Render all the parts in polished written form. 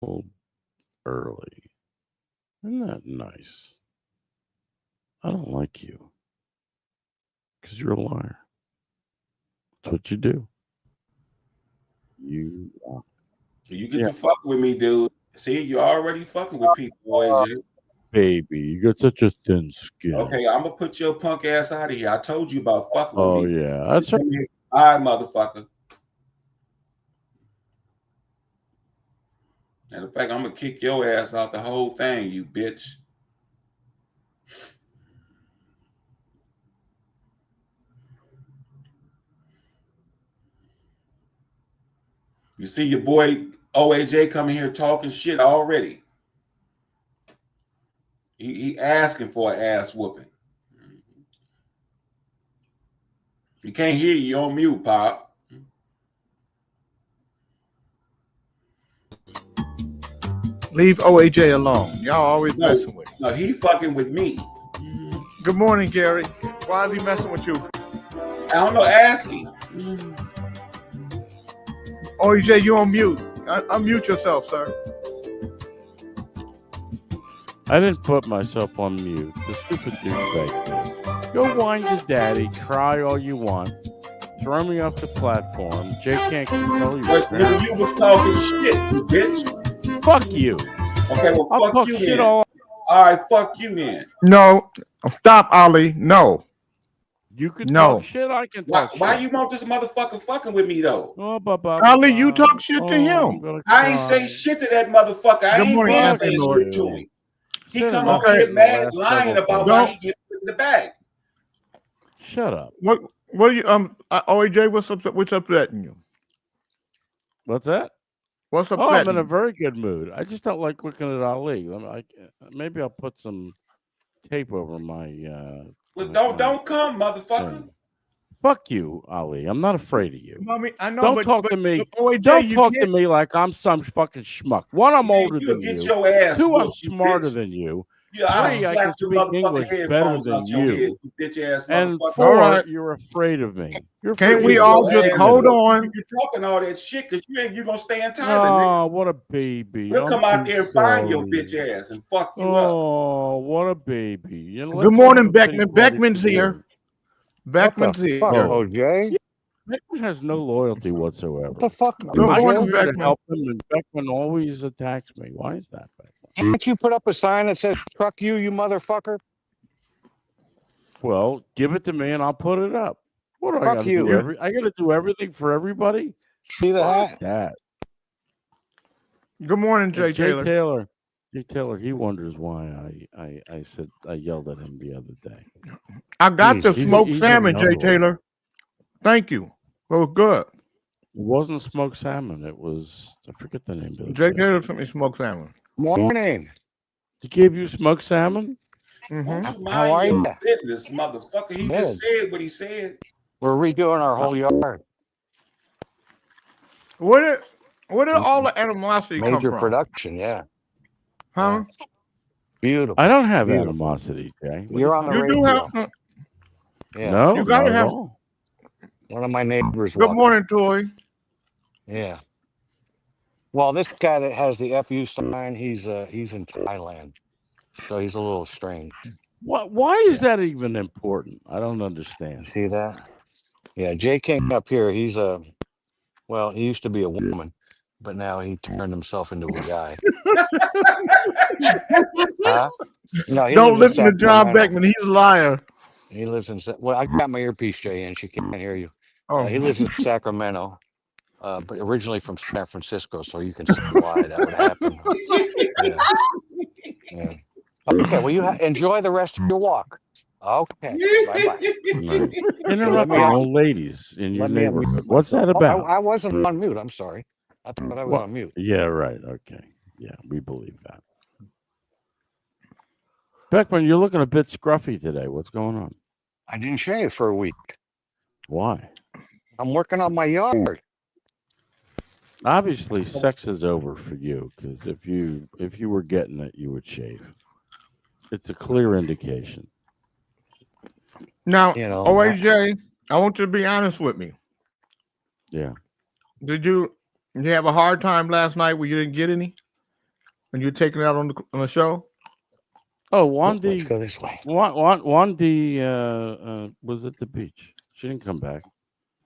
little early. Isn't that nice? I don't like you because you're a liar. That's what you do. You, You get yeah, to fuck with me, dude. See, you're already fucking with people, uh, AJ. baby, you got such a thin skin. Okay, I'm gonna put your punk ass out of here. I told you about fucking with Oh me. yeah, You that's come here. All right, motherfucker. And in fact, I'm gonna kick your ass out the whole thing, you bitch. You see your boy OAJ coming here talking shit already. He asking for an ass whooping. He can't hear you. You're on mute, Pop. Leave OAJ alone. Y'all always No, messing with him. no, he fucking with me. Good morning, Gary. Why is he messing with you? I don't know. Ask him. OAJ, you on mute. Unmute yourself, sir. I didn't put myself on mute. The stupid douchebag did. Go whine to daddy, cry all you want, throw me off the platform. Jay can't control you. But nigga, you was talking shit, you bitch. Fuck you. Okay, well, I'll fuck talk you shit then. all. All right, fuck you then. No. Stop, Ali. No. You can No. talk shit. I can Why, talk why shit. you want this motherfucker fucking with me though? Ali, you talk shit to him. I ain't say shit to that motherfucker. I Good ain't morning, been Anthony saying Lord. shit to him. He Said come enough over shit here in the mad, last lying several about days. why he get put in the bag. Shut up. What are you OAJ, what's upsetting you? What's that? What's Oh, I'm in upsetting a you? very good mood. I just don't like looking at Ali. Maybe I'll put some tape over my. Well, my don't come, motherfucker. thing. Fuck you, Ali. I'm not afraid of you. I know, Don't but talk to me. OAJ, Don't you talk to can't. me like I'm some fucking schmuck. One, I'm Man, older you'll than get you. your ass Two, I'm whooped, you smarter bitch. than you. Yeah, I'll Three, I slap can your speak motherfucking English better headphones than out your head, you. you bitch ass And motherfucker. four, right. you're afraid of me. You're Can't afraid we of all me. just ass hold whooped. on? You talking all that shit because you gonna stay in Thailand, nigga. Oh, what a baby. We'll I'm come out too there and find your sorry. bitch ass and fuck you up. Oh, what a baby. You know, Good let's all have morning, a pity Beckman. party Beckman's for here. you. What the Beckman's here. fuck, Oh, OJ? yeah, Beckman has no loyalty What whatsoever. the fuck, Good I morning, come OJ? here to Beckman. help him, and Beckman always attacks me. Why is that, Beckman? Can't you put up a sign that says "truck you, you motherfucker"? Well, give it to me and I'll put it up. What do I got Fuck to do? you. I got to do everything for everybody? See the Fuck hat? that. Good morning, And Jay Taylor. Jay Taylor, he wonders why I said I yelled at him the other day. I got the Jesus. smoked He's a salmon, young Jay one. Taylor. Thank you. It was good. It wasn't smoked salmon. It was I forget the name of the Jay thing. Taylor sent me smoked salmon. Morning. He gave you smoked salmon? Won't Mm-hmm. you How mind are your you? business, motherfucker? He just Good. said what he said. We're redoing our Uh, whole yard. Where did all the animosity come Major from? production, yeah. Huh? I Beautiful. don't have Beautiful. animosity, Jay. What are you You're on the talking You do have radio. some. Yeah. No, You gotta not at have. all. One of my neighbors Good walked. morning, Toy. Yeah. Well, this guy that has the FU sign, he's in Thailand. So he's a little strange. Why is Yeah. that even important? I don't You understand. see that? Yeah, Jay King up here, he's well, he used to be a woman, but now he turned himself into a guy. Huh? No, he Don't lives in listen to John Sacramento. Beckman. He's a liar. He lives in well, I got my earpiece, Jay, and she can't hear you. Oh, He lives in Sacramento, but originally from San Francisco, so you can see why that would happen. Yeah, yeah. Okay, well, you enjoy the rest of your walk. Okay, bye bye. Right. Okay, let me Interrupting old ladies in your unmute neighborhood. What's myself. that Oh, about? I wasn't on mute. I'm sorry. I thought I was what? on mute. Yeah, right. Okay. Yeah, we believe that. Beckman, you're looking a bit scruffy today. What's going on? I didn't shave for a week. Why? I'm working on my yard. Obviously, sex is over for you because if you were getting it, you would shave. It's a clear indication. Now, You know, OAJ, I want you to be honest with me. Yeah. Did you have a hard time last night where you didn't get any? and you're taking it out on the show? Oh, Let's Wandy, go this way. Wandy was at the beach. She didn't come back.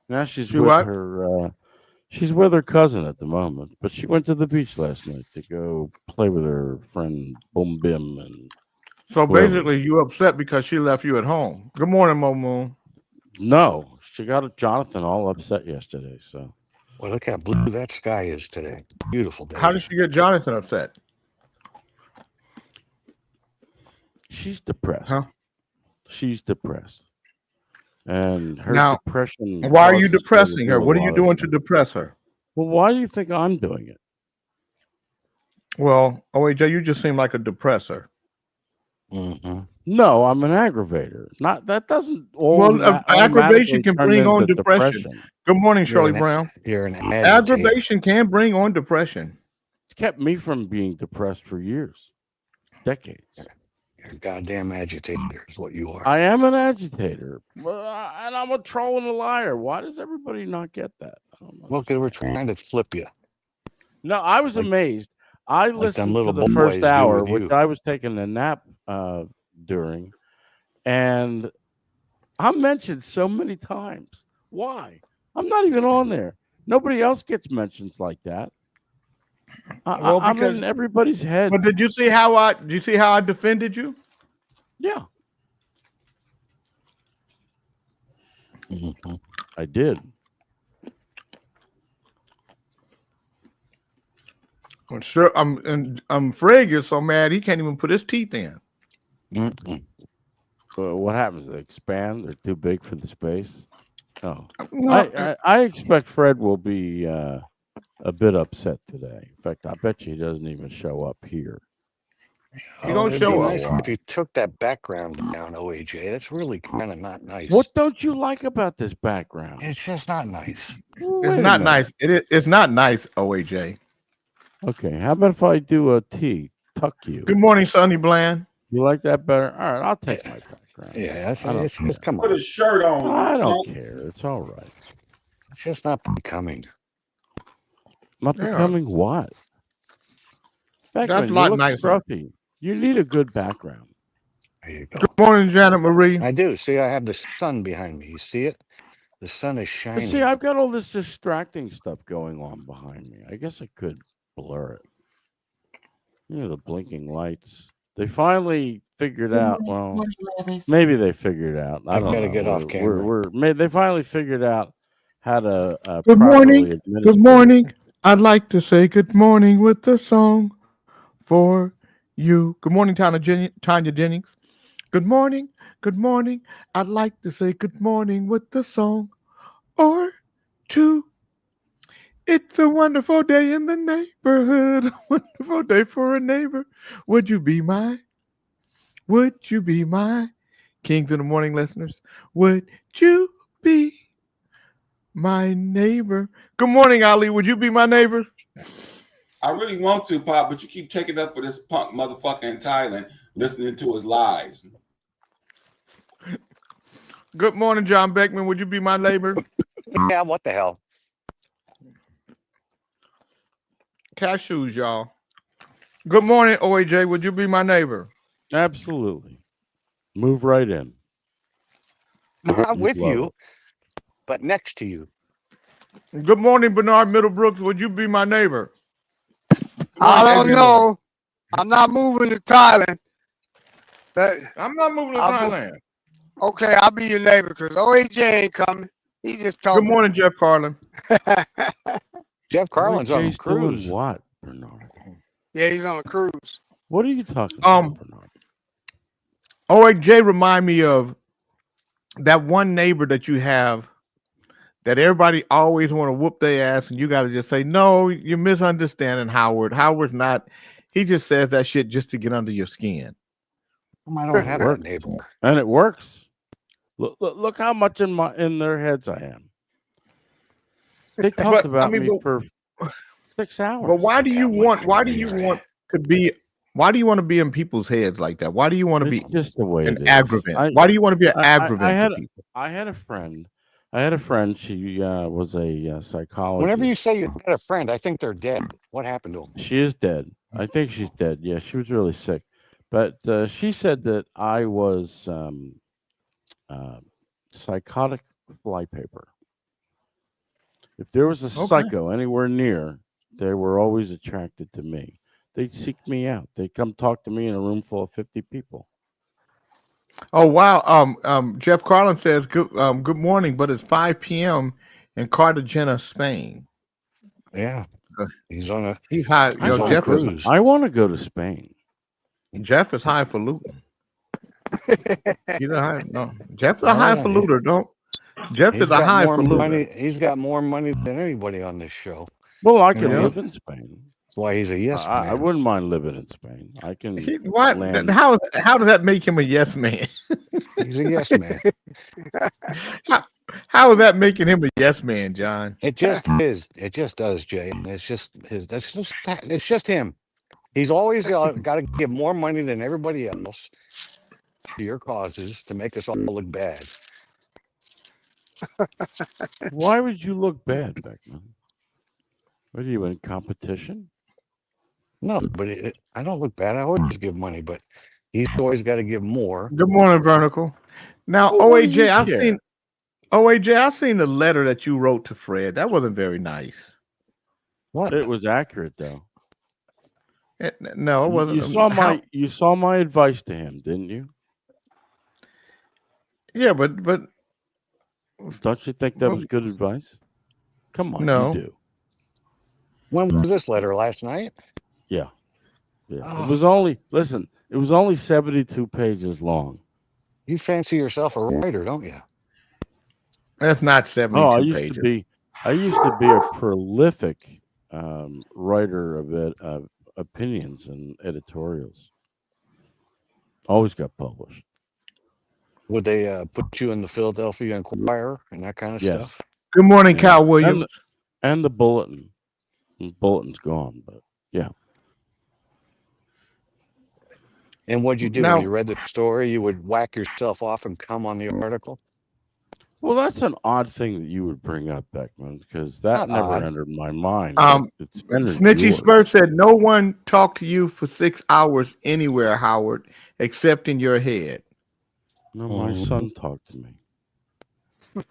Now she's She with what? her. She's with her cousin at the moment, but she went to the beach last night to go play with her friend Boom Bim and. So Whoever. basically, you upset because she left you at home. Good morning, Mo Moon. No, she got Jonathan all upset yesterday. So Well, look how blue that sky is today. Beautiful day. How did she get Jonathan upset? she's depressed. Huh? She's depressed, and her Now, depression. Why are you causes her to depressing do her? a What are you lot of doing to things. depress her? Well, why do you think I'm doing it? Well, OAJ, you just seem like a depressor. Mm-hmm. No, I'm an aggravator. Not that doesn't Well, aggravation automatically can turn bring on into depression. Good morning, Shirley Brown. You're an agitator. Aggravation can bring on depression. It's kept me from being depressed for years, decades. You're a goddamn agitator is what you are. I am an agitator, and I'm a troll and a liar. Why does everybody not get that? I don't know. Well, because we're trying to flip you. No, I was Like- amazed. I them listened little to the boys first do hour, with which you. I was taking a nap during, and I'm mentioned so many times. Why? I'm not even on there. Nobody else gets mentions like that. Well, I'm because- in everybody's head. But did you see how I defended you? Yeah, Mhm. I did. I'm sure. I'm Fred is so mad he can't even put his teeth in. Mm-mm. What happens? They expand? They're too big for the space. Oh, No, I expect Fred will be a bit upset today. In fact, I bet you he doesn't even show up here. He gonna it'd show be up. nice if you took that background down, OAJ. That's really kind of not nice. What don't you like about this background? It's just not nice. It's not nice. It's not nice, OAJ. Okay, how about if I do a T, tuck you? Good morning, Sonny Bland. You like that better? All right, I'll take my background. Yeah, that's I don't it's just come Put on. a shirt on. I you don't know? care. It's all right. It's just not becoming. Not Yeah. becoming what? Beckman, a you lot look nicer. scruffy. You need a good background. There you go. Good morning, Janet Marie. I do. See, I have the sun behind me. You see it? The sun is But shining. see, I've got all this distracting stuff going on behind me. I guess I could blur it. You know, the blinking lights. They finally figured out. Well, maybe they figured out. I I don't better know. get off camera. They finally figured out how to. Good morning. properly administer Good morning. I'd like to say good morning with the song for you. Good morning, Tanya Jennings. Good morning. Good morning. I'd like to say good morning with the song or two. It's a wonderful day in the neighborhood. A wonderful day for a neighbor. Would you be my Kings in the Morning listeners? Would you be my neighbor? Good morning, Ali. Would you be my neighbor? I really want to, Pop, but you keep taking up for this punk motherfucker in Thailand, listening to his lies. Good morning, John Beckman. Would you be my neighbor? Yeah, what the hell? Cashews, y'all. Good morning, OAJ. Would you be my neighbor? Absolutely. Move right in. Not You'd with love you, it. but next to you. Good morning, Bernard Middlebrooks. Would you be my neighbor? I don't Adrian. know. I'm not moving to Thailand. I'm not moving to I'll Thailand. Okay, I'll be your neighbor because OAJ ain't coming. He just Good talking. morning, Jeff Carlin. Jeff Carlin's on a OJ's doing cruise. what, Bernard? Yeah, he's on a cruise. What are you talking about, Bernard? OAJ remind me of that one neighbor that you have that everybody always want to whoop their ass, and you got to just say, no, you're misunderstanding Howard. Howard's not. He just says that shit just to get under your skin. I don't have that Works. neighbor. And it works. Look how much in their heads I am. They talked about me for 6 hours. But why do you want to be in people's heads like that? Why do you want to be It's just the way an it is. aggravant? Why do you want to be an I aggravant had to people? I had a friend I had a friend. She was a psychologist. Whenever you say you got a friend, I think they're dead. What happened to them? She is dead. I think she's dead. Yeah, she was really sick. But she said that I was psychotic flypaper. If there was a Okay. psycho anywhere near, they were always attracted to me. They'd seek me out. They'd come talk to me in a room full of 50 people. Oh wow. Jeff Carlin says good morning, but it's 5 p.m. in Cartagena, Spain. Yeah, he's on a He's high. I he's on a Jeff is cruise. I want to go to Spain. Jeff is highfalutin. He's a high. No, Jeff's a Oh, yeah. highfalutin. Don't. Jeff He's is a got more highfalutin. money. He's got more money than anybody on this show. Well, I can Yeah. live in Spain. That's why he's a yes I man. wouldn't mind living in Spain. I can. What? land- How does that make him a yes man? He's a yes man. How is that making him a yes man, John? It just is. It just does, Jay. And it's just his. It's just him. He's always got to give more money than everybody else to your causes to make us all look bad. Why would you look bad, Beckman? What are you in competition? No, but I don't look bad. I always give money, but he's always got to give more. Good morning, Vertical. Now, Well, what do you OAJ, care? I've seen the letter that you wrote to Fred. That wasn't very nice. What? It was accurate though. No, it wasn't. You saw my advice to him, didn't you? Yeah, but Don't you think that was good advice? Come on, No. you do. When was this letter? Last night? Yeah. Yeah. Oh. It was only 72 pages long. You fancy yourself a writer, don't you? that's not 72 Oh, I used pages. to be a prolific writer of opinions and editorials. Always got published. Would they put you in the Philadelphia Inquirer and that kind of Yes. stuff? Good morning, Yeah. Kyle Williams. And the Bulletin. The Bulletin's gone, but yeah. And what'd you do Now- when you read the story? You would whack yourself off and come on the article? Well, that's an odd thing that you would bring up, Beckman, because that Not never odd. entered my mind. It's Snitchy yours. Spur said, no one talked to you for 6 hours anywhere, Howard, except in your head. No, my Mhm. son talked to me.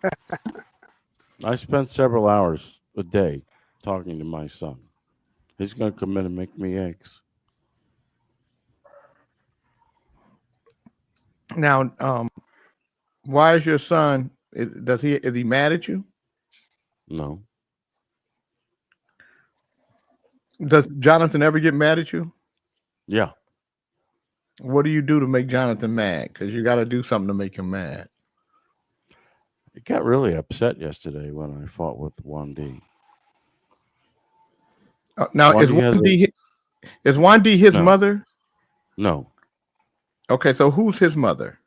I spent several hours a day talking to my son. He's going to come in and make me eggs. Now, why is your son, is he mad at you? No. Does Jonathan ever get mad at you? Yeah. What do you do to make Jonathan mad? Because you got to do something to make him mad. He got really upset yesterday when I fought with Juan D. Now, Why is do you have Juan D his No. mother? No. Okay, so who's his mother?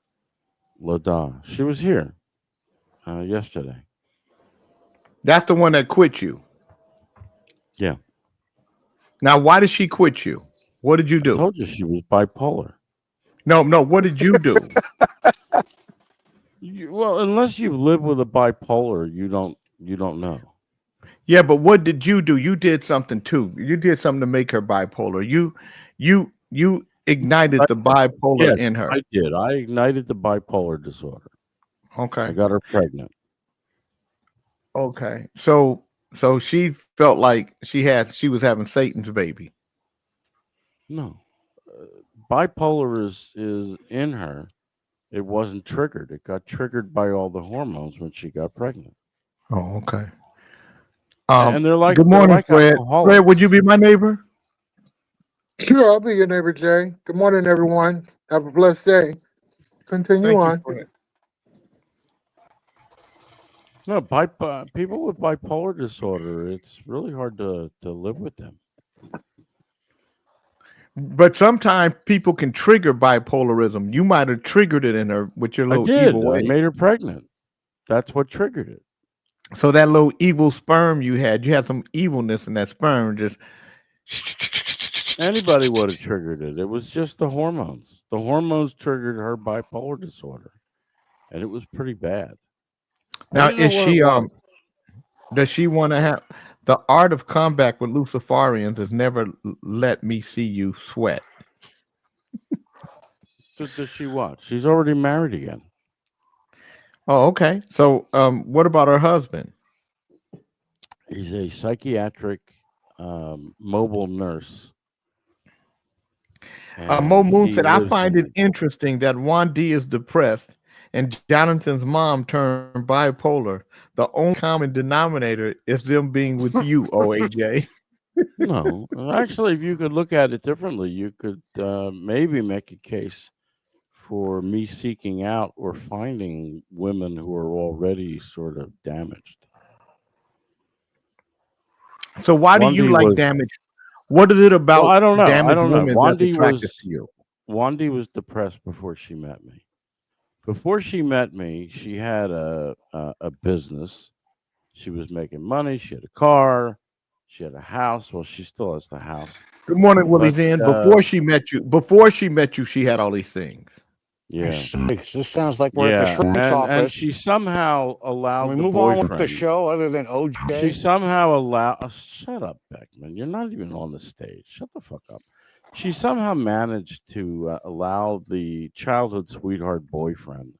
Lada. She was here yesterday. That's the one that quit you. Yeah. Now, why did she quit you? What did you I do? told you she was bipolar. No, what did you do? Well, unless you live with a bipolar, you don't know. Yeah, but what did you do? You did something too. You did something to make her bipolar. You ignited the bipolar Yes, in her. I did. I ignited the bipolar disorder. I Okay. got her pregnant. Okay. So she felt like she was having Satan's baby. No. Bipolar is in her. It wasn't triggered. It got triggered by all the hormones when she got pregnant. Oh, okay. And they're like, Good they're morning, like Fred. alcoholics. Fred, would you be my neighbor? Sure, I'll be your neighbor, Jay. Good morning, everyone. Have a blessed day. Continue Thank you, on. Fred. No, people with bipolar disorder, it's really hard to live with them. But sometimes people can trigger bipolarism. You might have triggered it in her with your I little did. evil I way. made her pregnant. That's what triggered it. So that little evil sperm you had some evilness in that sperm. Just Anybody would have triggered it. It was just the hormones. The hormones triggered her bipolar disorder, and it was pretty bad. Now, You know is what she it was? does she want to have the art of combat with Luciferians has never let me see you sweat. So does she what? She's already married again. Oh, okay. So, what about her husband? He's a psychiatric mobile nurse. Mo And Moon he said, I lives find it in interesting that Juan D is depressed and Jonathan's mom turned bipolar. The only common denominator is them being with you, OAJ. no. Actually, if you could look at it differently, you could maybe make a case for me seeking out or finding women who are already sort of damaged. So why do you Wandy like was damage? What is it well, about I don't know. I damaged don't know. women that's attractive to you? Wandy was depressed before she met me. Before she met me, she had a business. She was making money. She had a car. She had a house. Well, she still has the house. Good morning, Willie But Zinn. Before she met you, she had all these things. yeah, This sounds like we're at the yeah, sheriff's and office. she somehow Can allowed we the move on with the boyfriend. show other than She OJ? somehow allowed. Shut up, Beckman. You're not even on the stage. Shut the fuck up. She somehow managed to allow the childhood sweetheart boyfriend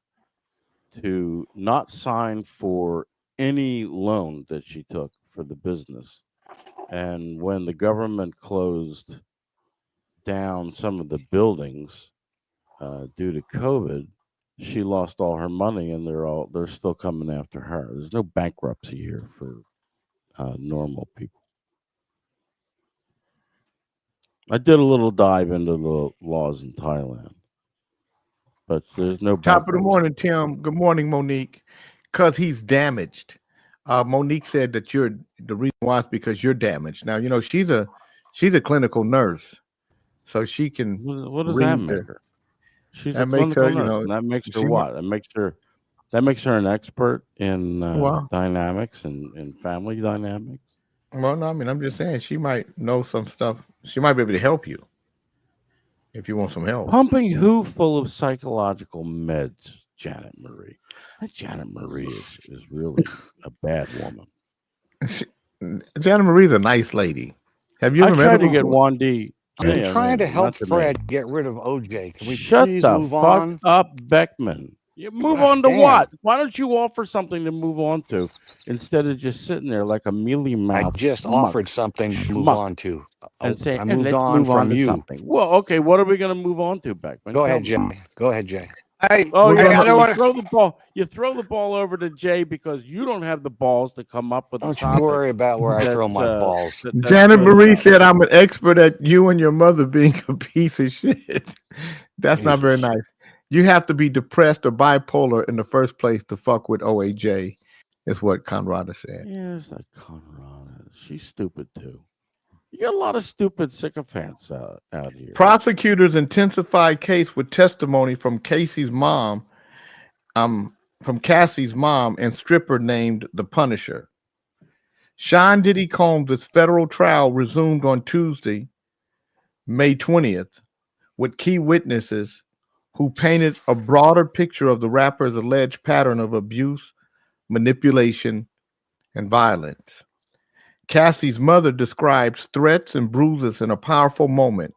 to not sign for any loan that she took for the business. And when the government closed down some of the buildings due to COVID, she lost all her money, and they're still coming after her. There's no bankruptcy here for normal people. I did a little dive into the laws in Thailand, but there's no Top of the bankruptcy. morning, Tim. Good morning, Monique. Because he's damaged. Monique said that you're the reason why is because you're damaged. Now, she's a clinical nurse, so she can What does that read make her? She's a that makes her, clinical nurse, and that makes her she might, what? That makes her an expert in well, dynamics and in family dynamics. well, no, I mean, I'm just saying she might know some stuff. She might be able to help you if you want some help. Pumping who full of psychological meds, Janet Marie. That Janet Marie is really a bad woman. Janet Marie's a nice lady. Have you I ever met her tried to get before? Wandy. I'm Yeah, trying to not help today. Fred get rid of OJ. Can we Shut please the move fuck on? up, Beckman. You move Ah, on to damn. what? Why don't you offer something to move on to instead of just sitting there like a mealy I mouth just offered something to move schmuck on to. and say, I and moved let's on move on from to you. something. Well, okay, what are we going to move on to, Beckman? Go Tell ahead, me. Jay. Go ahead, Jay. Hey, Oh, We're yeah, hey, I gonna- don't you want to. throw the ball. You throw the ball over to Jay because you don't have the balls to come up with a Don't you topic. worry about where I throw that's, my balls. that's Janet good Marie enough. said, I'm an expert at you and your mother being a piece of shit. That's not very Jesus. nice. You have to be depressed or bipolar in the first place to fuck with OAJ, is what Conrada said. Here's that Conrad. She's stupid too. You got a lot of stupid sycophants out here. Prosecutors intensified case with testimony from Cassie's mom and stripper named The Punisher. Sean Diddy Combs' federal trial resumed on Tuesday, May 20th, with key witnesses who painted a broader picture of the rapper's alleged pattern of abuse, manipulation, and violence. Cassie's mother describes threats and bruises in a powerful moment.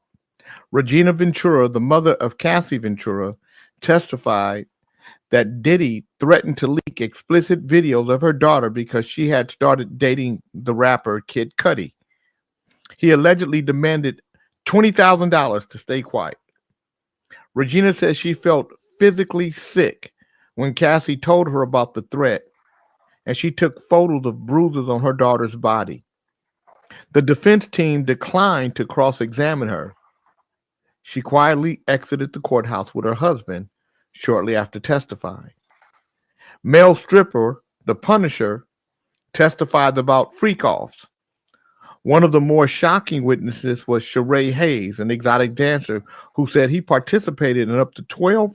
Regina Ventura, the mother of Cassie Ventura, testified that Diddy threatened to leak explicit videos of her daughter because she had started dating the rapper Kid Cudi. He allegedly demanded $20,000 to stay quiet. Regina says she felt physically sick when Cassie told her about the threat, and she took photos of bruises on her daughter's body. The defense team declined to cross-examine her. She quietly exited the courthouse with her husband shortly after testifying. Male stripper, The Punisher, testified about freak-offs. One of the more shocking witnesses was Sheree Hayes, an exotic dancer who said he participated in up to 12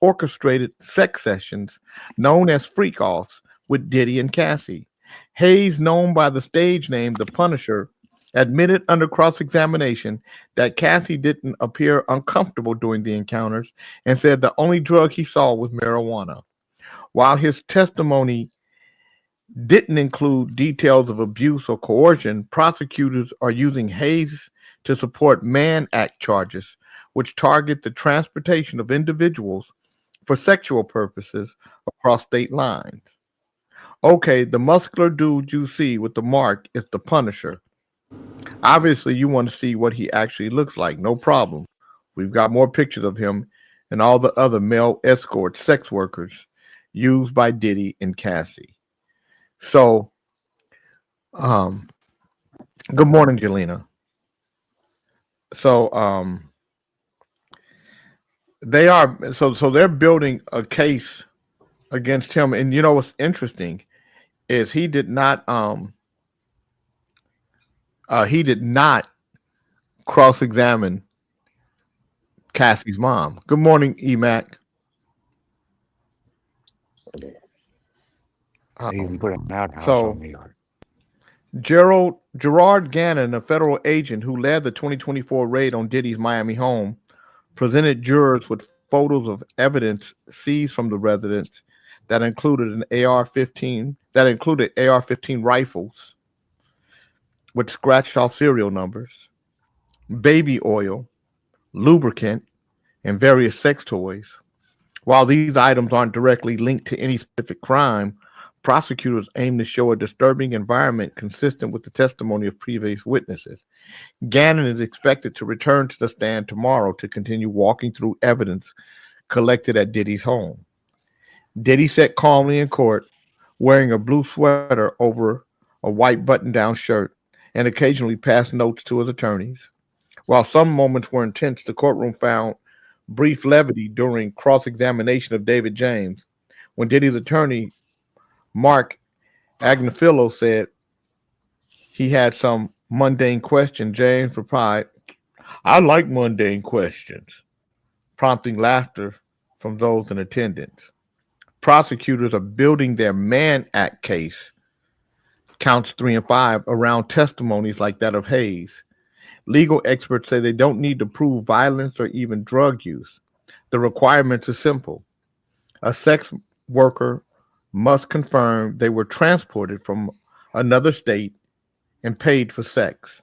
orchestrated sex sessions known as freak-offs with Diddy and Cassie. Hayes, known by the stage name The Punisher, admitted under cross-examination that Cassie didn't appear uncomfortable during the encounters and said the only drug he saw was marijuana. While his testimony didn't include details of abuse or coercion, prosecutors are using Hayes to support Mann Act charges, which target the transportation of individuals for sexual purposes across state lines. Okay, the muscular dude you see with the mark is the Punisher. Obviously, you want to see what he actually looks like. No problem. We've got more pictures of him and all the other male escort sex workers used by Diddy and Cassie. So, good morning, Jelena. So, they're building a case against him, and you know what's interesting is he did not cross-examine Cassie's mom. Good morning, EMAC. They even put an outhouse So- on me. Gerard Gannon, a federal agent who led the 2024 raid on Diddy's Miami home, presented jurors with photos of evidence seized from the residence that included an AR-15 rifles with scratched off serial numbers, baby oil, lubricant, and various sex toys. While these items aren't directly linked to any specific crime, prosecutors aim to show a disturbing environment consistent with the testimony of previous witnesses. Gannon is expected to return to the stand tomorrow to continue walking through evidence collected at Diddy's home. Diddy sat calmly in court, wearing a blue sweater over a white button-down shirt, and occasionally passed notes to his attorneys. While some moments were intense, the courtroom found brief levity during cross-examination of David James. When Diddy's attorney, Mark Agnifilo, said he had some mundane question, James replied, "I like mundane questions," prompting laughter from those in attendance. Prosecutors are building their Mann Act case, counts 3 and 5, around testimonies like that of Hayes. Legal experts say they don't need to prove violence or even drug use. The requirements are simple. A sex worker must confirm they were transported from another state and paid for sex.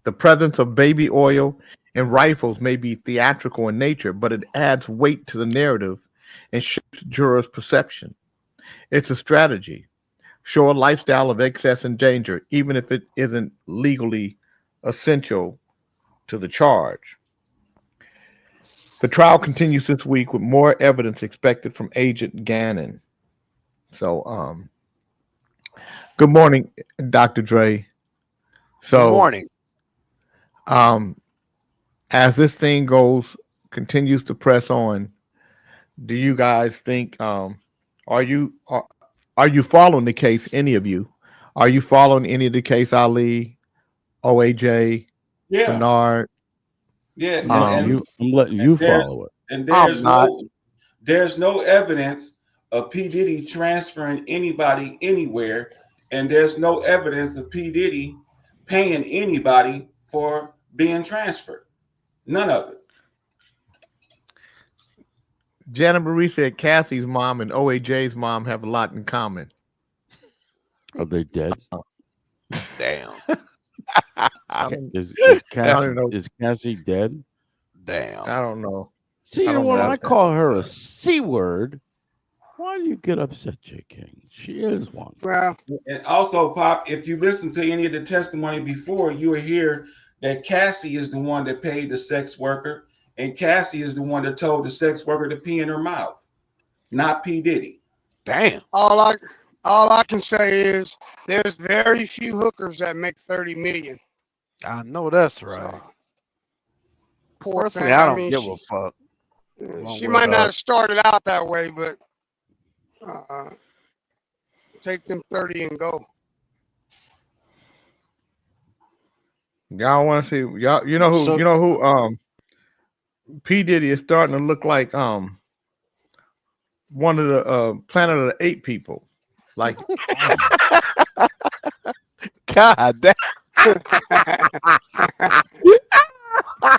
The presence of baby oil and rifles may be theatrical in nature, but it adds weight to the narrative and shapes jurors' perception. It's a strategy. Show a lifestyle of excess and danger, even if it isn't legally essential to the charge. The trial continues this week with more evidence expected from Agent Gannon. So, good morning, Dr. Dre. So, Good morning. As this thing continues to press on, do you guys think, are you following the case? Any of you? Are you following any of the case, Ali, OAJ, Yeah, Bernard? yeah. I'm letting you there's- follow it. And I'm there's no evidence of P. Diddy transferring anybody anywhere, and there's no evidence of P. Diddy paying anybody for being transferred. None of it. Janet Marie said Cassie's mom and OAJ's mom have a lot in common. Are they dead? Damn. Is don't know. Cassie dead? Damn. I don't know. See, I don't when know I that. call her a C word, why do you get upset, J. King? She is one. Well, And also, Pop, if you listen to any of the testimony before, you will hear that Cassie is the one that paid the sex worker, and Cassie is the one that told the sex worker to pee in her mouth, not P. Diddy. damn. All I can say is there's very few hookers that make 30 million. I know that's right. So, poor Personally, thing. I don't mean, give a fuck. she One might word not up. have started out that way, but take them 30 and go. Y'all want to see? Y'all, you know who? P. Diddy is starting to look like one of the Planet of the Apes people. Like, God damn.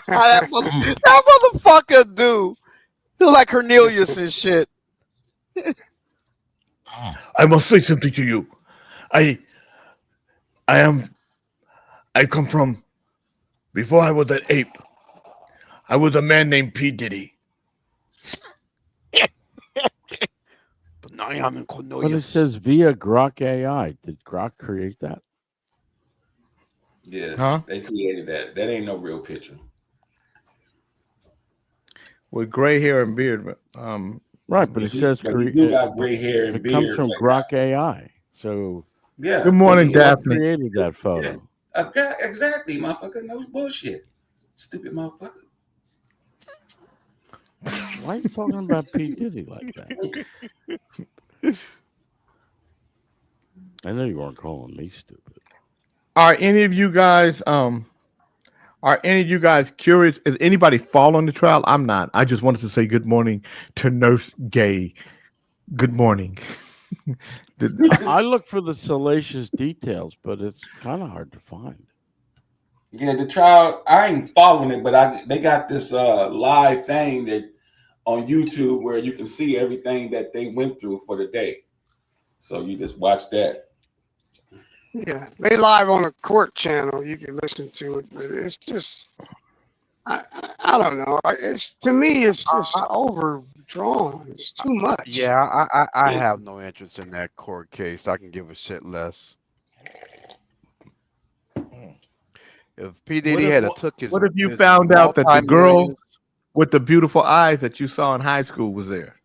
that motherfucker dude. He look like Cornelius and shit. I must say something to you. I come from, before I was an ape, I was a man named P. Diddy. But now I'm in But it Cornelius. says via Grok AI. Did Grok create that? Yeah, Huh? they created that. That ain't no real picture. With gray hair and beard. Right, but it says But you do it, got gray hair and it comes beard. from like Grok AI. So that. Yeah. Good morning, He was- Daphne. created that photo. Okay, exactly, motherfucker. No bullshit. Stupid motherfucker. Why are you talking about P. Diddy like that? I know you weren't calling me stupid. Are any of you guys curious? Is anybody following the trial? I'm not. I just wanted to say good morning to Nurse Gay. Good morning. I look for the salacious details, but it's kind of hard to find. Yeah, the trial. I ain't following it, but they got this live thing that on YouTube where you can see everything that they went through for the day. So you just watch that. Yeah, they live on a court channel. You can listen to it, but it's just, I don't know. It's to me, it's just overdrawn. It's too much. Yeah, I have no interest in that court case. I can give a shit less. If P. Diddy if- had took his, what if you his found out that the girl multi-millions- with the beautiful eyes that you saw in high school was there?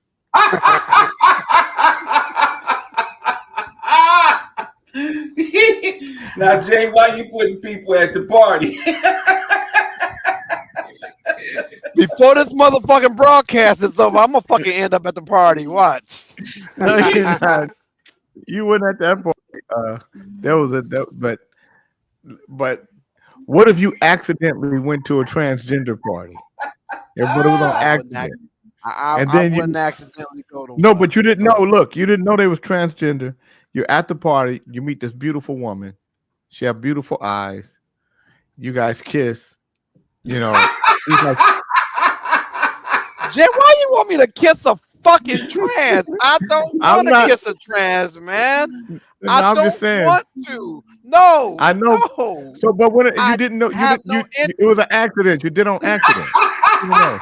Now, Jay, why you putting people at the party? before this motherfucking broadcast is over, I'm gonna fucking end up at the party. Watch. No, you're not. You weren't at that point. There was but what if you accidentally went to a transgender party? Everybody was on I wouldn't accident. I And then you- wouldn't accidentally go to No, one. but you didn't know. Look, you didn't know they was transgender. You're at the party. You meet this beautiful woman. She have beautiful eyes. You guys kiss. You know. He's like, Jay, why you want me to kiss a fucking trans? I don't I'm want to not- kiss a trans man. no, I I'm don't just saying. want to. No, I know. No. So, but when you I didn't know, have no it was an accident. You did on accident. You know.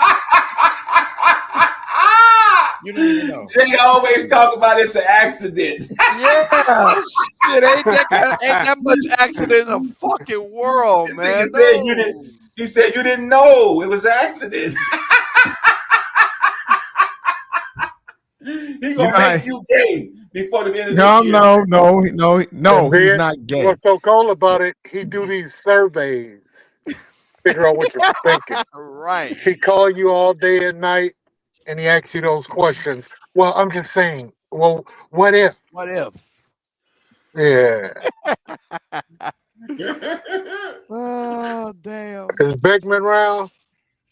You don't even know. Jay always talk about it's an accident. Yeah, shit, ain't that much accident in the fucking world, man. He said you didn't. He said you didn't know it was an accident. He gonna make you gay before the end of this year. No. He's Beard, not gay. What's so cool about it, he do these surveys. Figure out what you're thinking. Right. He call you all day and night, and he asks you those questions. Well, I'm just saying. Well, what if? What if? Yeah. Oh, damn. Is Beckman round?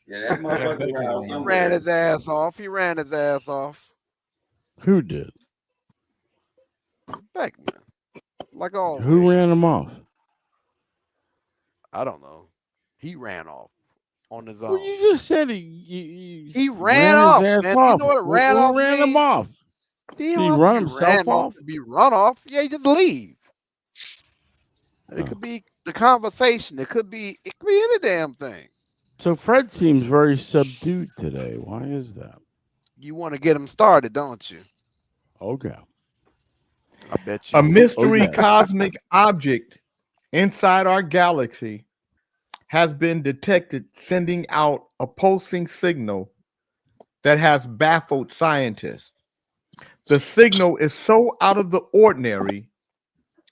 Yeah, that motherfucker around He somewhere. ran his ass off. He ran his ass off. Who did? Beckman. Like always. Who ran him off? I don't know. He ran off on his Well, own. you just said he He ran off, his ass man. You off. know what a ran Who off ran him means? off? He Did he don't have run to be himself ran off? to be run off. Yeah, you just leave. Oh. It could be the conversation. It could be any damn thing. So Fred seems very subdued today. Why is that? You want to get him started, don't you? Okay. I bet you. A mystery Okay. cosmic object inside our galaxy has been detected sending out a pulsing signal that has baffled scientists. The signal is so out of the ordinary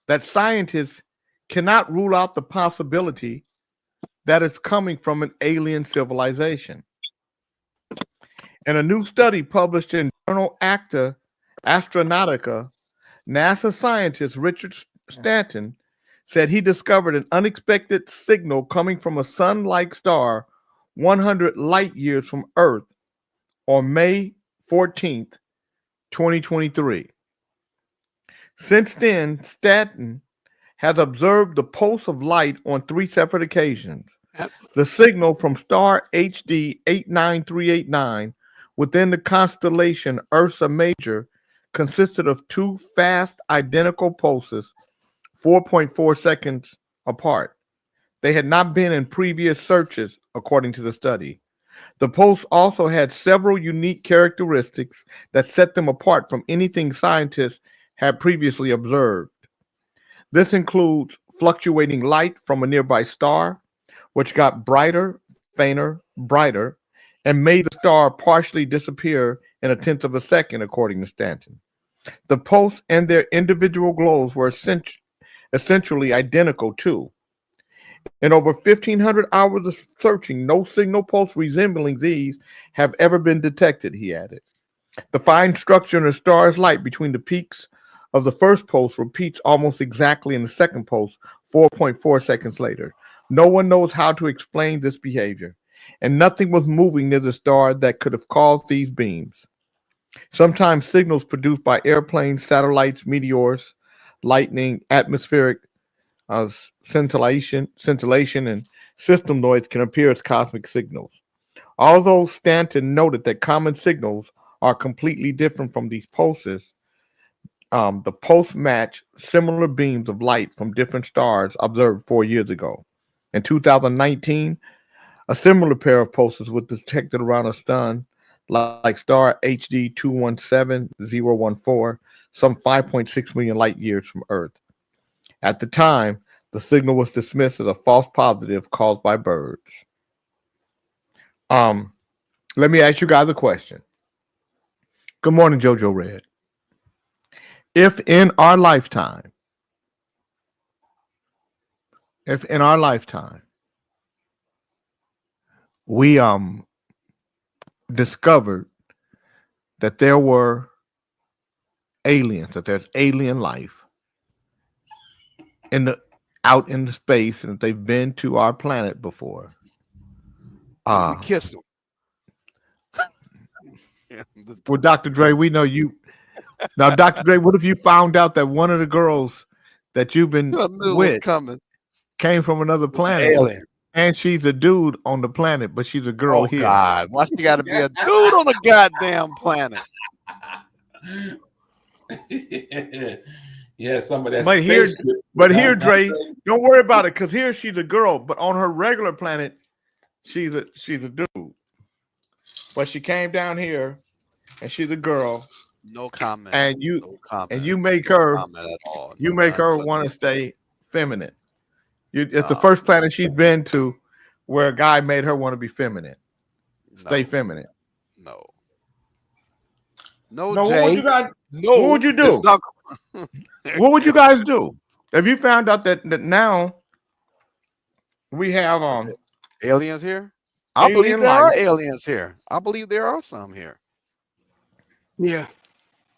that scientists cannot rule out the possibility that it's coming from an alien civilization. In a new study published in Journal Acta Astronautica, NASA scientist Richard Stanton said he discovered an unexpected signal coming from a sun-like star 100 light years from Earth on May 14th, 2023. Since then, Stanton has observed the pulse of light on 3 separate occasions. Yep. The signal from star HD 89389 within the constellation Ursa Major consisted of 2 fast identical pulses 4.4 seconds apart. They had not been in previous searches, according to the study. The posts also had several unique characteristics that set them apart from anything scientists had previously observed. This includes fluctuating light from a nearby star, which got brighter, fainter, brighter, and made the star partially disappear in a tenth of a second, according to Stanton. The posts and their individual glows were essentially identical too. In over 1,500 hours of searching, no signal posts resembling these have ever been detected, he added. The fine structure in the star's light between the peaks of the first post repeats almost exactly in the second post 4.4 seconds later. No one knows how to explain this behavior, and nothing was moving near the star that could have caused these beams. Sometimes signals produced by airplanes, satellites, meteors, lightning, atmospheric scintillation, and system noise can appear as cosmic signals. Although Stanton noted that common signals are completely different from these pulses, the pulse match similar beams of light from different stars observed 4 years ago. In 2019, a similar pair of pulses was detected around a sun like star HD 217014, some 5.6 million light years from Earth. At the time, the signal was dismissed as a false positive caused by birds. Let me ask you guys a question. Good morning, Jojo Red. If in our lifetime, we discovered that there were aliens, that there's alien life out in the space, and that they've been to our planet before. We kiss them. Well, Dr. Dre, we know you. Now, Dr. Dre, what if you found out that one of the girls that you've been with came from another planet, alien, and she's a dude on the planet, but she's a girl here? God, why she got to be a dude on the goddamn planet? Yeah, some of that. But here, Dre, don't worry about it, because here she's a girl, but on her regular planet, she's a dude. But she came down here, and she's a girl. No comment. And you, no comment. and you make her, no comment at all. you make her want to stay feminine. It's the first planet she's been to where a guy made her want to be feminine. Stay feminine. No, No, Jay. what would you guys? No. What would you do? What would you guys do if you found out that now we have aliens here? I believe there are aliens here. I believe there are some here. Yeah.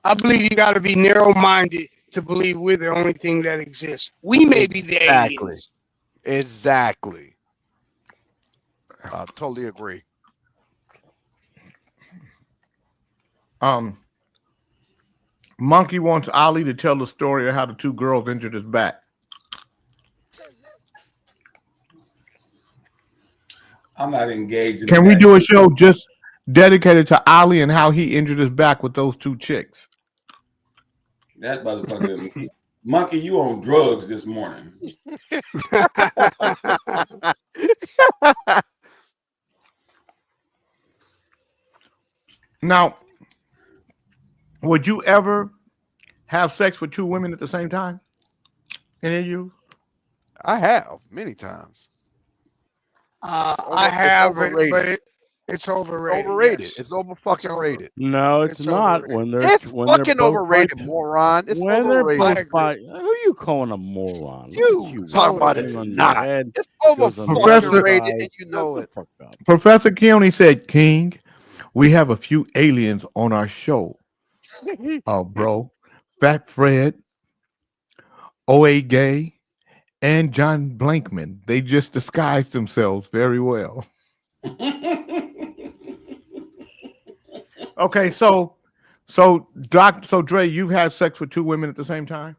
I believe you got to be narrow-minded to believe we're the only thing that exists. We may be the aliens. Exactly. I totally agree. Monkey wants Ali to tell the story of how the two girls injured his back. I'm not engaged. Can we do a show just dedicated to Ali and how he injured his back with those two chicks? That motherfucker. Monkey, you on drugs this morning. Now, would you ever have sex with two women at the same time? Any of you? I have many times. I have, but it's overrated. It's overrated. Yes. It's over fucking rated. No, it's not. Overrated. It's fucking overrated, moron. It's overrated. Who you calling a moron? You talking about it's not. It's over fucking rated, and you know it. Professor Keone said, King, we have a few aliens on our show. Oh, bro. Fat Fred, O.A. Gay, and John Blankman. They just disguised themselves very well. Okay, so Dre, you've had sex with two women at the same time?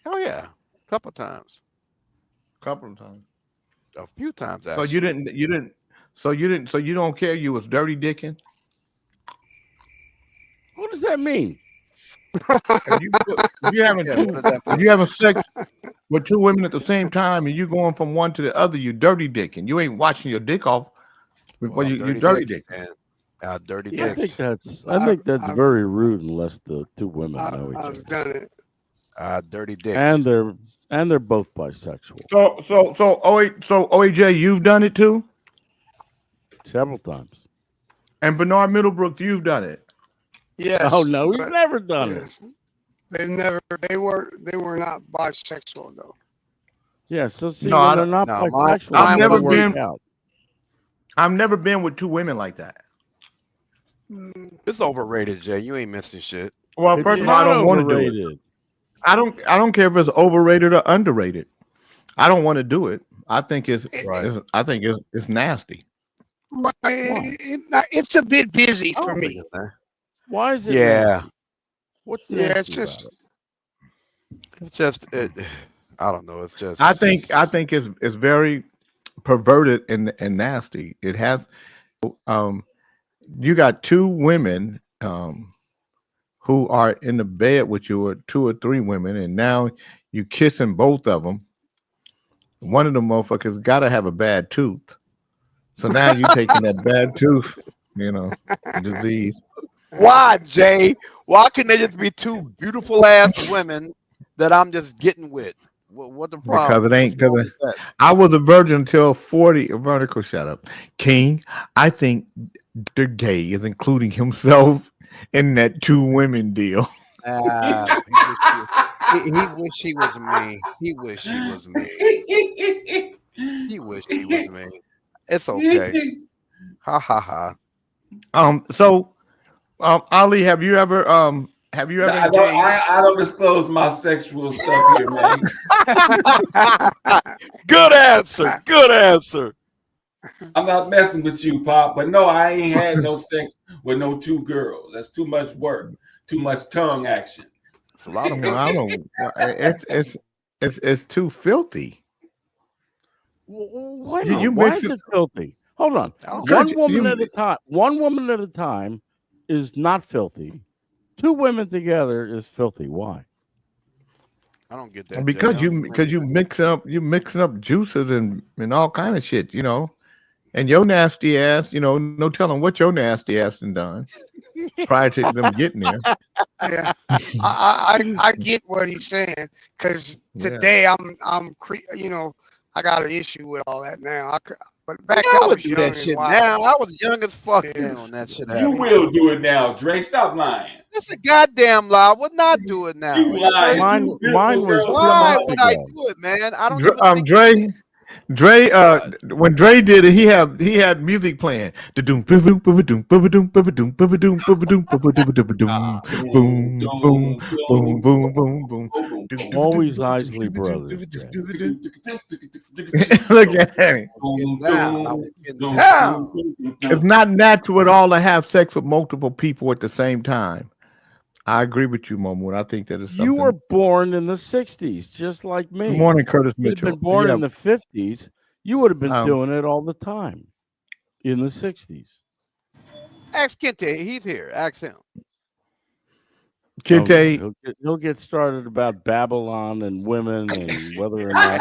Oh yeah, a couple times. Couple of times. A few times actually. So you don't care you was dirty dicking? What does that mean? If you having Yeah, two, what does that if mean? you having sex with two women at the same time and you going from one to the other, you dirty dick, and you ain't washing your dick off before Well, I'm you dirty dick, dick. man. Dirty Yeah. I think dick. that's very rude unless the two women know each I've other. done it. Dirty dick. And they're both bisexual So OAJ, you've done it too, several times. and Bernard Middlebrook, you've done it. Yes. Oh no, he's but- never done it. yes. They were not bisexual though. Yeah, so see, No, when I they're don't- not no, bisexual, I've it never doesn't work been- out. I've never been with two women like that. It's overrated, Jay. You ain't missing shit. Well, It's first of all, I not don't want to do it. overrated. I don't care if it's overrated or underrated. I don't want to do it. I think it's nasty. It's a bit busy I for don't me. think it's that. Why is it? Yeah, nasty? What's Yeah, it's nasty just about it? it's just it. I don't know. It's just. I think it's very perverted and nasty. It has you got two women who are in the bed with you, or two or three women, and now you kissing both of them. One of the motherfuckers got to have a bad tooth. So now you taking that bad tooth, disease. Why, Jay? Why can they just be two beautiful ass women that I'm just getting with? What the problem? Because it ain't. What's wrong Because with that? I was a virgin until 40. Vertical, shut up, King. I think the gay is including himself in that two women deal. He wish he was me. He wish he was me. He wish he was me. It's okay. Ha ha ha. So, Ali, have you ever engaged? I don't disclose my sexual stuff here, man. Good answer. Good answer. I'm not messing with you, Pop. But no, I ain't had no sex with no two girls. That's too much work, too much tongue action. It's a lot of Well, I don't. It's too filthy. Why You- not? you Why mix is it- it filthy? Hold on. don't One you- woman you- at a time. One woman at a time is not filthy. Two women together is filthy. Why? I don't get that. Because Jay. you mixing up juices and all kind of shit, and your nasty ass, no telling what your nasty ass done done prior to them getting there. Yeah, I get what he's saying because Yeah. today I got an issue with all that now. But back I I would was do young that and shit wild. now. I was young as fuck Yeah. then when that shit You happened. will do it now, Dre. Stop lying. That's a goddamn lie. I would not do it now. You lying. Mine- Two beautiful mine was girls. two Why months would I ago. do it, man? I don't even think Dre, when Dre did it, he had music playing. Boom, boom, boom, boom, boom, boom, boom, boom, boom, boom, boom, boom, boom, boom, boom, boom. Always Isley Brothers. Jay. Look at it. getting down. I was getting down. It's not natural at all to have sex with multiple people at the same time. I agree with you, Momo. I think that is something. You were born in the 60s, just like me. Good morning, Curtis If you'd Mitchell. been born Yeah, in the 50s, you would have been Um, doing it all the time in the 60s. Ask Kente. He's here. Ask him. Kente, He'll get started about Babylon and women and whether or not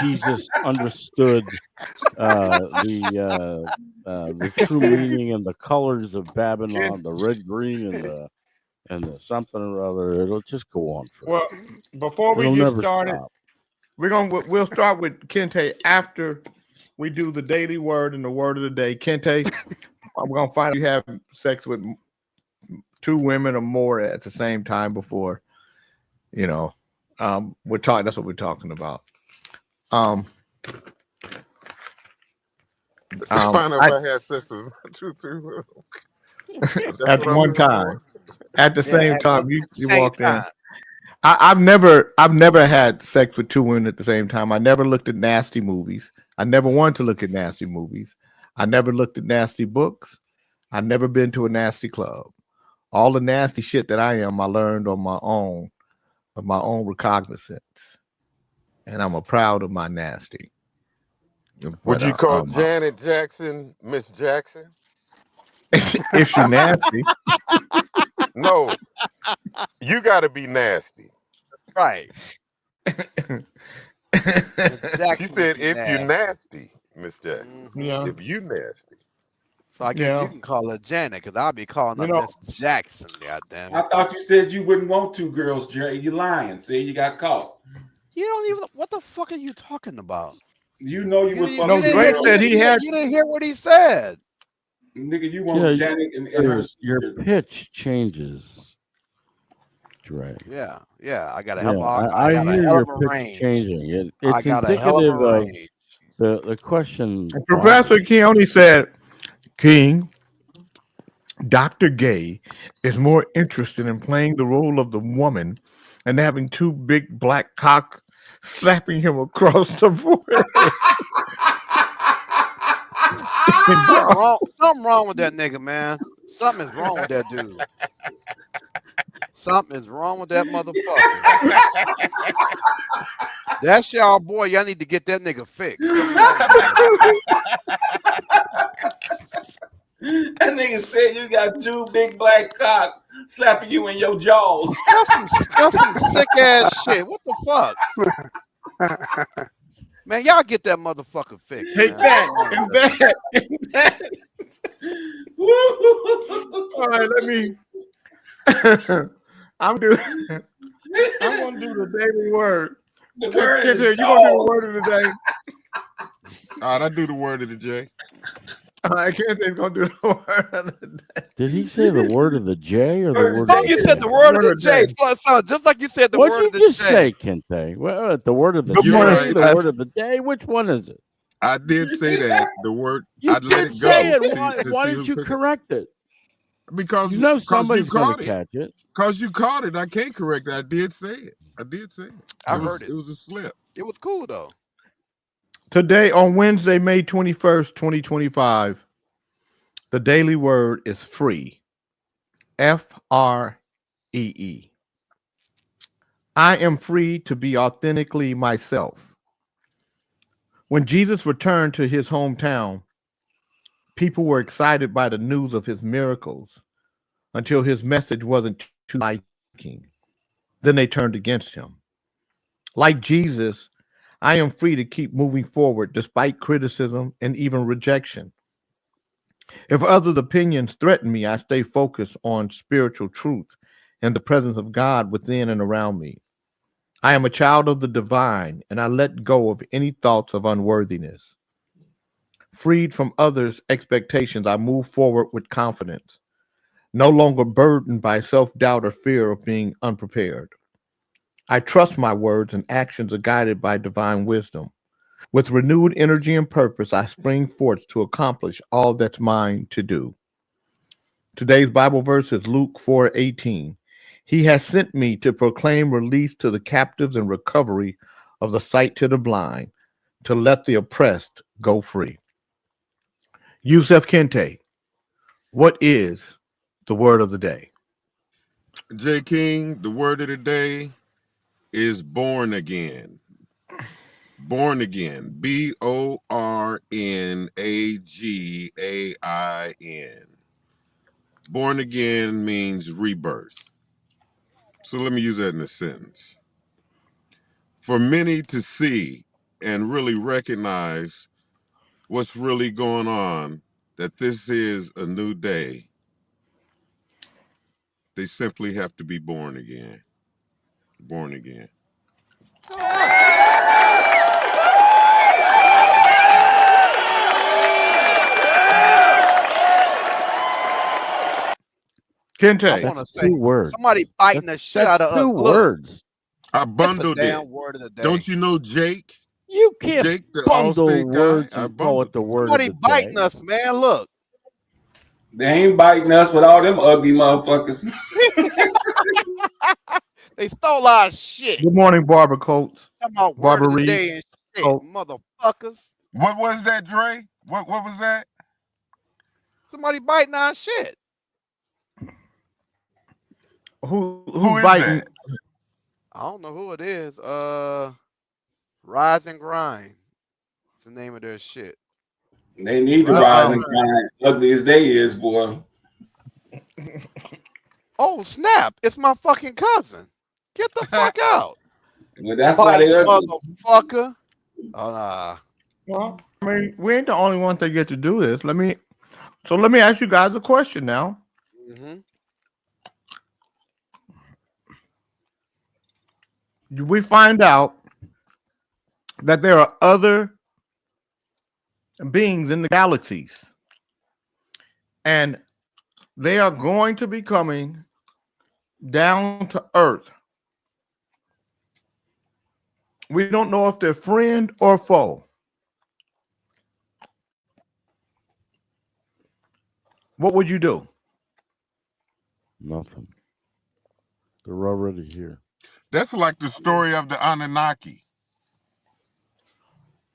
Jesus understood the true meaning and the colors of Babylon, the red, green, and the something or other. It'll just go on forever. well, before we It'll get never started, stop. we'll start with Kente after we do the daily word and the word of the day. Kente, we're gonna find out you have sex with two women or more at the same time before, we're talking. That's what we're talking about. Find out if I had sex with two, three women. At one time, at the same at time, the you same walked in. time. I've never had sex with two women at the same time. I never looked at nasty movies. I never wanted to look at nasty movies. I never looked at nasty books. I've never been to a nasty club. All the nasty shit that I am, I learned on my own, of my own recognizance, and I'm proud of my nasty. Would But, you call Janet Jackson Miss Jackson? if she nasty? No. You got to be nasty. Right. She Jackson said, be if you nasty, Miss Jackson. Yeah. If you nasty. So I guess Yeah. you can call her Janet, because I'll be calling her You know- Miss Jackson. Goddamn I it! thought you said you wouldn't want two girls, Jay. You lying. See, you got caught. You don't even. What the fuck are you talking about? You know you was didn't- fucking No, didn't Drake hear- said he had. You didn't hear what he said. nigga. You want Yeah, Janet and her. Your pitch changes, Dre. Yeah, yeah. I got a Yeah, hell. I got a hear hell your of a pitch range. changing. I It's got a hell of indicative a of range. the question. Professor Keone said, King, Dr. Gay is more interested in playing the role of the woman and having two big black cocks slapping him across the forehead. Something wrong with that nigga, man. Something is wrong with that dude. Something is wrong with that motherfucker. That's y'all boy. Y'all need to get that nigga fixed. That nigga said you got two big black cocks slapping you in your jaws. That's some sick ass shit. What the fuck? Man, y'all get that motherfucker fixed. Take man. that, and that, and that. All right, let me. I'm gonna do the daily word. The word is Kente, you gonna do the jaws. word of the day? All right, I do the word of the J. All right, Kente's gonna do the word of the day. Did he say the word of the J or the Word of word the of You the said J? the word of the Word of J. the Son, just like you said the What word of did the you J. say, Kente? Well, the word of the Good J, morning. the word of the day. Which one is it? I did say that. The word, You I'd let did it say go. it. Why see didn't who you took it. correct it? Because You know you somebody's going caught to it. catch it. Because you caught it. I can't correct it. I did say it. I heard it. It was a slip. It was cool though. Today, on Wednesday, May 21st, 2025, the daily word is free. Free. I am free to be authentically myself. When Jesus returned to his hometown, people were excited by the news of his miracles until his message wasn't too liking. Then they turned against him. Like Jesus, I am free to keep moving forward despite criticism and even rejection. If others' opinions threaten me, I stay focused on spiritual truth and the presence of God within and around me. I am a child of the divine, and I let go of any thoughts of unworthiness. Freed from others' expectations, I move forward with confidence, no longer burdened by self doubt or fear of being unprepared. I trust my words and actions are guided by divine wisdom. With renewed energy and purpose, I spring forth to accomplish all that's mine to do. Today's Bible verse is Luke 4:18. He has sent me to proclaim release to the captives and recovery of the sight to the blind, to let the oppressed go free. Yusef Kente, what is the word of the day? J. King, the word of the day is born again. Born again. BORNAGAIN. Born again means rebirth. So let me use that in a sentence. For many to see and really recognize what's really going on, that this is a new day, they simply have to be born again. Born again. Kente, I want to That's say two words. somebody biting the shit out of us. Two Look, words. I it's a bundled it. damn word of the day. Don't you know Jake? You can't Jake, the bundle Allstate words guy? I and call it bundled the it. word Somebody of the biting day. us, man. Look. They ain't biting us with all them ugly motherfuckers. They stole our shit. good morning, Barbara Coates. Come on, word Barbara of the Reed. day and shit, Oh. motherfuckers. What was that, Dre? What was that? Somebody biting our shit. Who's Who is biting? that? I don't know who it is. Rise and Grind. It's the name of their shit. They need to rise and grind. Ugly as they is, boy. Oh snap! It's my fucking cousin. Get the fuck out, Well, that's why bite they motherfucker. Oh nah. Well, I mean, we ain't the only ones that get to do this. Let me ask you guys a question now. Mm-hmm. We find out that there are other beings in the galaxies, and they are going to be coming down to Earth. We don't know if they're friend or foe. What would you do? Nothing. They're already here. That's like the story of the Anunnaki.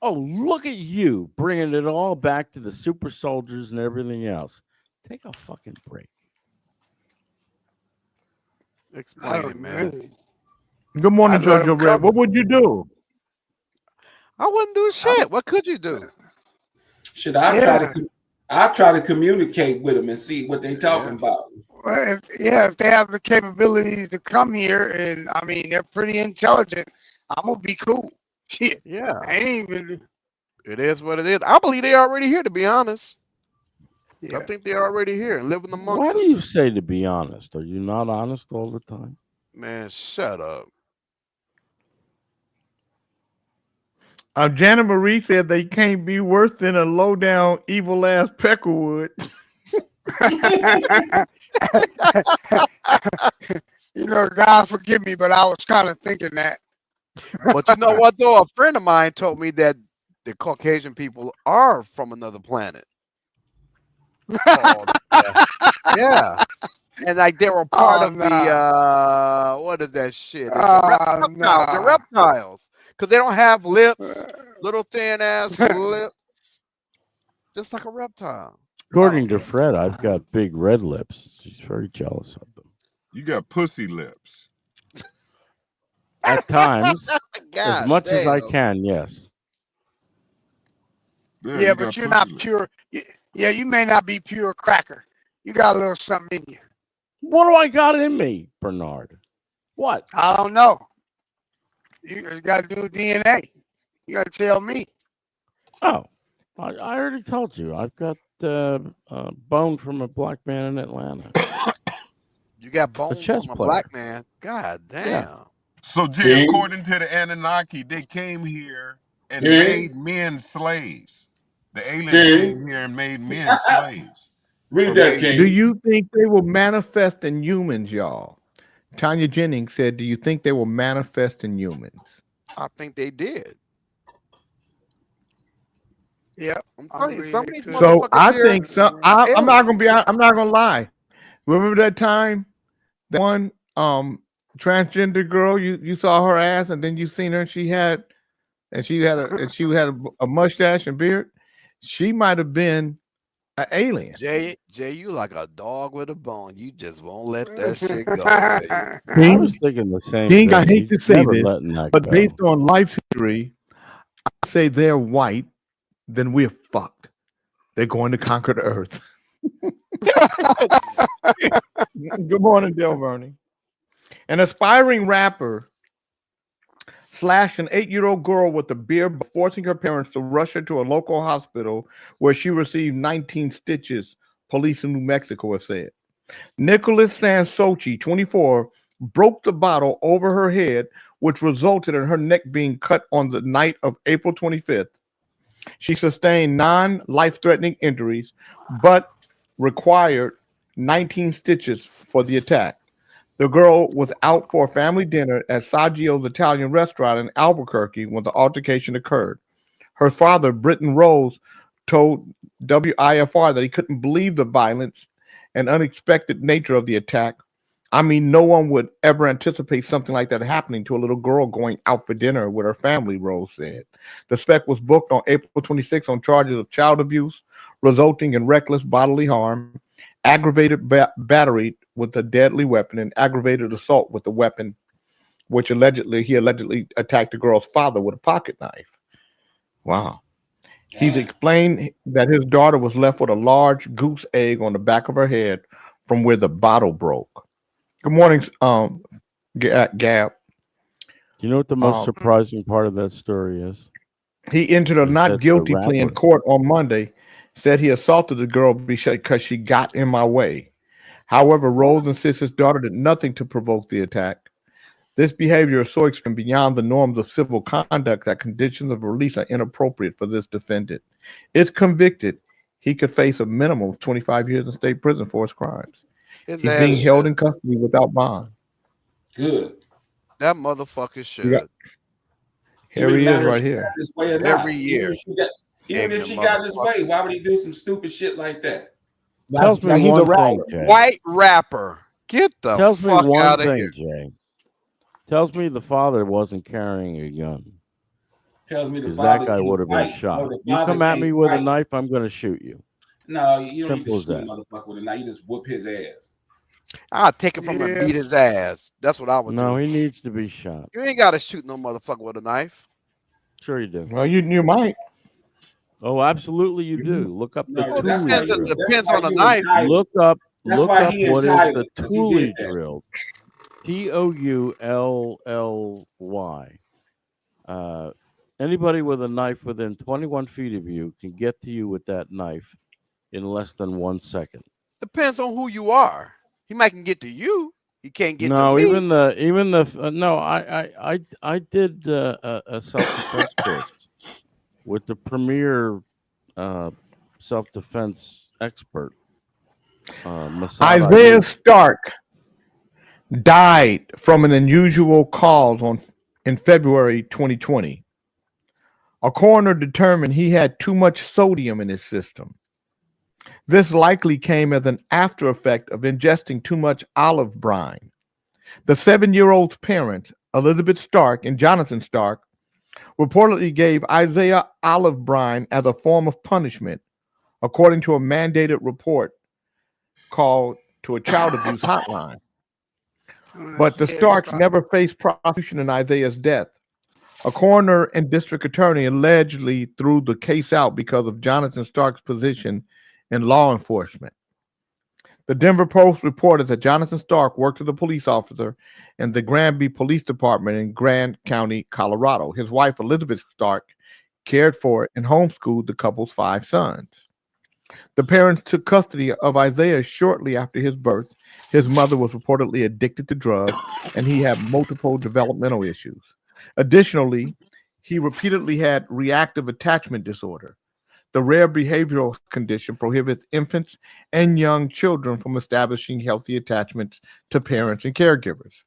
Oh, look at you bringing it all back to the super soldiers and everything else. Take a fucking break. Explain it, man. Good morning, I'd let 'em Jojo Red. cover. What would you do? I wouldn't do shit. What could you do? should I try to communicate with them and see what they talking about. Well, if they have the capability to come here, and I mean they're pretty intelligent, I'm gonna be cool. Shit, Yeah, I ain't even. it is what it is. I believe they're already here. To be honest, Yeah. I think they're already here and living amongst Why us. do you say to be honest? Are you not honest all the time? Man, shut up. Janet Marie said they can't be worse than a low down, evil ass Peckerwood. You know, God forgive me, but I was kind of thinking that. But you know what though? A friend of mine told me that the Caucasian people are from another planet. Oh, yeah. And like they were part Oh, of the what is that shit? It's reptiles. They're nah. reptiles. Because they don't have lips, little thin ass lips. Just like a reptile. According to Fred, I've got big red lips. She's very jealous of them. You got pussy lips. At times, God as much as I damn. can, yes. Yeah, Yeah, you but got you're pussy not lips. pure. Yeah, you may not be pure cracker. You got a little something in you. What do I got in me, Bernard? What? I don't know. You got to do DNA. You got to tell me. Oh, I already told you. I've got a bone from a black man in Atlanta. You got bones chess from a player. black man. God damn. Yeah. So, Jay, according to the Anunnaki, they came here and made men slaves. The aliens came here and made men slaves. Read that, King. Do you think they will manifest in humans, y'all? Tanya Jennings said, do you think they will manifest in humans? I think they did. Yeah. I'm telling you, some of these So motherfuckers I here think some. are I'm not aliens. gonna lie. Remember that time, that one transgender girl, you saw her ass, and then you seen her, and she had a mustache and beard. She might have been an alien. Jay, you like a dog with a bone. You just won't let that shit go. I was thinking the same King, thing. I hate to He's say never this, letting that but go. based on life history, I say they're white, then we're fucked. They're going to conquer the earth. Good morning, Del Verney. An aspiring rapper slashed an 8-year-old girl with a beer, forcing her parents to rush her to a local hospital where she received 19 stitches, police in New Mexico have said. Nicholas Sansochi, 24, broke the bottle over her head, which resulted in her neck being cut on the night of April 25th. She sustained non-life-threatening injuries, but required 19 stitches for the attack. The girl was out for a family dinner at Saggio's Italian restaurant in Albuquerque when the altercation occurred. Her father, Britton Rose, told WIFR that he couldn't believe the violence and unexpected nature of the attack. I mean, no one would ever anticipate something like that happening to a little girl going out for dinner with her family, Rose said. The suspect was booked on April 26 on charges of child abuse, resulting in reckless bodily harm, aggravated battery with a deadly weapon, and aggravated assault with a weapon, which he allegedly attacked the girl's father with a pocket knife. Wow. He's explained that his daughter was left with a large goose egg on the back of her head from where the bottle broke. Good morning, Gab. You know what the most Um, surprising part of that story is? He entered a Is not that the guilty plea in rapper, court on Monday. Said he assaulted the girl because she got in my way. However, Rose insists his daughter did nothing to provoke the attack. This behavior is so extreme beyond the norms of civil conduct that conditions of release are inappropriate for this defendant. If convicted, he could face a minimum of 25 years in state prison for his crimes. His He's ass being held should. in custody without bond. Good. That motherfucker We got, should. here Even he is matter if right she got here. this way or Every not. year. Even if she got this way, why would he do some stupid shit like that? tells me he's a one rapper. thing, Jay. White rapper. Get the Tells me fuck one out of thing, here. Jay. Tells me the father wasn't carrying a gun. Tells me the Because father that guy can would have been fight. shot. No, the You father come at can't me with a fight. knife, I'm going to shoot you. No, you don't need Simple to as shoot a that. motherfucker with a knife. You just whoop his ass. I'll take it from him and beat his ass. That's what I would No, do. he needs to be shot. You ain't got to shoot no motherfucker with a knife. Sure you do. Well, you might. Oh, absolutely you do. Look up the No, Well, that's Thule why depends, you. drill. depends That's on why the you knife. entitled. Look up That's why what he is the entitled, 'cause he Thule did that. drill. TOULLY. Anybody with a knife within 21 feet of you can get to you with that knife in less than 1 second. Depends on who you are. He might can get to you. He can't get to No, me. even the no. I did a self-defense course with the premier self-defense expert, Masada Isaiah Ayub. Stark died from an unusual cause in February 2020. A coroner determined he had too much sodium in his system. This likely came as an after effect of ingesting too much olive brine. The 7-year-old's parents, Elizabeth Stark and Jonathan Stark, reportedly gave Isaiah olive brine as a form of punishment, according to a mandated report called to a child abuse hotline. But the Starks never faced prosecution in Isaiah's death. A coroner and district attorney allegedly threw the case out because of Jonathan Stark's position in law enforcement. The Denver Post reported that Jonathan Stark worked as a police officer in the Granby Police Department in Grand County, Colorado. His wife, Elizabeth Stark, cared for and homeschooled the couple's 5 sons. The parents took custody of Isaiah shortly after his birth. His mother was reportedly addicted to drugs, and he had multiple developmental issues. Additionally, he repeatedly had reactive attachment disorder. The rare behavioral condition prohibits infants and young children from establishing healthy attachments to parents and caregivers.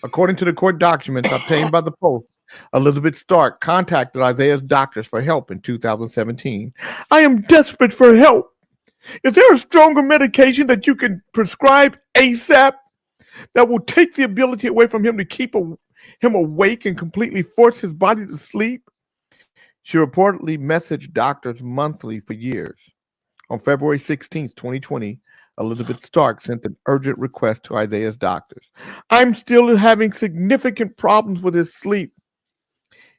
According to the court documents obtained by the Post, Elizabeth Stark contacted Isaiah's doctors for help in 2017. I am desperate for help. Is there a stronger medication that you can prescribe ASAP that will take the ability away from him to keep him awake and completely force his body to sleep? She reportedly messaged doctors monthly for years. On February 16, 2020, Elizabeth Stark sent an urgent request to Isaiah's doctors. I'm still having significant problems with his sleep.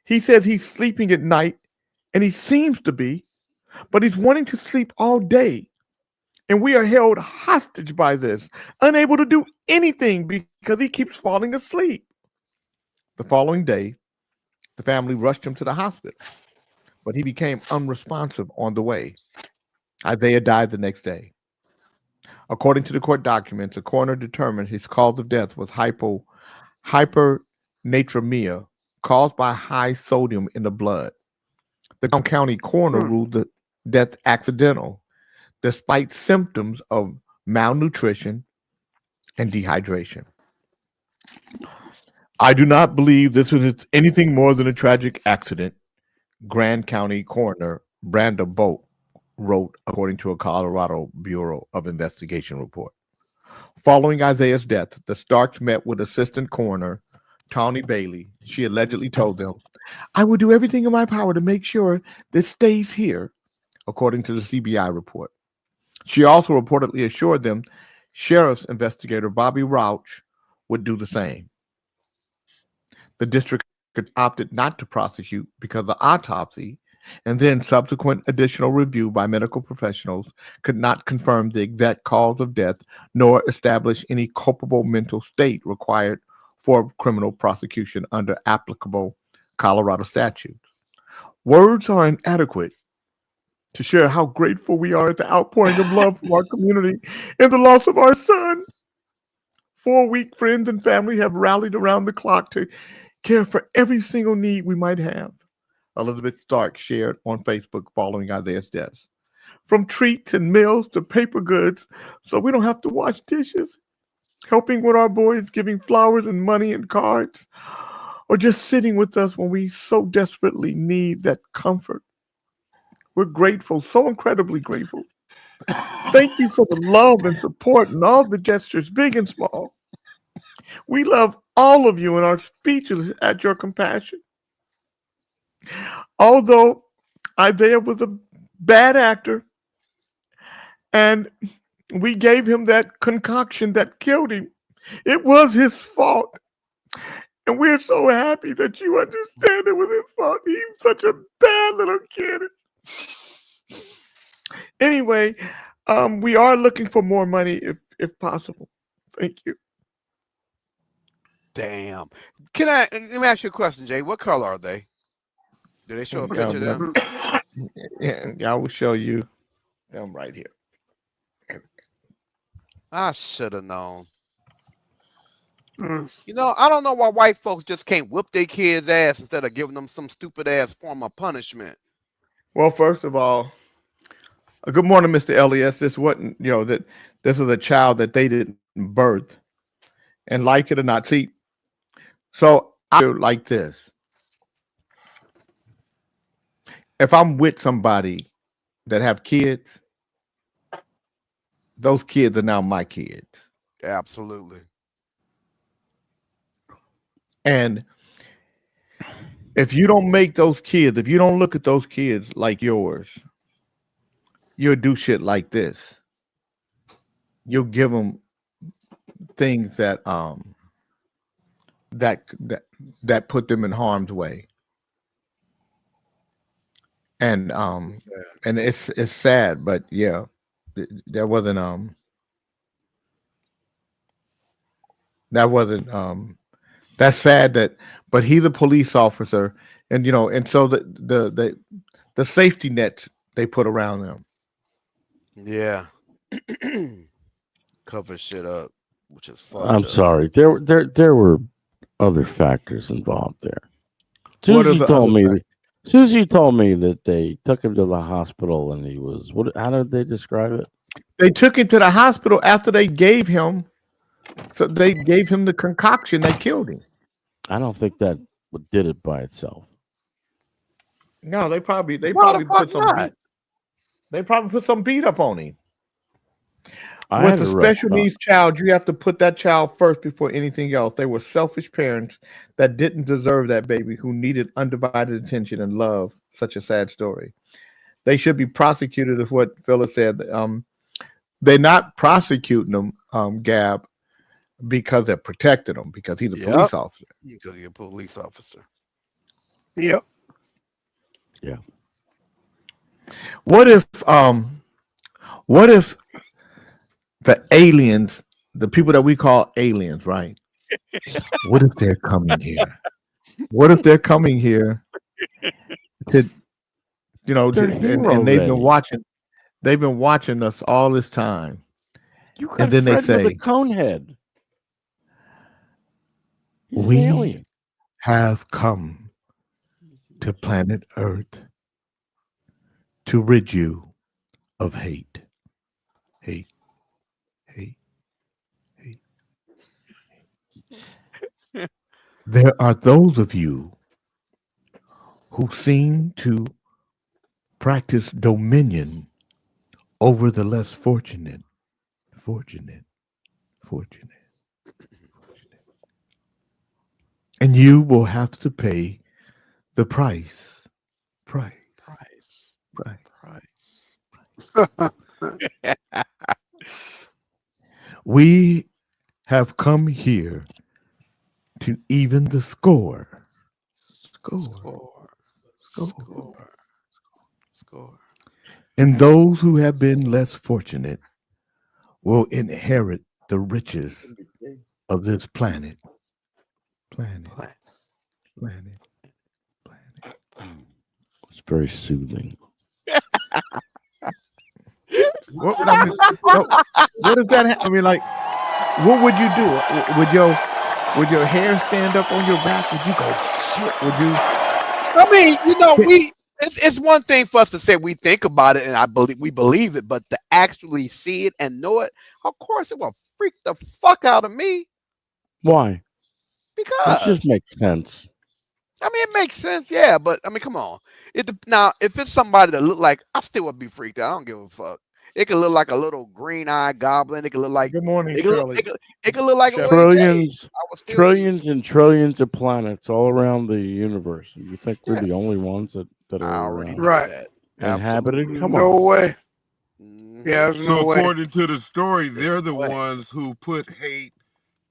He says he's sleeping at night, and he seems to be, but he's wanting to sleep all day. And we are held hostage by this, unable to do anything because he keeps falling asleep. The following day, the family rushed him to the hospital, but he became unresponsive on the way. Isaiah died the next day. According to the court documents, the coroner determined his cause of death was hypernatremia caused by high sodium in the blood. The county coroner ruled the death accidental, despite symptoms of malnutrition and dehydration. I do not believe this was anything more than a tragic accident, Grand County Coroner Brenda Boat wrote, according to a Colorado Bureau of Investigation report. Following Isaiah's death, the Starks met with Assistant Coroner Tawny Bailey. She allegedly told them, I will do everything in my power to make sure this stays here, according to the CBI report. She also reportedly assured them Sheriff's investigator Bobby Rauch would do the same. The district opted not to prosecute because the autopsy and then subsequent additional review by medical professionals could not confirm the exact cause of death nor establish any culpable mental state required for criminal prosecution under applicable Colorado statutes. Words are inadequate to share how grateful we are at the outpouring of love from our community in the loss of our son. 4 weak friends and family have rallied around the clock to care for every single need we might have, Elizabeth Stark shared on Facebook following Isaiah's death. From treats and meals to paper goods, so we don't have to wash dishes, helping with our boys, giving flowers and money and cards, or just sitting with us when we so desperately need that comfort. We're grateful, so incredibly grateful. Thank you for the love and support and all the gestures, big and small. We love all of you and are speechless at your compassion. Although Isaiah was a bad actor and we gave him that concoction that killed him, it was his fault. And we're so happy that you understand it was his fault. He's such a bad little kid. Anyway, we are looking for more money if possible. Thank you. Damn. Let me ask you a question, Jay? What color are they? Do they show a picture of them? Yeah, I will show you them right here. I should have known. You know, I don't know why white folks just can't whoop their kids' ass instead of giving them some stupid ass form of punishment. Well, first of all, good morning, Mr. Elias. This wasn't, that this is a child that they didn't birth. And like it or not, see, so I feel like this. If I'm with somebody that have kids, those kids are now my kids. Absolutely. And if you don't make those kids, if you don't look at those kids like yours, you'll do shit like this. You'll give them things that that put them in harm's way. And it's sad, but yeah, that wasn't that's sad but he's a police officer, and and so the safety nets they put around them. Yeah. Cover shit up, which is fucked I'm up. sorry. There were other factors involved there. Susie told me that they took him to the hospital and he was how did they describe it? They took him to the hospital after they gave him the concoction that killed him. I don't think that did it by itself. No, they probably put some beat up on him. With a special needs child, you have to put that child first before anything else. They were selfish parents that didn't deserve that baby, who needed undivided attention and love. Such a sad story. They should be prosecuted, is what Phyllis said. They're not prosecuting them, Gab, because they're protecting him, because he's a police officer. Because he's a police officer. Yep. Yeah. What if the aliens, the people that we call aliens, right? What if they're coming here? What if they're coming here to, and they've been watching us all this time. And then they say, the Conehead. We have come to planet Earth to rid you of hate. Hate. Hate. Hate. There are those of you who seem to practice dominion over the less fortunate. And you will have to pay the price. We have come here to even the score. Score. And those who have been less fortunate will inherit the riches of this planet. Planet. It's very soothing. What does that? I mean, like, what would you do? Would your hair stand up on your back? Would you go shit? Would you? I mean, it's one thing for us to say we think about it and we believe it, but to actually see it and know it, of course, it will freak the fuck out of me. Why? Because It just makes sense. I mean, it makes sense, yeah, but I mean, come on. Now, if it's somebody that look like, I still would be freaked out. I don't give a fuck. It could look like a little green-eyed goblin. It could look like. Good morning, it could Shirley. it could look like a Trillions and trillions of planets all around the universe. And you think we're the only ones that are around? Right. Inhabited? Come No on. way. Yeah, there's So no way. according to the story, they're the ones who put hate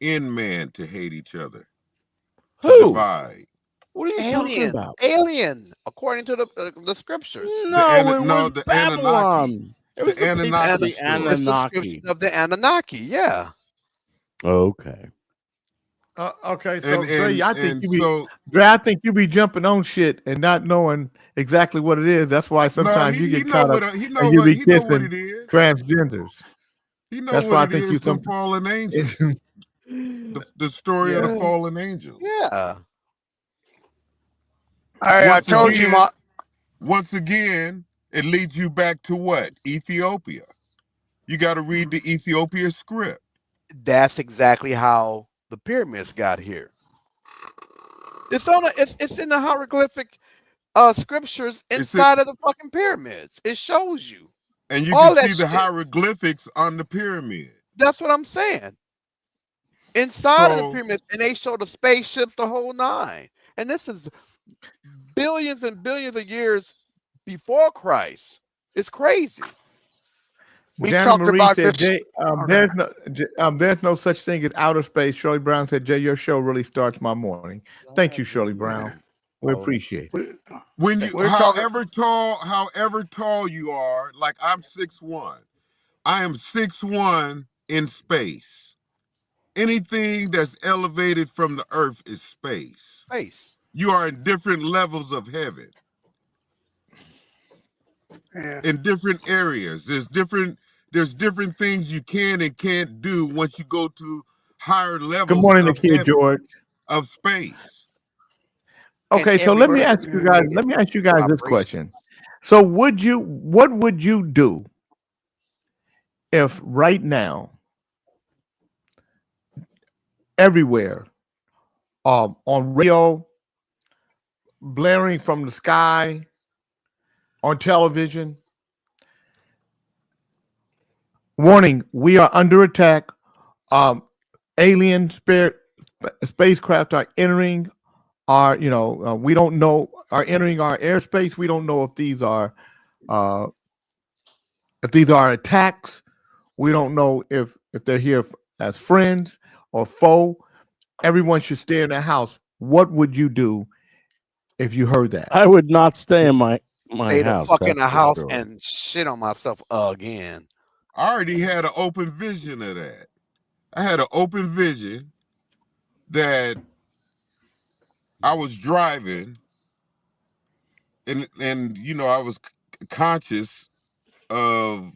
in man to hate each other. To Who? divide. What are you talking about? Alien, according to the scriptures. No, it was the Babylon. Anunnaki. It was The Anunnaki. the Anunnaki. It's the description of the Anunnaki, yeah. Okay. Okay, so And- Dre, I and think you be so- Dre, I think you be jumping on shit and not knowing exactly what it is. That's why sometimes he you get know caught what up he and know you what be he know what kissing it is. transgenders. He know That's why I what it think you is. The some- fallen angels. the story of the fallen angels. Yeah. I told you, Once again, it leads you back to what? Ethiopia. You got to read the Ethiopia script. That's exactly how the pyramids got here. It's in the hieroglyphic scriptures inside of the fucking pyramids. It shows you. And you all can that see the shit. hieroglyphics on the pyramid. That's what I'm saying. Inside of the So- pyramids, and they show the spaceships, the whole nine. And this is billions and billions of years before Christ. It's crazy. We Jana talked Marie about said, this- Jay, there's no such thing as outer space. Shirley Brown said, Jay, your show really starts my morning. Thank you, Shirley Brown. We appreciate it. When you, We're talking- however tall you are, like I'm 6'1", I am 6'1" in space. Anything that's elevated from the earth is space. Space. You are in different levels of heaven. Yeah. In different areas. There's different things you can and can't do once you go to higher levels. Good morning, the of kid, heaven, George. of space. Okay, And so let me everywhere- ask you guys. Let me ask you guys this question. So, what would you do if right now, everywhere, on radio, blaring from the sky, on television, warning: we are under attack. Alien spacecraft are entering our, we don't know, are entering our airspace. We don't know if these are attacks. We don't know if they're here as friends or foe. Everyone should stay in their house. What would you do if you heard that? I would not stay in my Stay the house. fuck in that's the for house sure. and shit on myself again. I already had an open vision of that. I had an open vision that I was driving and I was conscious of,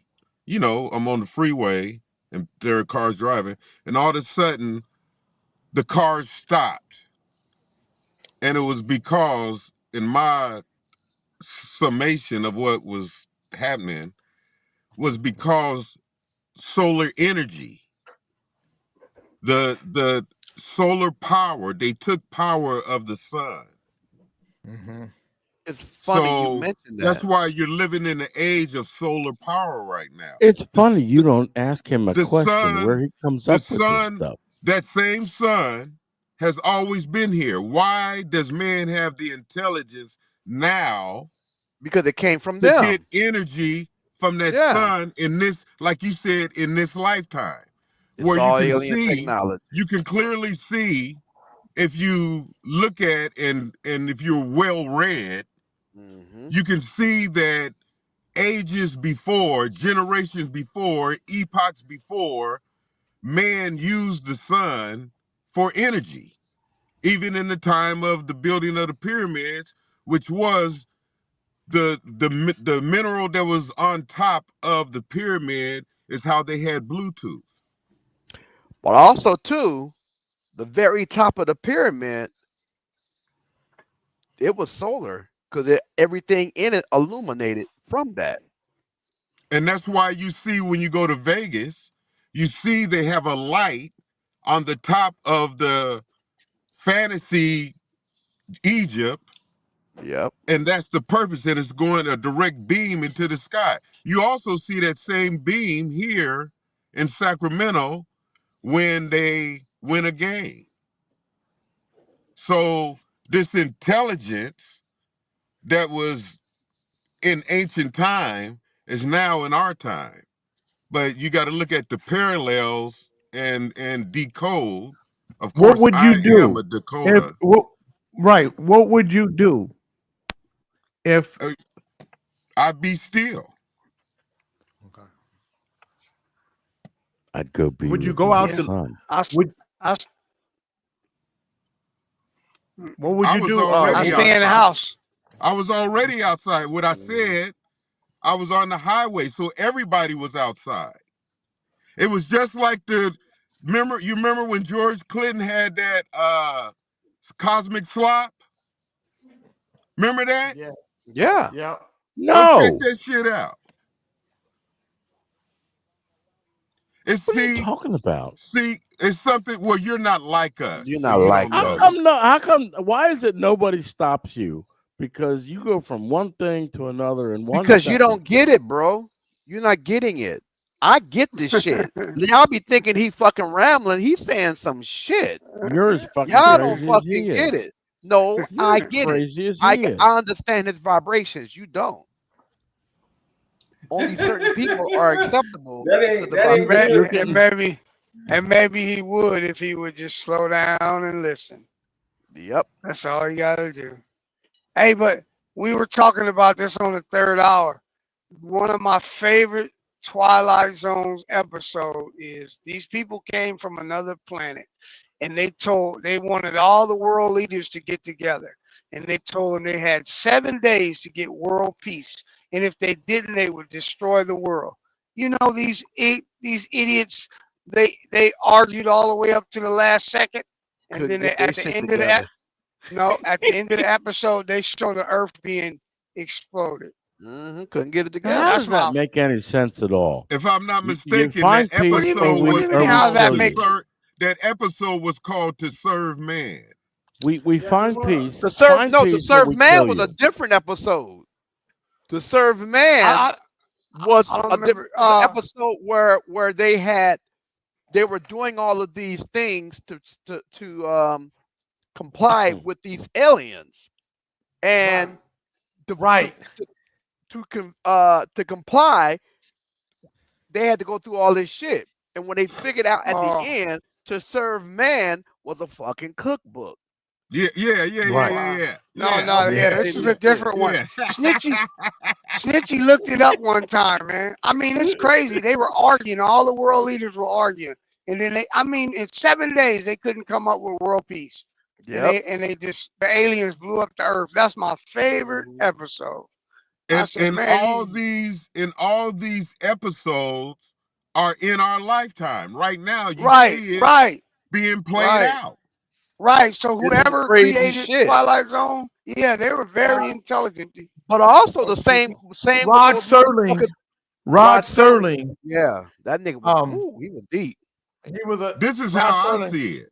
I'm on the freeway and there are cars driving, and all of a sudden the cars stopped. And it was because, in my summation of what was happening, was because solar energy, the solar power, they took power of the sun. It's funny So you mentioned that. that's why you're living in the age of solar power right now. It's funny you don't ask him a the question sun- where he comes the up with this sun- stuff. That same sun has always been here. Why does man have the intelligence now Because it came from to them. get energy from that Yeah. sun in this, like you said, in this lifetime? It's where all you can alien see, technology. you can clearly see if you look at and if you're well read, Mhm. you can see that ages before, generations before, epochs before, man used the sun for energy. Even in the time of the building of the pyramids, which was the mineral that was on top of the pyramid is how they had Bluetooth. But also, too, the very top of the pyramid, it was solar because everything in it illuminated from that. And that's why you see when you go to Vegas, you see they have a light on the top of the fantasy Egypt. Yep. And that's the purpose, that it's going a direct beam into the sky. You also see that same beam here in Sacramento when they win a game. So this intelligence that was in ancient time is now in our time. But you got to look at the parallels and decode. Of course, What would I you do am a decoder. Right. What would you do if I'd be still. Okay. I'd go be. Would you with go my out Yeah. to son. what would I you was do? already I stay in the outside. house. I was already outside. What I said, I was on the highway, so everybody was outside. It was just like you remember when George Clinton had that cosmic slop? Remember that? Yeah. Yeah. Yeah. Go check No. that shit out. It's What are you talking about? it's something where you're not like us. You're so not you like don't How know. us. come no? How come? Why is it nobody stops you? Because you go from one thing to another in one. Because you sentence. don't get it, bro. You're not getting it. I get this shit. Y'all be thinking he fucking rambling. He's saying some shit. You're as fucking Y'all don't crazy as fucking he get is. it. No, You're I as get it. crazy as he is. I understand his vibrations. You don't. Only certain people are acceptable That to ain't the that ain't vibration. You're good. getting- And maybe he would if he would just slow down and listen. Yep. That's all you gotta do. Hey, but we were talking about this on the third hour. One of my favorite Twilight Zones episode is these people came from another planet and they wanted all the world leaders to get together, and they told them they had 7 days to get world peace, and if they didn't, they would destroy the world. You know, these idiots, they argued all the way up to the last second, and Couldn't then get their at the shit end of the together. at the end of the episode, they show the Earth being exploded. Couldn't get it together. How That's does that my- make any sense at all? If I'm not You mistaken, find that peace What do you mean? episode What do was you mean? How called that to make? that episode was called To Serve Man. We find peace. To serve find no, to peace, or serve we man kill was you. a different episode. To serve man I was don't a remember. different episode where they were doing all of these things to comply with these aliens, and to comply, they had to go through all this shit. And when they figured out at the end, To Serve Man was a fucking cookbook. Yeah. No, this is a different one. Snitchy looked it up one time, man. I mean, it's crazy. They were arguing. All the world leaders were arguing, and then in 7 days they couldn't come up with world peace. Yep. And the aliens blew up the Earth. That's my favorite episode. And all these episodes are in our lifetime right now. You see it being played out. Right. So whoever created shit. Twilight Zone, yeah, they were very intelligent. But also the same Rod Serling. Rod Serling. Yeah, that nigga was he was deep. He was a. This is Rod how Serling. I see it.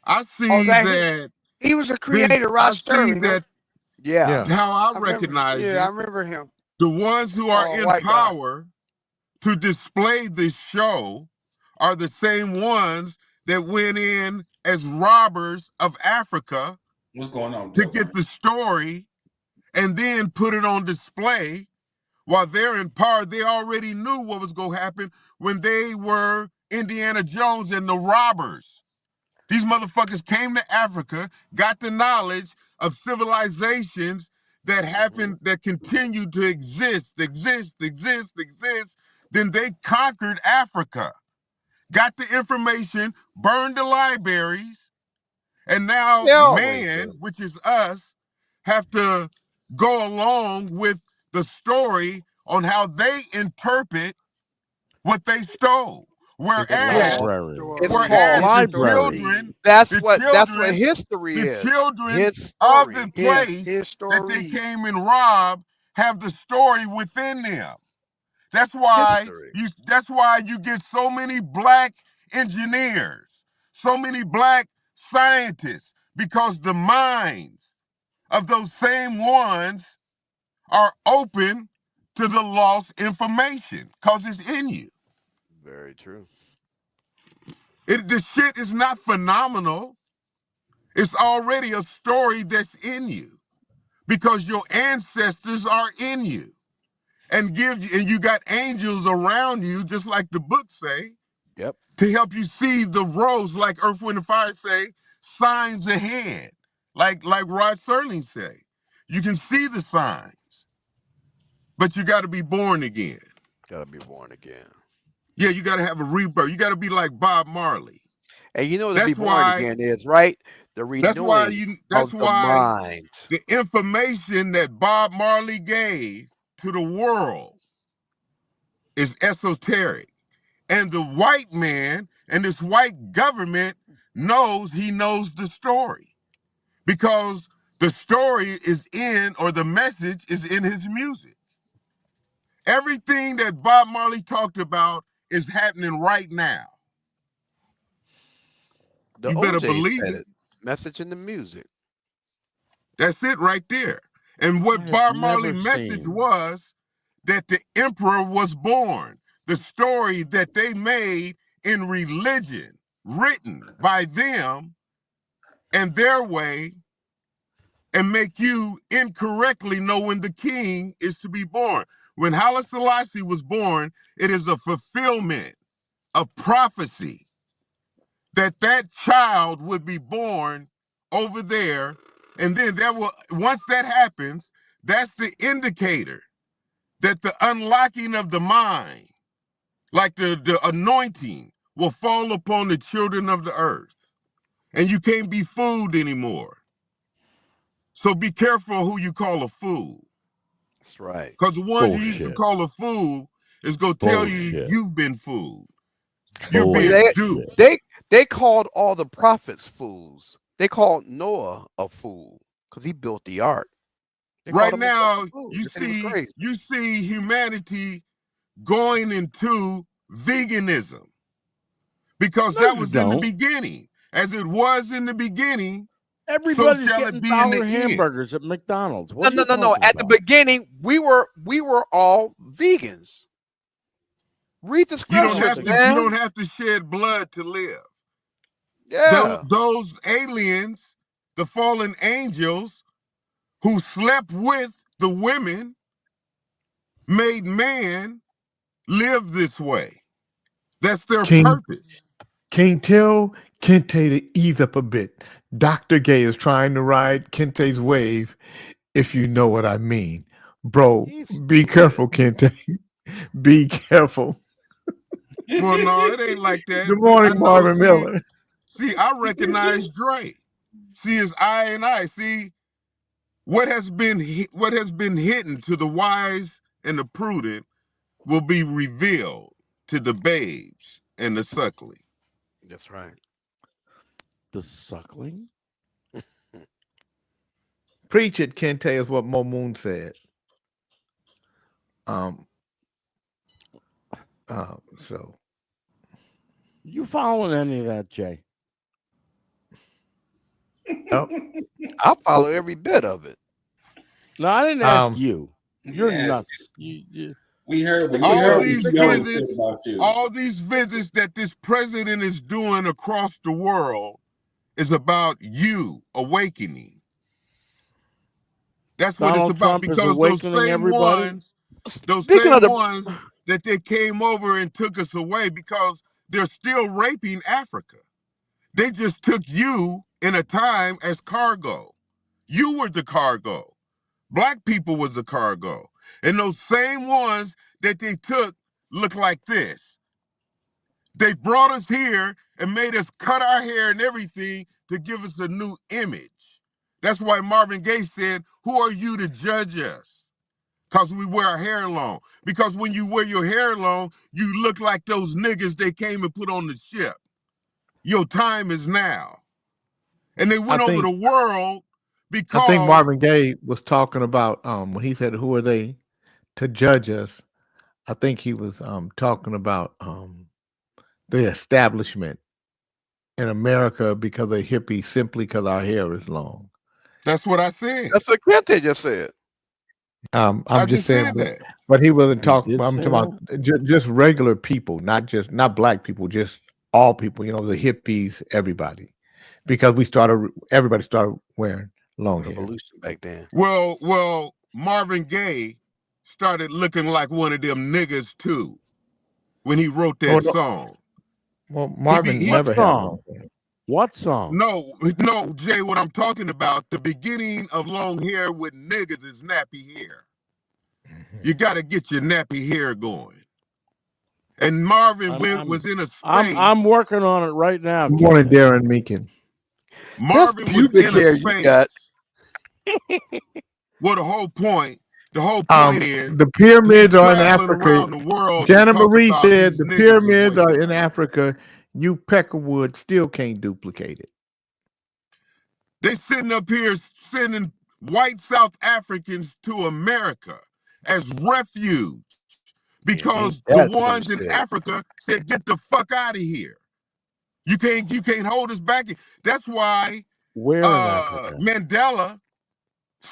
I see that he was a creator, Rod Serling. Yeah. How I recognize it. Yeah, I remember him. The ones who are in power to display this show are the same ones that went in as robbers of Africa. What's going on, to get the story and then put it on display. While they're in power, they already knew what was going to happen when they were Indiana Jones and the robbers. These motherfuckers came to Africa, got the knowledge of civilizations that happened that continued to exist, then they conquered Africa, got the information, burned the libraries, and now They always man, do. which is us, have to go along with the story on how they interpret what they stole. It's Whereas, called, Library. it's whereas called the Library. children, That's the what children, history the is. children His of story. the place that they History. came and robbed have the story within them. That's why History. that's why you get so many black engineers, so many black scientists, because the minds of those same ones are open to the lost information because it's in you. Very true. The shit is not phenomenal. It's already a story that's in you because your ancestors are in you and you got angels around you, just like the book say, Yep. to help you see the roads, like Earth, Wind, and Fire say, signs ahead, like Rod Serling say. You can see the signs, but you got to be born again. Gotta be born again. Yeah, you got to have a rebirth. You got to be like Bob Marley. And you know what to That's be born why. again is, right? The That's why renewing That's of the why mind. the information that Bob Marley gave to the world is esoteric. And the white man and this white government knows he knows the story because the story is in, or the message is in his music. Everything that Bob Marley talked about is happening right now. The You better OJ believe said it. it. Message in the music. That's it right there. And I what have Bob never Marley's message seen. was that the emperor was born. The story that they made in religion, written by them and their way, and make you incorrectly know when the king is to be born. When Haile Selassie was born, it is a fulfillment of prophecy that that child would be born over there. And then once that happens, that's the indicator that the unlocking of the mind, like the anointing, will fall upon the children of the earth. And you can't be fooled anymore. So be careful who you call a fool. That's right. Because the ones you used to Bullshit. call a fool is going to tell you Bullshit. you've been fooled. You're being Bullshit. duped. They called all the prophets fools. They called Noah a fool because he built the ark. They called Right him a now, fucking fool. you They said he was crazy. see humanity going into veganism because No, that you was in the don't. beginning. As it was in the beginning, so Everybody's shall getting it be in the dollar end. hamburgers at McDonald's. What are No. you talking At the about? beginning, we were all vegans. Read the You don't scriptures, have man. you don't have to shed blood to live. Yeah. Those aliens, the fallen angels who slept with the women, made man live this way. That's their purpose. Can't tell Kente to ease up a bit. Dr. Gay is trying to ride Kente's wave, if you know what I mean. Bro, He's be stupid. careful, Kente. Be careful. Well, no, it ain't like that. Good But I morning, know, Marvin Miller. see, I recognize Dre. See, it's I and I. See, what has been hidden to the wise and the prudent will be revealed to the babes and the suckling. That's right. The suckling? Preach it, Kente, is what Mo Moon said. So You following any of that, Jay? I follow every bit of it. No, I didn't ask you. You're Yes. nuts. We heard what All we these Joey visits, said about you. all these visits that this president is doing across the world is about you awakening. That's what it's Donald about, Trump is because awakening everybody. those Speaking same of the- ones that they came over and took us away, because they're still raping Africa. They just took you in a time as cargo. You were the cargo. Black people was the cargo. And those same ones that they took look like this. They brought us here and made us cut our hair and everything to give us a new image. That's why Marvin Gaye said, who are you to judge us? Because we wear our hair long. Because when you wear your hair long, you look like those niggas they came and put on the ship. Your time is now. And they went over the world because... I think Marvin Gaye was talking about, when he said, who are they to judge us? I think he was talking about the establishment in America because of hippies simply because our hair is long. That's what I said. That's what Kente just said. I'm just saying that. But he wasn't talking. did I'm say talking about just regular people, not black people, just all people. You know, the hippies, everybody, because everybody started wearing long hair. Revolution back then. Well, Marvin Gaye started looking like one of them niggas too when he wrote that song. Well, Marvin never had long hair. What song? No, Jay, what I'm talking about, the beginning of long hair with niggas is nappy hair. Mm-hmm. You got to get your nappy hair going. And Marvin was in a space. I'm working on it right now. Good morning, Darren Meakin. Marvin was in a space. Well, the whole point is the pyramids are in Africa. Around the world, Janet Marie said the pyramids are in Africa. You Peckerwood still can't duplicate it. They sitting up here sending white South Africans to America as refuge because the ones in Africa said, "Get the fuck out of here. You can't hold us back." That's why Mandela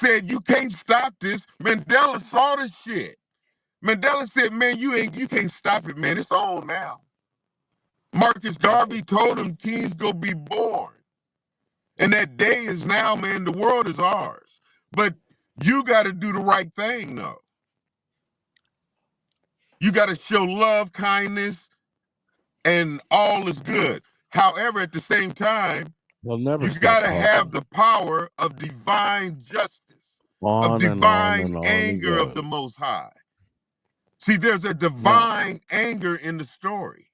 said, "You can't stop this." Mandela saw this shit. Mandela said, "Man, you can't stop it, man. It's on now." Marcus Garvey told him kings go be born. And that day is now, man. The world is ours. But you got to do the right thing, though. You got to show love, kindness, and all is good. However, at the same time, you got to have the power of divine justice, of divine anger of the Most High. See, there's a divine anger in the story.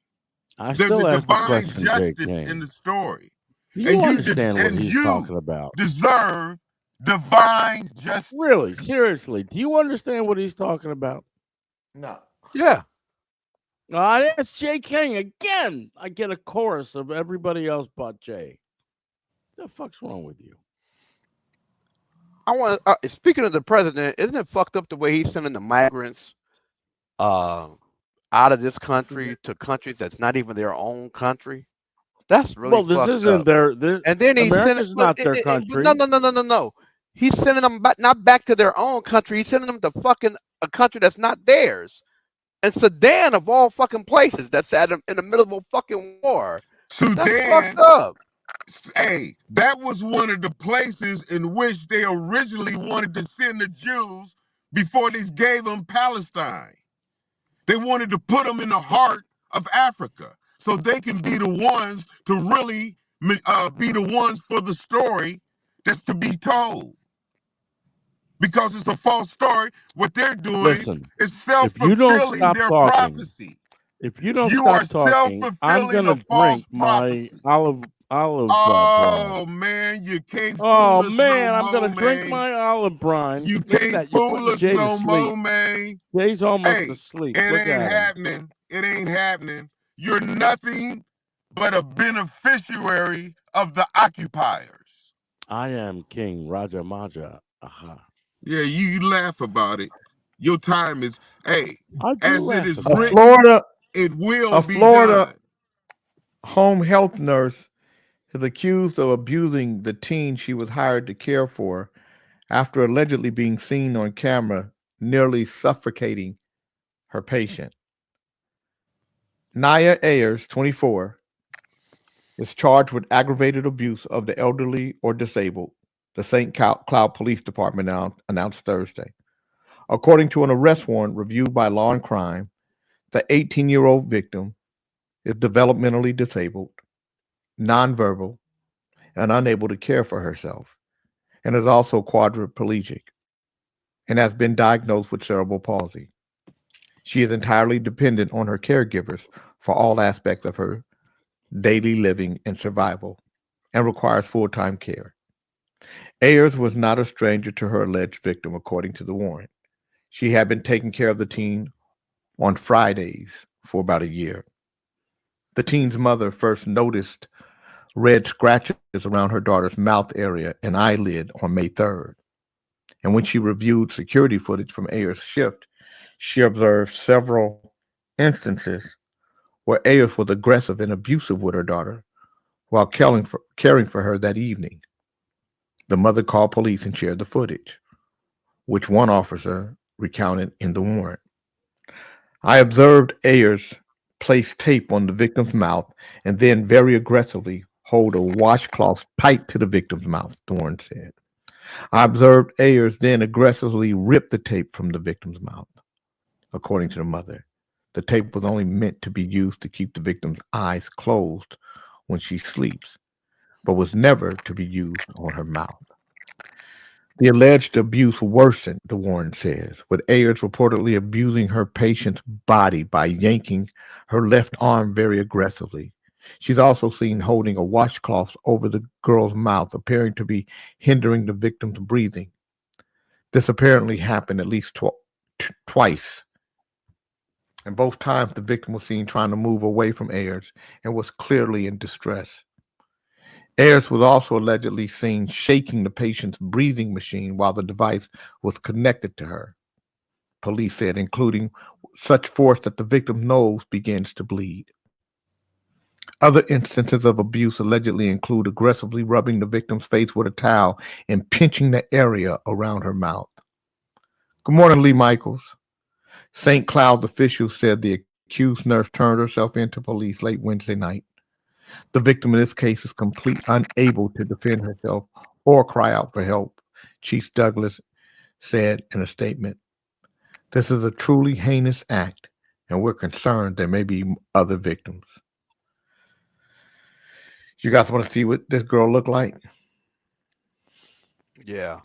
There's a divine justice in the story. Do you understand what he's talking about? Deserve divine justice. Really, seriously, do you understand what he's talking about? No. Yeah. That's Jay King again. I get a chorus of everybody else but Jay. What the fuck's wrong with you? I want. Speaking of the president, isn't it fucked up the way he's sending the migrants out of this country to countries that's not even their own country? That's really this isn't their. And then he's sending not their country. No. He's sending them not back to their own country. He's sending them to fucking a country that's not theirs. And Sudan, of all fucking places, that's in the middle of a fucking war. Sudan, that's fucked up. Hey, that was one of the places in which they originally wanted to send the Jews before they gave them Palestine. They wanted to put them in the heart of Africa so they can be the ones to really be the ones for the story that's to be told. Because it's a false story. What they're doing is self-fulfilling their prophecy. If you don't stop talking, I'm gonna drink my olive. Oh man, you can't. Oh man, I'm gonna drink my olive brine. You can't fool us no more, man. Jay's almost asleep. It ain't happening. It ain't happening. You're nothing but a beneficiary of the occupiers. I am King Raja Maja. Aha. Yeah, you laugh about it. Your time is, as it is written, it will be done. Home health nurse is accused of abusing the teen she was hired to care for after allegedly being seen on camera nearly suffocating her patient. Naya Ayers, 24, is charged with aggravated abuse of the elderly or disabled, the St. Cloud Police Department announced Thursday. According to an arrest warrant reviewed by Law and Crime, the 18-year-old victim is developmentally disabled, nonverbal, and unable to care for herself, and is also quadriplegic. and has been diagnosed with cerebral palsy. She is entirely dependent on her caregivers for all aspects of her daily living and survival, and requires full-time care. Ayers was not a stranger to her alleged victim, according to the warrant. She had been taking care of the teen on Fridays for about a year. The teen's mother first noticed red scratches around her daughter's mouth area and eyelid on May 3rd. And when she reviewed security footage from Ayers' shift, she observed several instances where Ayers was aggressive and abusive with her daughter while caring for her that evening. The mother called police and shared the footage, which one officer recounted in the warrant. I observed Ayers place tape on the victim's mouth and then very aggressively hold a washcloth tight to the victim's mouth, the warrant said. I observed Ayers then aggressively rip the tape from the victim's mouth, according to the mother. The tape was only meant to be used to keep the victim's eyes closed when she sleeps, but was never to be used on her mouth. The alleged abuse worsened, the warrant says, with Ayers reportedly abusing her patient's body by yanking her left arm very aggressively. She's also seen holding a washcloth over the girl's mouth, appearing to be hindering the victim's breathing. This apparently happened at least twice. And both times the victim was seen trying to move away from Ayers and was clearly in distress. Ayers was also allegedly seen shaking the patient's breathing machine while the device was connected to her, police said, including such force that the victim's nose begins to bleed. Other instances of abuse allegedly include aggressively rubbing the victim's face with a towel and pinching the area around her mouth. Good morning, Lee Michaels. St. Cloud's officials said the accused nurse turned herself into police late Wednesday night. The victim in this case is completely unable to defend herself or cry out for help, Chief Douglas said in a statement. This is a truly heinous act, and we're concerned there may be other victims. You guys want to see what this girl looked like? Yeah.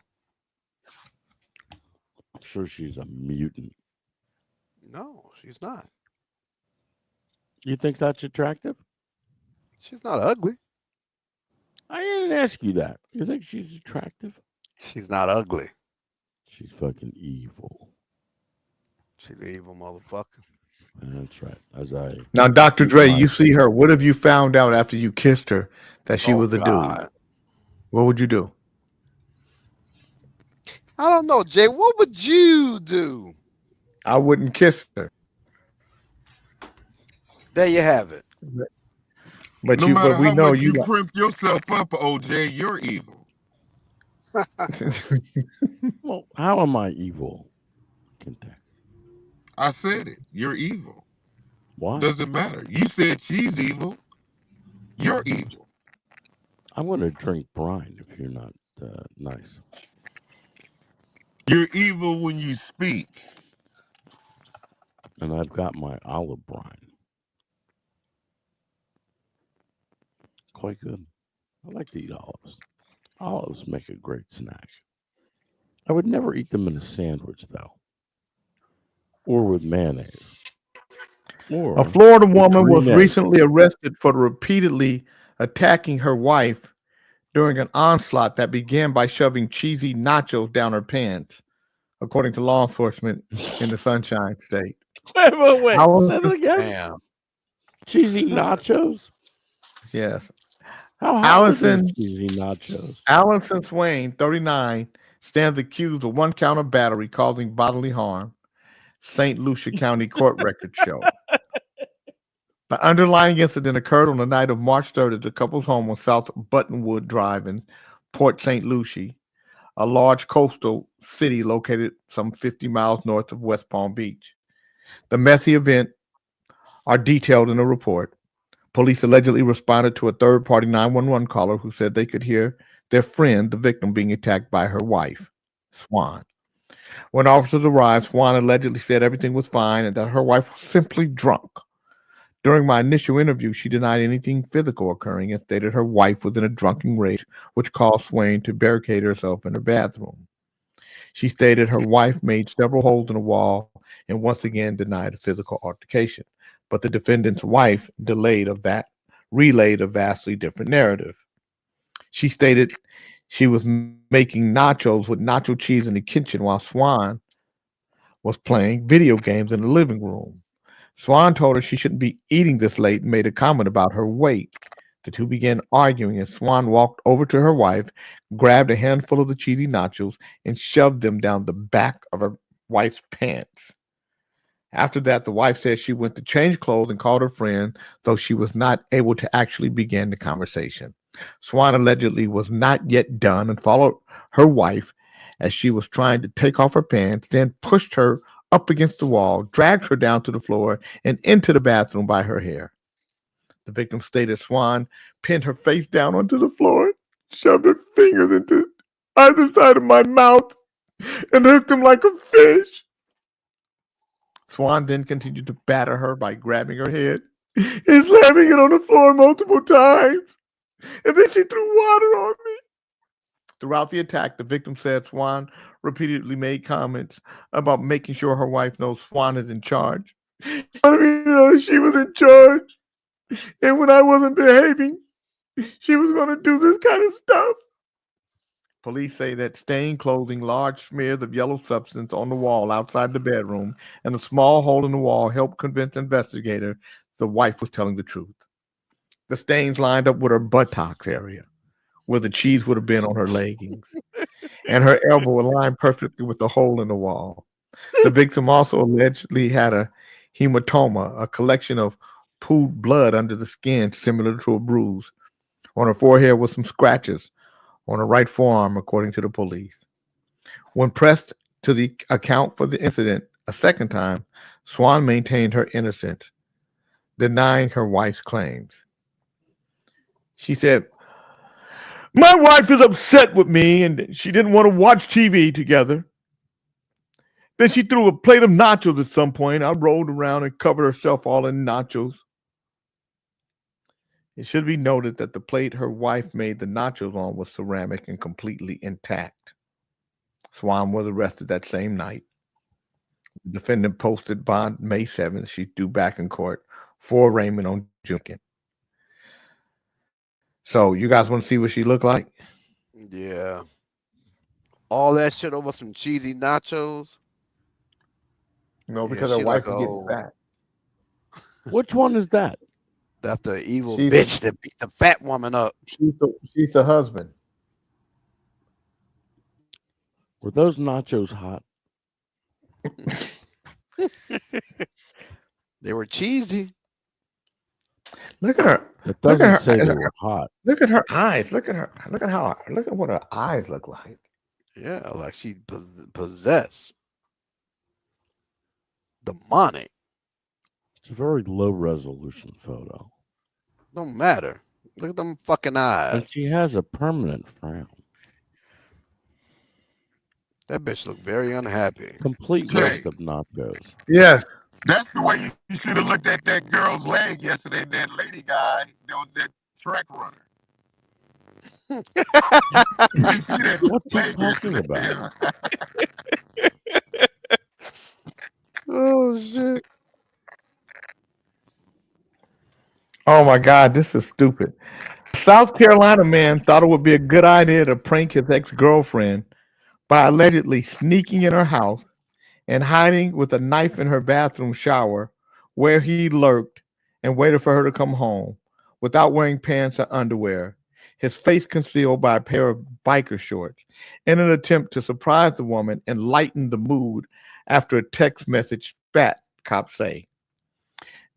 I'm sure she's a mutant. No, she's not. You think that's attractive? She's not ugly. I didn't ask you that. You think she's attractive? She's not ugly. She's fucking evil. She's an evil motherfucker. That's right. Now, Dr. Dre, you see her. What have you found out after you kissed her that she was a dude? What would you do? I don't know, Jay. What would you do? I wouldn't kiss her. There you have it. But No you, matter but we how know much you. you crimp yourself up, OJ, you're evil. Well, how am I evil? I said it. You're evil. Why? Doesn't matter. You said she's evil. You're evil. I'm going to drink brine if you're not nice. You're evil when you speak. And I've got my olive brine. Quite good. I like to eat olives. Olives make a great snack. I would never eat them in a sandwich, though. Or with mayonnaise. Or A Florida woman green was egg. recently arrested for repeatedly attacking her wife during an onslaught that began by shoving cheesy nachos down her pants, according to law enforcement in the Sunshine State. Wait. How- Say that again? Damn. Cheesy nachos? Yes. How hot Allison- are these cheesy nachos? Allison Swain, 39, stands accused of 1 count of battery causing bodily harm. St. Lucia County court records show. The underlying incident occurred on the night of March 3rd at the couple's home on South Buttonwood Drive in Port St. Lucie, a large coastal city located some 50 miles north of West Palm Beach. The messy event are detailed in a report. Police allegedly responded to a third-party 911 caller who said they could hear their friend, the victim, being attacked by her wife, Swan. When officers arrived, Swan allegedly said everything was fine and that her wife was simply drunk. During my initial interview, she denied anything physical occurring and stated her wife was in a drunken rage, which caused Swain to barricade herself in her bathroom. She stated her wife made several holes in the wall and once again denied a physical altercation. But the defendant's wife relayed a vastly different narrative. She stated she was making nachos with nacho cheese in the kitchen while Swan was playing video games in the living room. Swan told her she shouldn't be eating this late and made a comment about her weight. The two began arguing as Swan walked over to her wife, grabbed a handful of the cheesy nachos, and shoved them down the back of her wife's pants. After that, the wife said she went to change clothes and called her friend, though she was not able to actually begin the conversation. Swan allegedly was not yet done and followed her wife as she was trying to take off her pants, then pushed her up against the wall, dragged her down to the floor and into the bathroom by her hair. The victim stated Swan pinned her face down onto the floor, shoved her fingers into either side of my mouth, and hooked them like a fish. Swan then continued to batter her by grabbing her head and slamming it on the floor multiple times. And then she threw water on me. Throughout the attack, the victim said Swan repeatedly made comments about making sure her wife knows Swan is in charge. She wanted me to know she was in charge. And when I wasn't behaving, she was going to do this kind of stuff. Police say that stained clothing, large smears of yellow substance on the wall outside the bedroom, and a small hole in the wall helped convince investigators the wife was telling the truth. The stains lined up with her buttocks area, where the cheese would have been on her leggings, and her elbow aligned perfectly with the hole in the wall. The victim also allegedly had a hematoma, a collection of pooled blood under the skin similar to a bruise. On her forehead were some scratches on her right forearm, according to the police. When pressed to the account for the incident a second time, Swan maintained her innocence, denying her wife's claims. She said, "My wife is upset with me and she didn't want to watch TV together. Then she threw a plate of nachos at some point. I rolled around and covered herself all in nachos." It should be noted that the plate her wife made the nachos on was ceramic and completely intact. Swan was arrested that same night. The defendant posted bond May 7th. She's due back in court for arraignment on June. So you guys want to see what she looked like? Yeah. All that shit over some cheesy nachos. No, because she her wife like was getting old. fat. Which one is that? That's the evil She's- bitch that beat the fat woman up. She's the husband. Were those nachos hot? They were cheesy. Look at her. It Look at doesn't her- say they were hot. Look at her eyes. Look at what her eyes look like. Yeah, like she possessed. Demonic. It's a very low resolution photo. Don't matter. Look at them fucking And eyes. she has a permanent frown. That bitch looked very unhappy. Complete Jay. waste of nachos. Yes. That's the way you should have looked at that girl's leg yesterday. That lady guy, that track runner. You see that What's he leg talking yesterday? about? Oh shit. Oh my God, this is stupid. A South Carolina man thought it would be a good idea to prank his ex-girlfriend by allegedly sneaking in her house and hiding with a knife in her bathroom shower, where he lurked and waited for her to come home without wearing pants or underwear, his face concealed by a pair of biker shorts, in an attempt to surprise the woman and lighten the mood after a text message spat, cops say.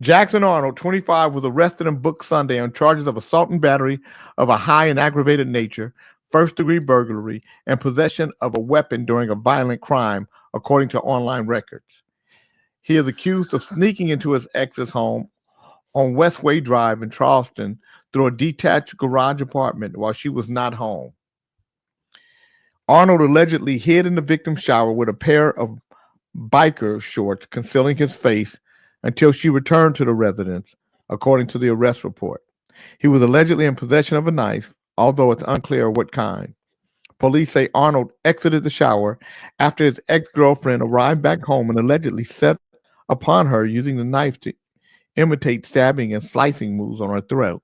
Jackson Arnold, 25, was arrested and booked Sunday on charges of assault and battery of a high and aggravated nature, first-degree burglary, and possession of a weapon during a violent crime, according to online records. He is accused of sneaking into his ex's home on Westway Drive in Charleston through a detached garage apartment while she was not home. Arnold allegedly hid in the victim's shower with a pair of biker shorts concealing his face until she returned to the residence, according to the arrest report. He was allegedly in possession of a knife, although it's unclear what kind. Police say Arnold exited the shower after his ex-girlfriend arrived back home and allegedly set upon her using the knife to imitate stabbing and slicing moves on her throat.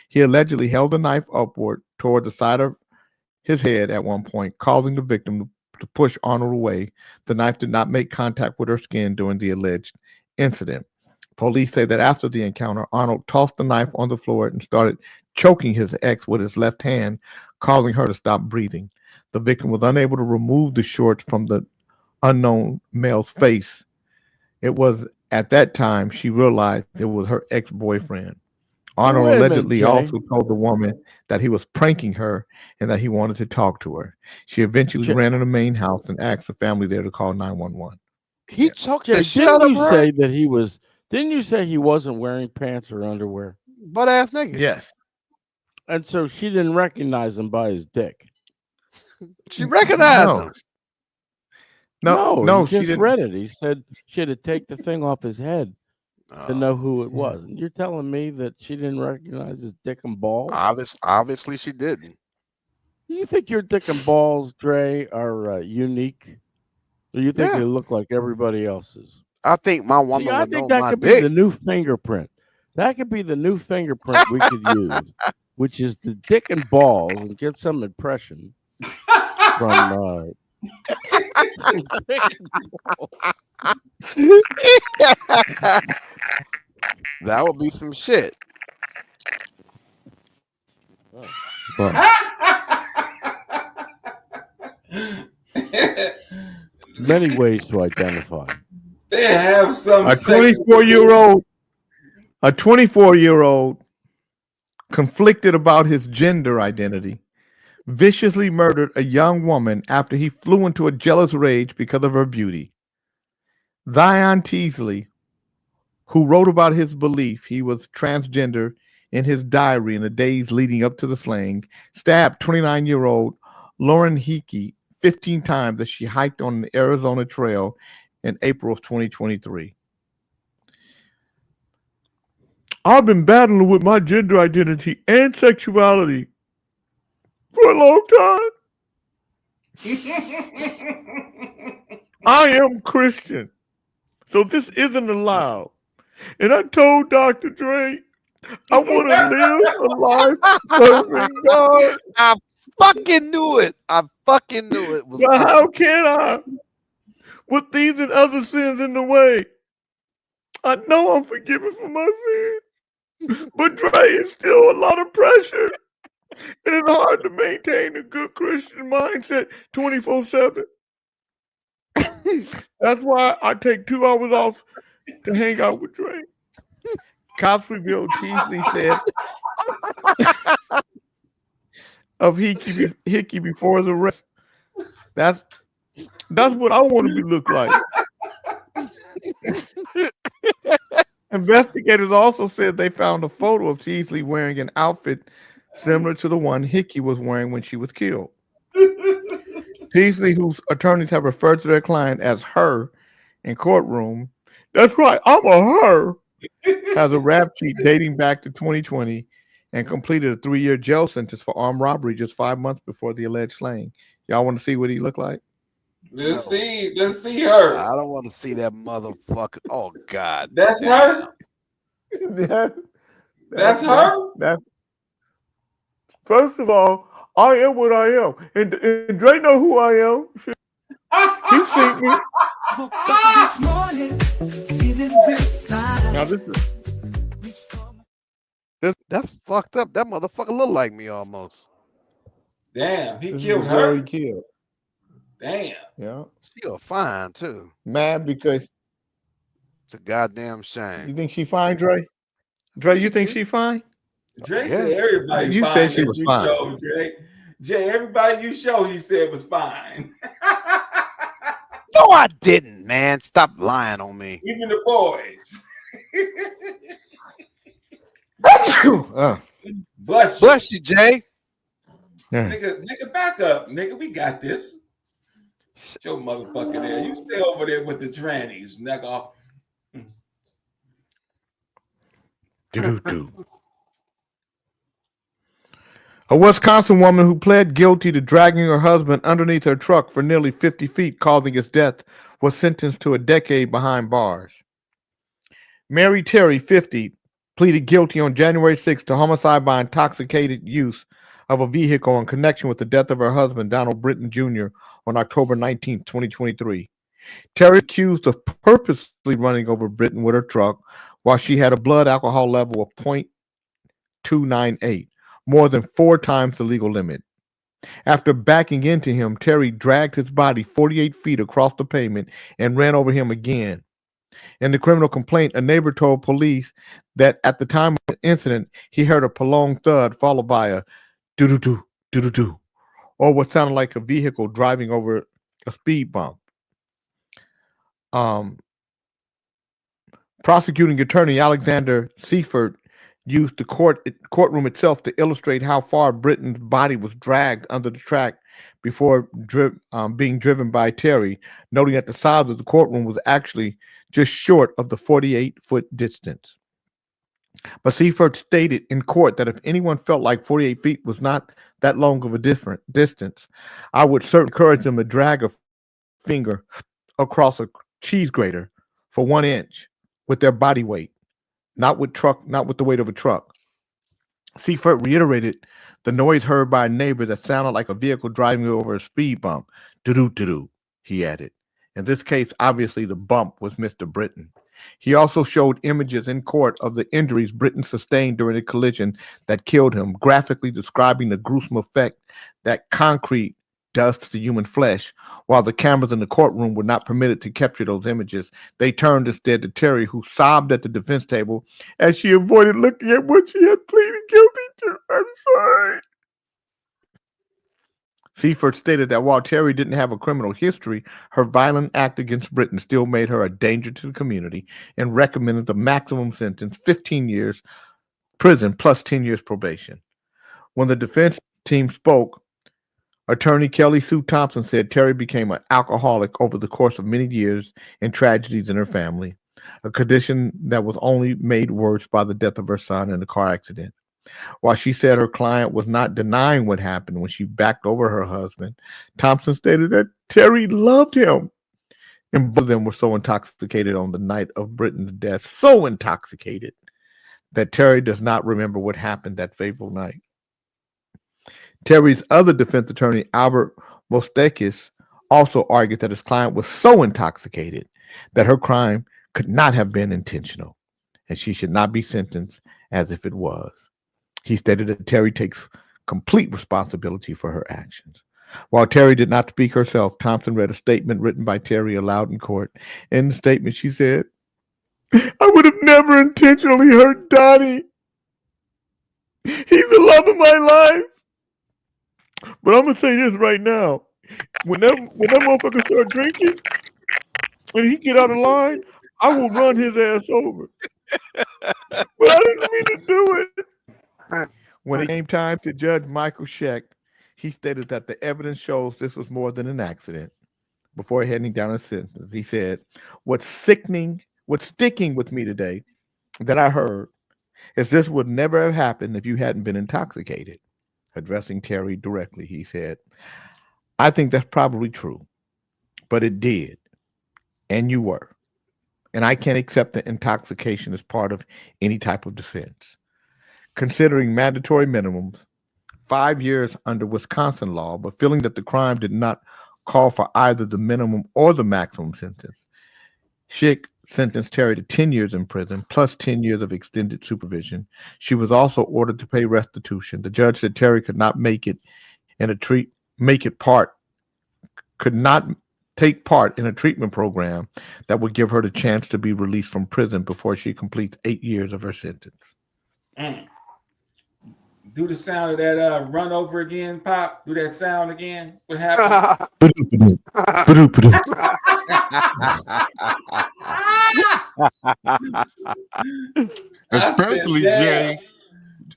He allegedly held the knife upward toward the side of his head at one point, causing the victim to push Arnold away. The knife did not make contact with her skin during the alleged incident. Police say that after the encounter, Arnold tossed the knife on the floor and started choking his ex with his left hand, causing her to stop breathing. The victim was unable to remove the shorts from the unknown male's face. It was at that time she realized it was her ex-boyfriend. Arnold Wait a minute, allegedly Jay. also told the woman that he was pranking her and that he wanted to talk to her. She eventually Jay- ran in the main house and asked the family there to call 911. He choked Jay, the shit out didn't of you her. say that he was? Didn't you say he wasn't wearing pants or underwear? Butt ass nigga. Yes. And so she didn't recognize him by his dick. She recognized No. him. No, he she just didn't. read it. He said she had to take the thing off his head to know who Mm. it was. And you're telling me that she didn't recognize his dick and balls? Obviously, she didn't. You think your dick and balls, Dre, are unique? Or you think Yeah. they look like everybody else's? I think my woman See, I would know think that my could dick. be the new fingerprint. That could be the new fingerprint we could use, which is the dick and balls, and get some impression from dick and balls. That would be some shit. Well, many ways to identify. They have some A sexual- 24-year-old conflicted about his gender identity, viciously murdered a young woman after he flew into a jealous rage because of her beauty. Zion Teasley, who wrote about his belief he was transgender in his diary in the days leading up to the slaying, stabbed 29-year-old Lauren Hickey 15 times as she hiked on the Arizona Trail in April of 2023. I've been battling with my gender identity and sexuality for a long time. I am Christian, so this isn't allowed. And I told Dr. Dre, I want to live a life serving God. I fucking knew it. I fucking knew it. Was But how can I? With these and other sins in the way. I know I'm forgiven for my sins. But Dre is still a lot of pressure. And it's hard to maintain a good Christian mindset 24/7. That's why I take 2 hours off to hang out with Dre. Cops revealed Teasley said of Hickey before his arrest. That's what I want to be look like. Investigators also said they found a photo of Teasley wearing an outfit similar to the one Hickey was wearing when she was killed. Teasley, whose attorneys have referred to their client as her in courtroom, that's right, I'm a her, has a rap sheet dating back to 2020 and completed a 3-year jail sentence for armed robbery just 5 months before the alleged slaying. Y'all want to see what he looked like? Let's see her. I don't want to see that motherfucker. Oh God, That's damn. her. That's her. That's first of all, I am what I am, and Dre know who I am. He seen me. This morning, feeling real fine. Now this is That's fucked up. That motherfucker look like me almost. Damn, he this is killed the girl her. he killed. Damn. Yeah, She a fine too. mad because It's a goddamn you shame. think she fine, Dre? Dre, you think she fine? Dre Yeah. said everybody You fine said she that was you fine. show, Dre. Jay, everybody you show, he said was fine. No, I didn't, man. Stop lying on me. Even the boys. Bless you. Bless you, Jay. Yeah. Nigga, back up. Nigga, we got this. Shut your motherfucker there. You stay over there with the trannies, nigga. A Wisconsin woman who pled guilty to dragging her husband underneath her truck for nearly 50 feet, causing his death, was sentenced to a decade behind bars. Mary Terry, 50, pleaded guilty on January 6 to homicide by intoxicated use of a vehicle in connection with the death of her husband, Donald Britton Jr., on October 19, 2023. Terry accused of purposely running over Britton with her truck while she had a blood alcohol level of 0.298, more than 4 times the legal limit. After backing into him, Terry dragged his body 48 feet across the pavement and ran over him again. In the criminal complaint, a neighbor told police that at the time of the incident, he heard a prolonged thud followed by a doo-doo-doo, doo-doo-doo, or what sounded like a vehicle driving over a speed bump. Prosecuting attorney Alexander Seifert used the courtroom itself to illustrate how far Britton's body was dragged under the track before being driven by Terry, noting that the size of the courtroom was actually just short of the 48-foot distance. But Seifert stated in court that if anyone felt like 48 feet was not that long of a different distance, I would certainly encourage them to drag a finger across a cheese grater for 1 inch with their body weight, not with the weight of a truck. Seifert reiterated the noise heard by a neighbor that sounded like a vehicle driving over a speed bump. Do-do, do-do, he added. In this case, obviously the bump was Mr. Britton. He also showed images in court of the injuries Britton sustained during the collision that killed him, graphically describing the gruesome effect that concrete does to the human flesh. While the cameras in the courtroom were not permitted to capture those images, they turned instead to Terry, who sobbed at the defense table as she avoided looking at what she had pleaded guilty to. I'm sorry. Seifert stated that while Terry didn't have a criminal history, her violent act against Britton still made her a danger to the community and recommended the maximum sentence, 15 years prison plus 10 years probation. When the defense team spoke, attorney Kelly Sue Thompson said Terry became an alcoholic over the course of many years and tragedies in her family, a condition that was only made worse by the death of her son in a car accident. While she said her client was not denying what happened when she backed over her husband, Thompson stated that Terry loved him. And both of them were so intoxicated on the night of Britton's death, so intoxicated, that Terry does not remember what happened that fateful night. Terry's other defense attorney, Albert Mostekis, also argued that his client was so intoxicated that her crime could not have been intentional, and she should not be sentenced as if it was. He stated that Terry takes complete responsibility for her actions. While Terry did not speak herself, Thompson read a statement written by Terry aloud in court. In the statement, she said, "I would have never intentionally hurt Donnie. He's the love of my life. But I'm going to say this right now. When that motherfucker start drinking and he get out of line, I will run his ass over. But I didn't mean to do it." When it came time to Judge Michael Scheck, he stated that the evidence shows this was more than an accident. Before handing down a sentence, he said, what's sticking with me today that I heard is this would never have happened if you hadn't been intoxicated. Addressing Terry directly, he said, I think that's probably true, but it did, and you were. And I can't accept that intoxication as part of any type of defense. Considering mandatory minimums, 5 years under Wisconsin law, but feeling that the crime did not call for either the minimum or the maximum sentence, Schick sentenced Terry to 10 years in prison plus 10 years of extended supervision. She was also ordered to pay restitution. The judge said Terry could not take part in a treatment program that would give her the chance to be released from prison before she completes 8 years of her sentence. Do the sound of that run over again, Pop. Do that sound again. What happened? Especially, Jay,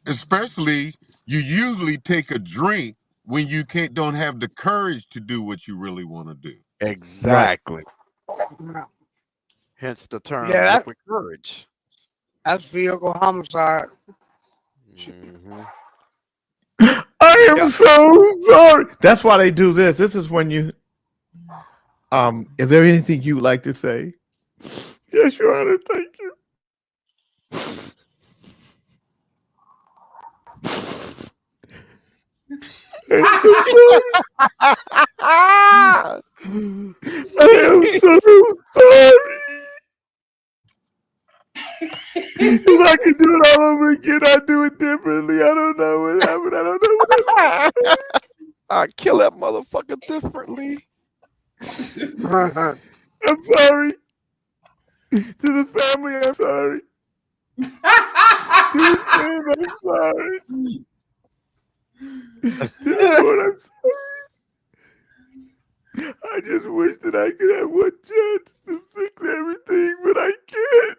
especially you usually take a drink when you don't have the courage to do what you really want to do. Exactly. Hence the term liquid courage. That's vehicle homicide. Mm-hmm. I am so sorry. That's why they do this. This is when you. Is there anything you'd like to say? Yes, Your Honor. Thank you. I'm so sorry. I am so sorry. If I could do it all over again, I'd do it differently. I don't know what happened. I don't know what happened. I kill that motherfucker differently. I'm sorry. To the family, I'm sorry. To the friend, I'm sorry. To the Lord, I'm sorry. I just wish that I could have one chance to fix everything, but I can't.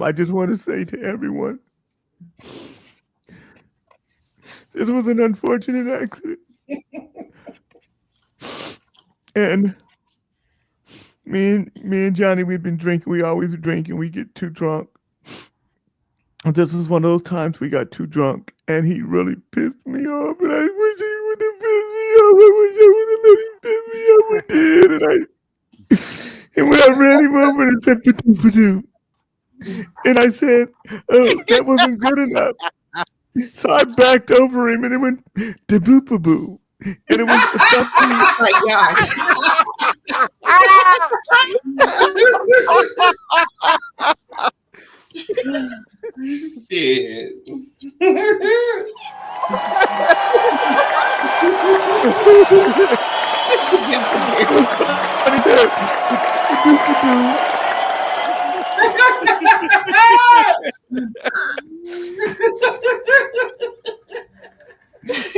I just want to say to everyone, this was an unfortunate accident. And me and Johnny, we've been drinking. We always drink and we get too drunk. And this was one of those times we got too drunk and he really pissed me off. And I wish he would have pissed me off. I wish I would have let him piss me off. I did. And when I ran him over and said, "Padoo." And I said, "Oh, that wasn't good enough." So I backed over him and it went "da-boo-pa-boo." And it was something. Oh my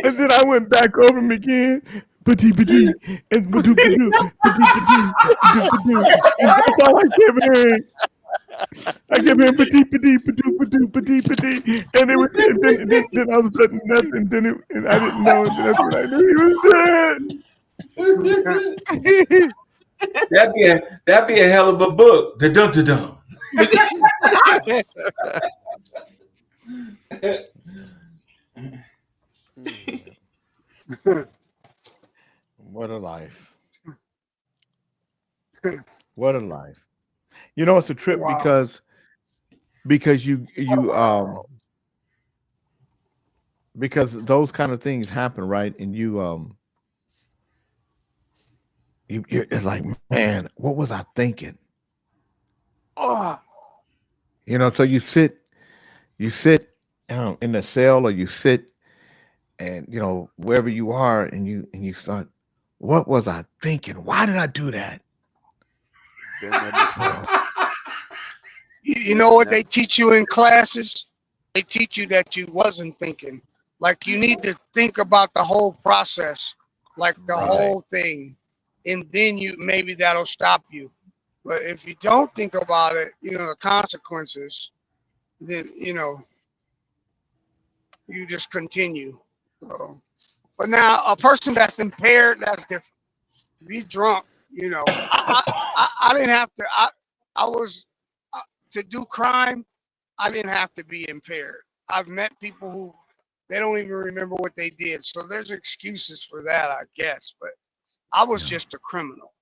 And then I went back over him again. Padoo, and padoo, padoo. And that's all I kept hearing. I kept hearing padoo. And it was, then I was letting nothing. And I didn't know. And that's when I knew he was dead. That'd be a hell of a book. The dum. What a life. What a life. You know, it's a trip because you because those kind of things happen, right? And you're it's like, man, what was I thinking? You know, so you sit in the cell or you sit and you know wherever you are and you start, what was I thinking? Why did I do that? You know what they teach you in classes? They teach you that you wasn't thinking. Like you need to think about the whole process, like the whole thing, and then maybe that'll stop you. But if you don't think about it, you know, the consequences, then you just continue. So, but now a person that's impaired, that's different. Be drunk, you know. I didn't have to. I was to do crime. I didn't have to be impaired. I've met people who they don't even remember what they did. So there's excuses for that, I guess. But I was just a criminal.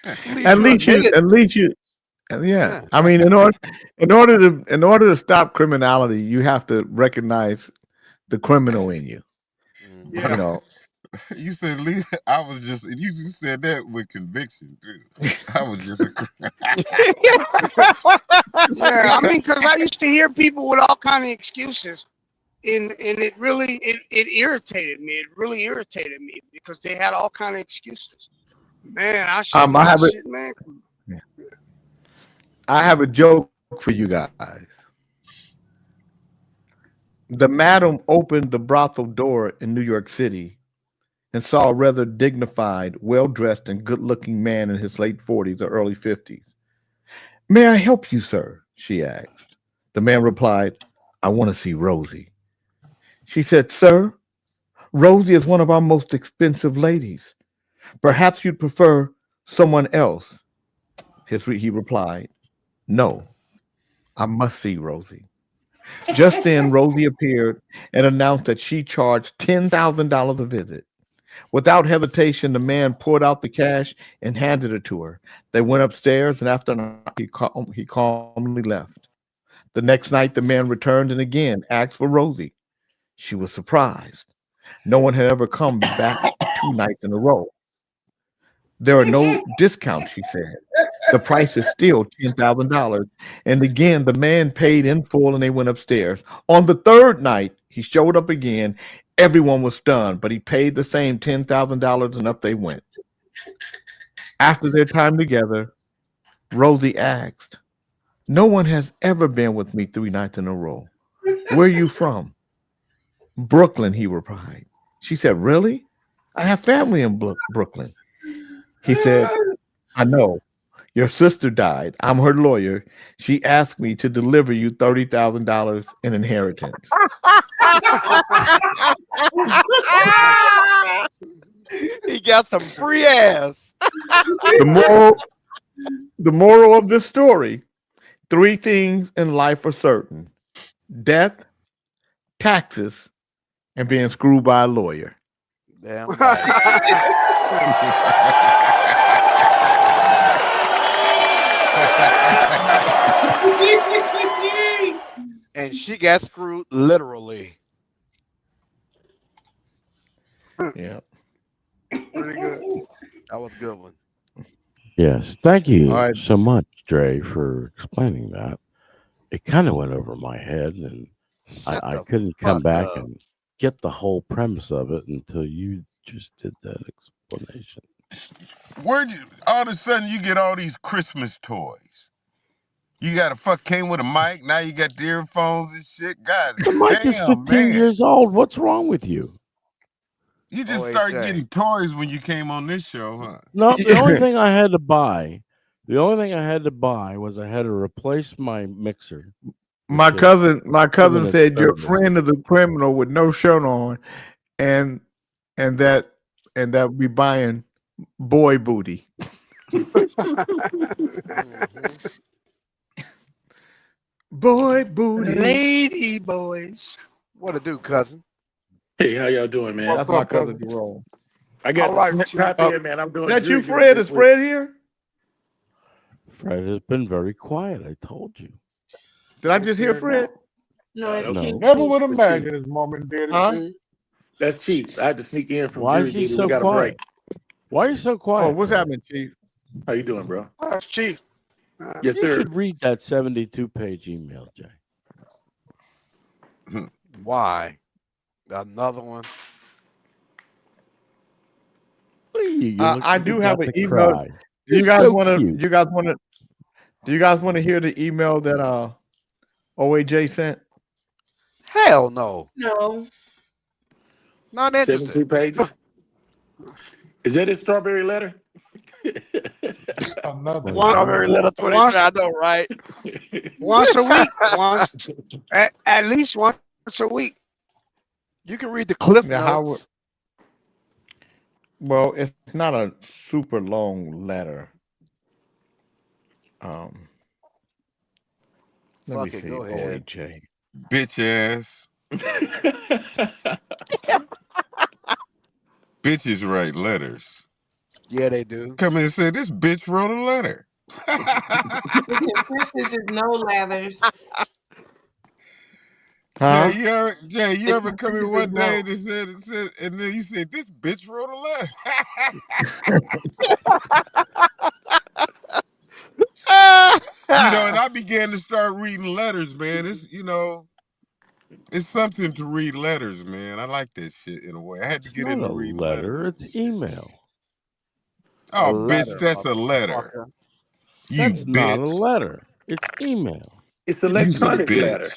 At least you. Yeah. I mean, in order to stop criminality, you have to recognize the criminal in you. Yeah. You know. You said I was just. You said that with conviction, too. I was just a. Yeah, I mean, because I used to hear people with all kind of excuses, and it really it irritated me. It really irritated me because they had all kind of excuses. Man, I have a joke for you guys. The madam opened the brothel door in New York City and saw a rather dignified, well-dressed, and good-looking man in his late 40s or early 50s. "May I help you, sir?" she asked. The man replied, "I want to see Rosie." She said, "Sir, Rosie is one of our most expensive ladies. Perhaps you'd prefer Someone else? He replied, no, I must see Rosie. Just then, Rosie appeared and announced that she charged $10,000 a visit. Without hesitation, the man poured out the cash and handed it to her. They went upstairs, and after an hour, he calmly left. The next night, the man returned and again asked for Rosie. She was surprised. No one had ever come back 2 nights in a row. There are no discounts, she said. The price is still $10,000. And again, the man paid in full and they went upstairs. On the third night, he showed up again. Everyone was stunned, but he paid the same $10,000 and up they went. After their time together, Rosie asked, no one has ever been with me 3 nights in a row. Where are you from? Brooklyn, he replied. She said, really? I have family in Brooklyn. He said, I know. Your sister died. I'm her lawyer. She asked me to deliver you $30,000 in inheritance. He got some free ass. The moral of this story, 3 things in life are certain: death, taxes, and being screwed by a lawyer. Damn right. And she got screwed literally. Yeah. Pretty good. That was a good one. Yes. Thank you All right. so much, Dre, for explaining that. It kind of went over my head, and Shut I the couldn't come fuck back up. and get the whole premise of it until you just did that explanation. Where'd you all of a sudden you get all these Christmas toys? You got came with a mic, now you got the earphones and shit. Guys, The mic is damn 15 man. years old. What's wrong with you? You just OHJ. started getting toys when you came on this show, huh? No, the only thing I had to buy, was I had to replace my mixer. My which is cousin 2 minutes said your early. friend is a criminal with no shirt on, and that we buying boy booty. Mhm. Boy booty. Lady boys. What to do, cousin? Hey, how y'all doing, man? That's my cousin Jerome. I got All right, the Chief. top here, man. I'm doing. That you, good Fred? this Is week. Fred here? Fred has been very quiet. I told you. Did I just hear Fred? No, it's No. King Never Chief. would imagine his mom and daddy. Huh? That's cheap. I had to sneak in from Why is jury he duty. so We got a quiet? break. Why are you so quiet? Oh, what's Fred? happening, Chief? How you doing, bro? That's cheap. Yes, You sir. should read that 72-page email, Jay. Why? Another one. What are you? You look I like do you have got an to email. cry. Do you You're guys so want to? cute. Do you guys want to hear the email that OAJ sent? Hell no. No. Not interested. 72 pages. Is that his strawberry letter? Another One- Strawberry letter 23. I know, right? Once a week. Once at least once a week. You can read the cliff Now, how notes. Well, it's not a super long letter. Let Fuck me it, see. go ahead. OAJ. Bitch ass. Bitches write letters. Yeah, they do. Come in and say, this bitch wrote a letter. The consensus is no lathers. Huh? Jay, you ever come in one day and said, and then you said, this bitch wrote a letter. And I began to start reading letters, man. It's something to read letters, man. I like that shit in a way. I had to It's get not into a reading letter. letters. It's email. Oh, A bitch, letter, that's a letter. motherfucker. You That's not a bitch. letter. It's email. It's electronic bitch. letter.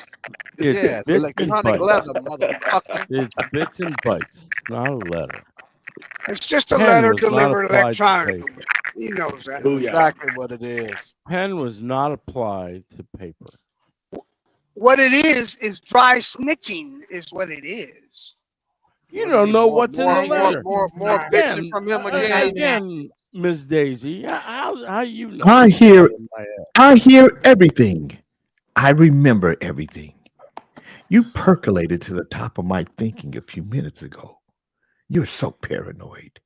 It's Yeah, it's bits and electronic bytes. leather, motherfucker. It's bits and bytes, not a letter. It's just a Pen letter was not delivered applied to electronically. paper. He knows that. Booyah. Exactly what it is. Pen was not applied to paper. What it is dry snitching is what it is. You don't know More- what's in more- the letter. More Again, bitching from him again. Again, Miss Daisy? How you know? I this hear in my head? I hear everything. I remember everything. You percolated to the top of my thinking a few minutes ago. You're so paranoid.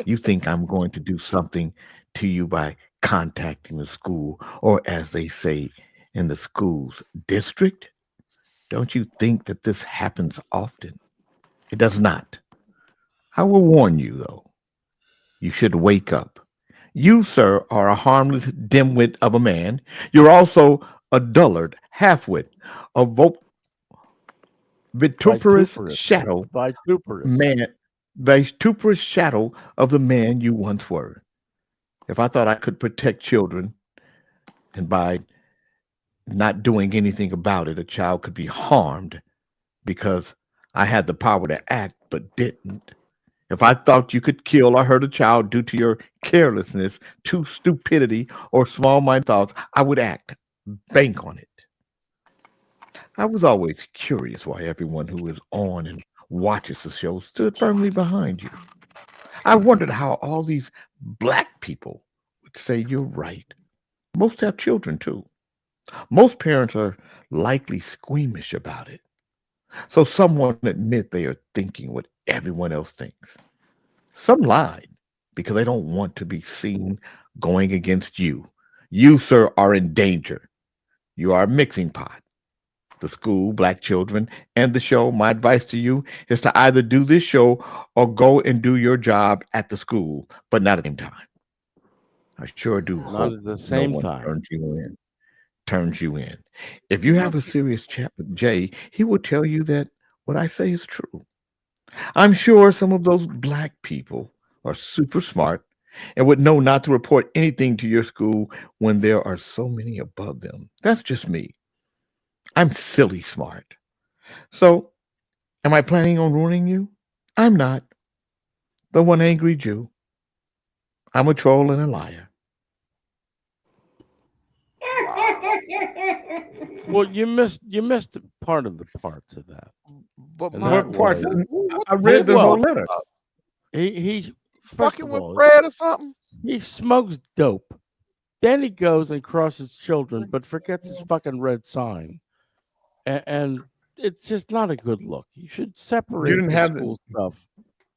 You think I'm going to do something to you by contacting the school, or as they say in the school's district? Don't you think that this happens often? It does not. I will warn you, though. You should wake up. You, sir, are a harmless dimwit of a man. You're also a dullard, halfwit, a vituperous Vituperous. shadow Vituperous. man, vituperous shadow of the man you once were. If I thought I could protect children, and by not doing anything about it, a child could be harmed because I had the power to act but didn't. If I thought you could kill or hurt a child due to your carelessness, to stupidity, or small minded thoughts, I would act, bank on it. I was always curious why everyone who is on and watches the show stood firmly behind you. I wondered how all these black people would say you're right. Most have children too. Most parents are likely squeamish about it. So some won't admit they are thinking what everyone else thinks. Some lied because they don't want to be seen going against you. You, sir, are in danger. You are a mixing pot. The school, black children, and the show, my advice to you is to either do this show or go and do your job at the school, but not at the same time. I sure do Not hope at the no same one time. turns you in. If you have a serious chat with Jay, he will tell you that what I say is true. I'm sure some of those black people are super smart and would know not to report anything to your school when there are so many above them. That's just me. I'm silly smart. So, am I planning on ruining you? I'm not. The one angry Jew. I'm a troll and a liar. Well, you missed part of the parts of that. But And my that What parts? was I read the well, whole letter. he first fucking of with all, Fred or something? he smokes dope. Then he goes and crosses children, but forgets his fucking red sign. And it's just not a good look. You should separate didn't the have the- school stuff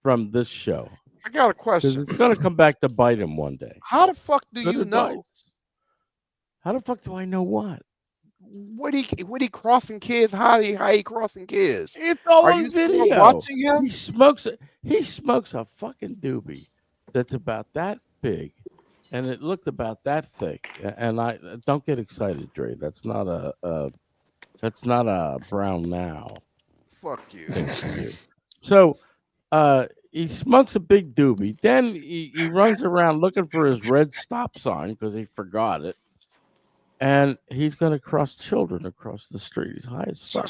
from this show I got a because question. it's going to come back to bite him one day. How the fuck do Good you advice. know? How the fuck do I know what? What he crossing kids? How he crossing kids? It's all Are on you still video. watching him? He smokes a fucking doobie that's about that big, and it looked about that thick. And I don't get excited, Dre. That's not a brown now Fuck you. thing for you. So he smokes a big doobie. Then he runs around looking for his red stop sign because he forgot it. And he's going to cross children across the street. He's high as fuck.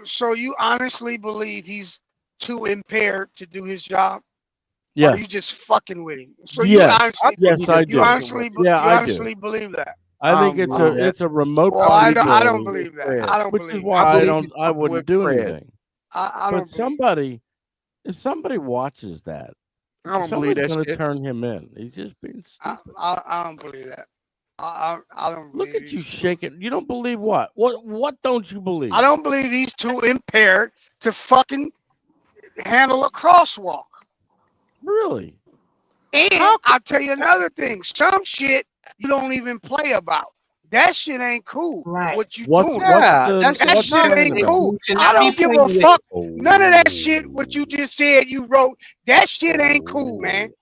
So you honestly believe he's too impaired to do his job? Or Yes. you just fucking with him? So Yes. you honestly, Yes, I do. you honestly, Yeah, you I do. honestly believe that? I think it's a remote Well, I don't possibility, believe that. I don't which is believe why that. I wouldn't do anything. I But don't if somebody watches that, I don't believe that going to shit. turn him in. He's just being stupid. I don't believe that. I don't believe. Look at you shaking. You don't believe what? What don't you believe? I don't believe he's too impaired to fucking handle a crosswalk. Really? And I'll tell you another thing. Some shit you don't even play about. That shit ain't cool. Right. What you What's doing? the- that what's shit the ain't name? cool. You should I not be don't give a playing with- fuck. None of that shit. What you just said, you wrote. That shit ain't cool, man.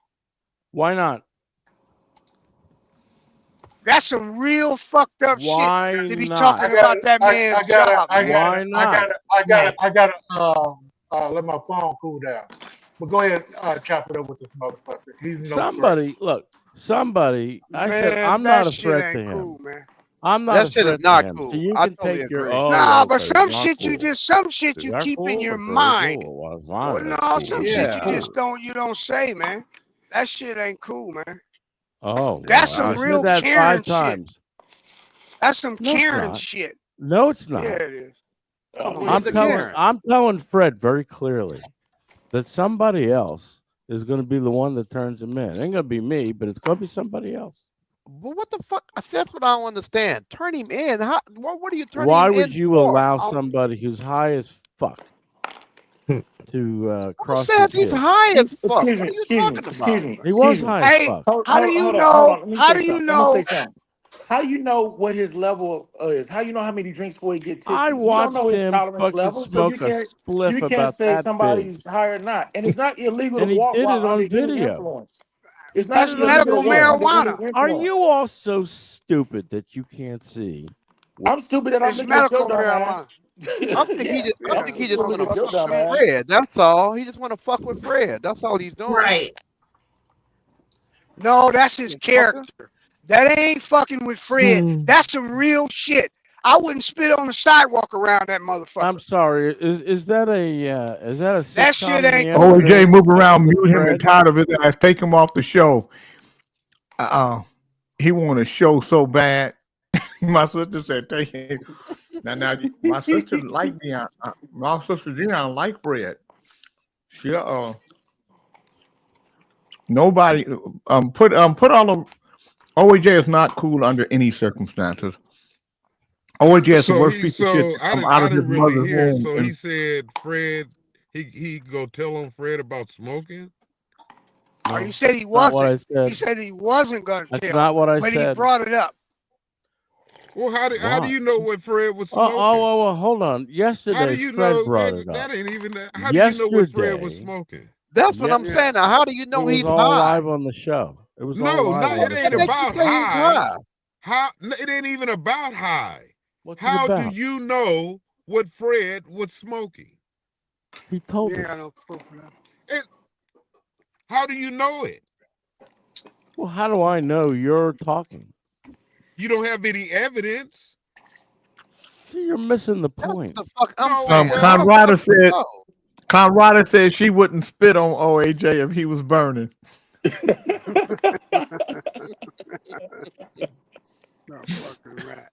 Why not? That's some real fucked up Why shit to be not? talking about that man's job. Why not? I gotta let my phone cool down. But go ahead, chop it up with this motherfucker. He's no Somebody, look, somebody. I said Man, I'm that not a shit threat to ain't him. cool, man. I'm not That a shit is threat not to him. cool. So you I can totally take your agree. Nah, but okay, some not shit cool. you just some shit Is you that keep cool in or your very mind. cool? Well, it's Well, fine. no, That's some cool. shit Yeah. you just don't say, man. That shit ain't cool, man. Oh, That's wow. some I said real that Karen 5 shit. times. That's some No, it's Karen not. shit. No, it's not. Yeah, it is. Come on, Where's the Karen? I'm telling Fred very clearly that somebody else is going to be the one that turns him in. It ain't going to be me, but it's going to be somebody else. But what the fuck? That's what I don't understand. Turn him in. How? What are you turning Why him would in you for? allow somebody who's high as fuck to Who cross says the he's kid? high as fuck? Excuse What me, are you excuse me, talking excuse about? me. He was excuse me. high as Hey, fuck. how do you Hold know? on. Let me How say do you something. Let me know? say something. How you know what his level is? How you know how many drinks before he get tipsy? I You don't watched know his him tolerance fucking level, so smoke a spliff you can't about say that big. somebody's high or not. And it's not illegal to And he walk did while it under on any video. influence. It's Did not That's it on illegal to medical walk video. under any marijuana. Are influence. you all so stupid that you can't see? I'm stupid and I'm It's looking at your medical dumb marijuana. ass. I think he Yeah, just. I I'm think he stupid just and want looking to at your fuck dumb with ass. Fred. That's all. He just want to fuck with Fred. That's all he's doing. Right. No, that's his Motherfucker. character. That ain't fucking with Fred. That's some real shit. I wouldn't spit on the sidewalk around that motherfucker. I'm sorry. Is that a That shit sitcom in ain't the cool. OJ, afternoon? move around, mute him, and Fred? tired of his ass. Take him off the show. He want a show so bad. My sister said, "Take him." Now, my sister like me. My sister Dion like Fred. She nobody put all of OJ is not cool under any circumstances. OJ is the So worst piece of shit to come out I of his didn't really mother's hear. womb. So he said Fred, he go tell on Fred about smoking. Oh, he said he Not what I wasn't. He said. said he wasn't going to That's tell, not what I but he said. brought it up. Well, how do Why? you know what Fred was Oh, smoking? hold on. How do Yesterday, you Fred know brought it up. that ain't even? How do you know what Fred was Yesterday, smoking? That's what yeah, I'm saying. Now, how do you it know was he's all high? live on the show. It was all No, live not on it the ain't show. What makes you about say he's high. high? How it ain't even about high. What's it How do about? you know what Fred was smoking? He told You ain't us. got no proof of that. How do you know it? Well, how do I know you're talking? You don't have any evidence. See, you're missing the That's point. the fuck I'm No, saying. well, How the Conrada fuck you said. know? Conrada said she wouldn't spit on OAJ if he was burning. No fucking rat.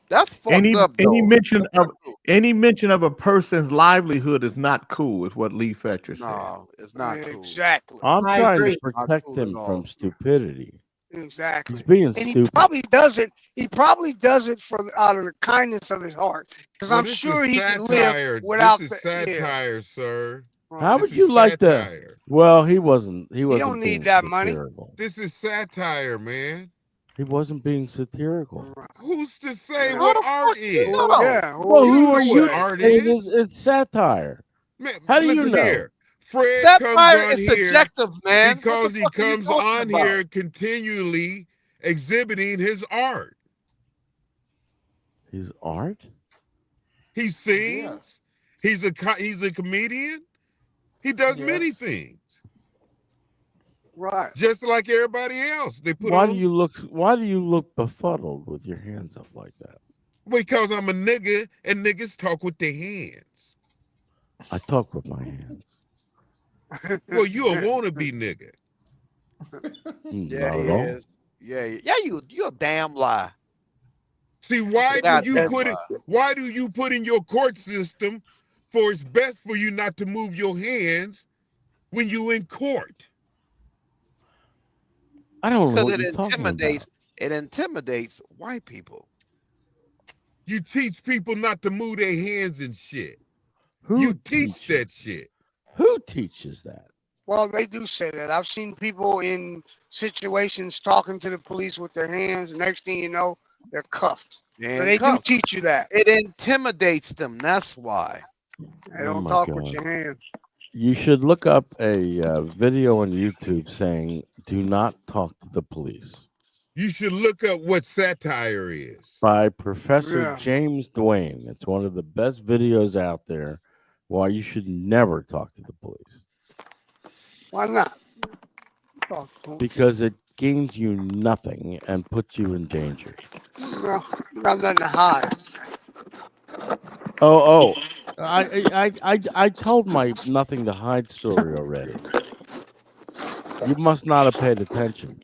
That's fucked Any up, any though. mention That's of not cool. any mention of a person's livelihood is not cool, is what Lee Fetcher said. No, it's not cool. Exactly. I'm I trying agree. to Not protect cool at him all. from stupidity. Exactly. He's being And he stupid. probably does it. He probably does it out of the kindness of his heart, because Well, I'm this sure is he can satire. live without This is the. Yeah. satire, sir. How This would is you like to? satire. Well, he wasn't. He He wasn't don't being need that money. satirical. This is satire, man. He wasn't being satirical. Who's to say How what the art fuck you is? know? Yeah. Well, You who don't are know you? what say? art It is. is. It's satire. Man, How do you listen know? here. Fred comes Satire on is here subjective, man. What because the he fuck are you comes talking on about? here continually exhibiting his art. His art? He sings. He's a comedian. He does many things, Right. just like everybody else. They put Why on do you look befuddled with your hands up like that? because I'm a nigga and niggas talk with their hands. I talk with my hands. Well, you a wannabe nigga. Yeah, Not he at all. is. Yeah. You a damn lie. See, why God do you damn put it? lie. Why do you put in your court system for it's best for you not to move your hands when you in court? I don't know Because what it you're talking about. intimidates white people. You teach people not to move their hands and shit. Who You teach teaches? that shit. Who teaches that? Well, they do say that. I've seen people in situations talking to the police with their hands. The next thing you know, they're cuffed. So they do teach you that. It intimidates them. That's why. They don't my talk God. with your hands. You should look up a video on YouTube saying, "Do not talk to the police," You should look up what satire is. by Professor Yeah. James Duane. It's one of the best videos out there. Why you should never talk to the police, Why not? Talk to 'em. because it gains you nothing and puts you in danger. Well, you got nothing to hide. Oh! I told my nothing to hide story already. You must not have paid attention.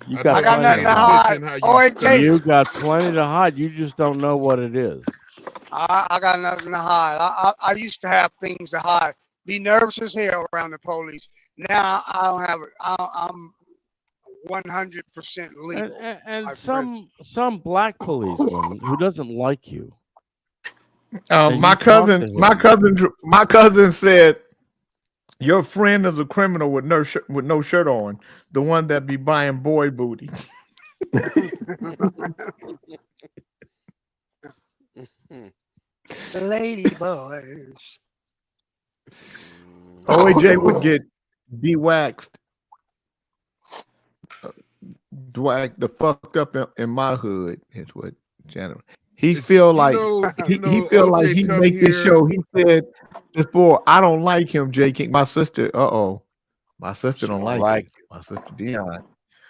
You I got I got plenty nothing to to hide. hide. how you Oh, wait, speak. You got plenty to hide. You just don't know what it is. I got nothing to hide. I used to have things to hide. be nervous as hell around the police. Now I don't have it. I'm 100% legal. And my some black policeman who doesn't like you. And My you talk cousin, to my him. cousin, my cousin said your friend is a criminal with no shirt on, the one that be buying boy booty. The lady boys. OAJ would get de-waxed, the fucked up in my hood. Is what Janet. He feel like he feel like OJ he come make this here. show. He said, "This boy, I don't like him." J. King, my sister. My sister don't like him. My sister Dion.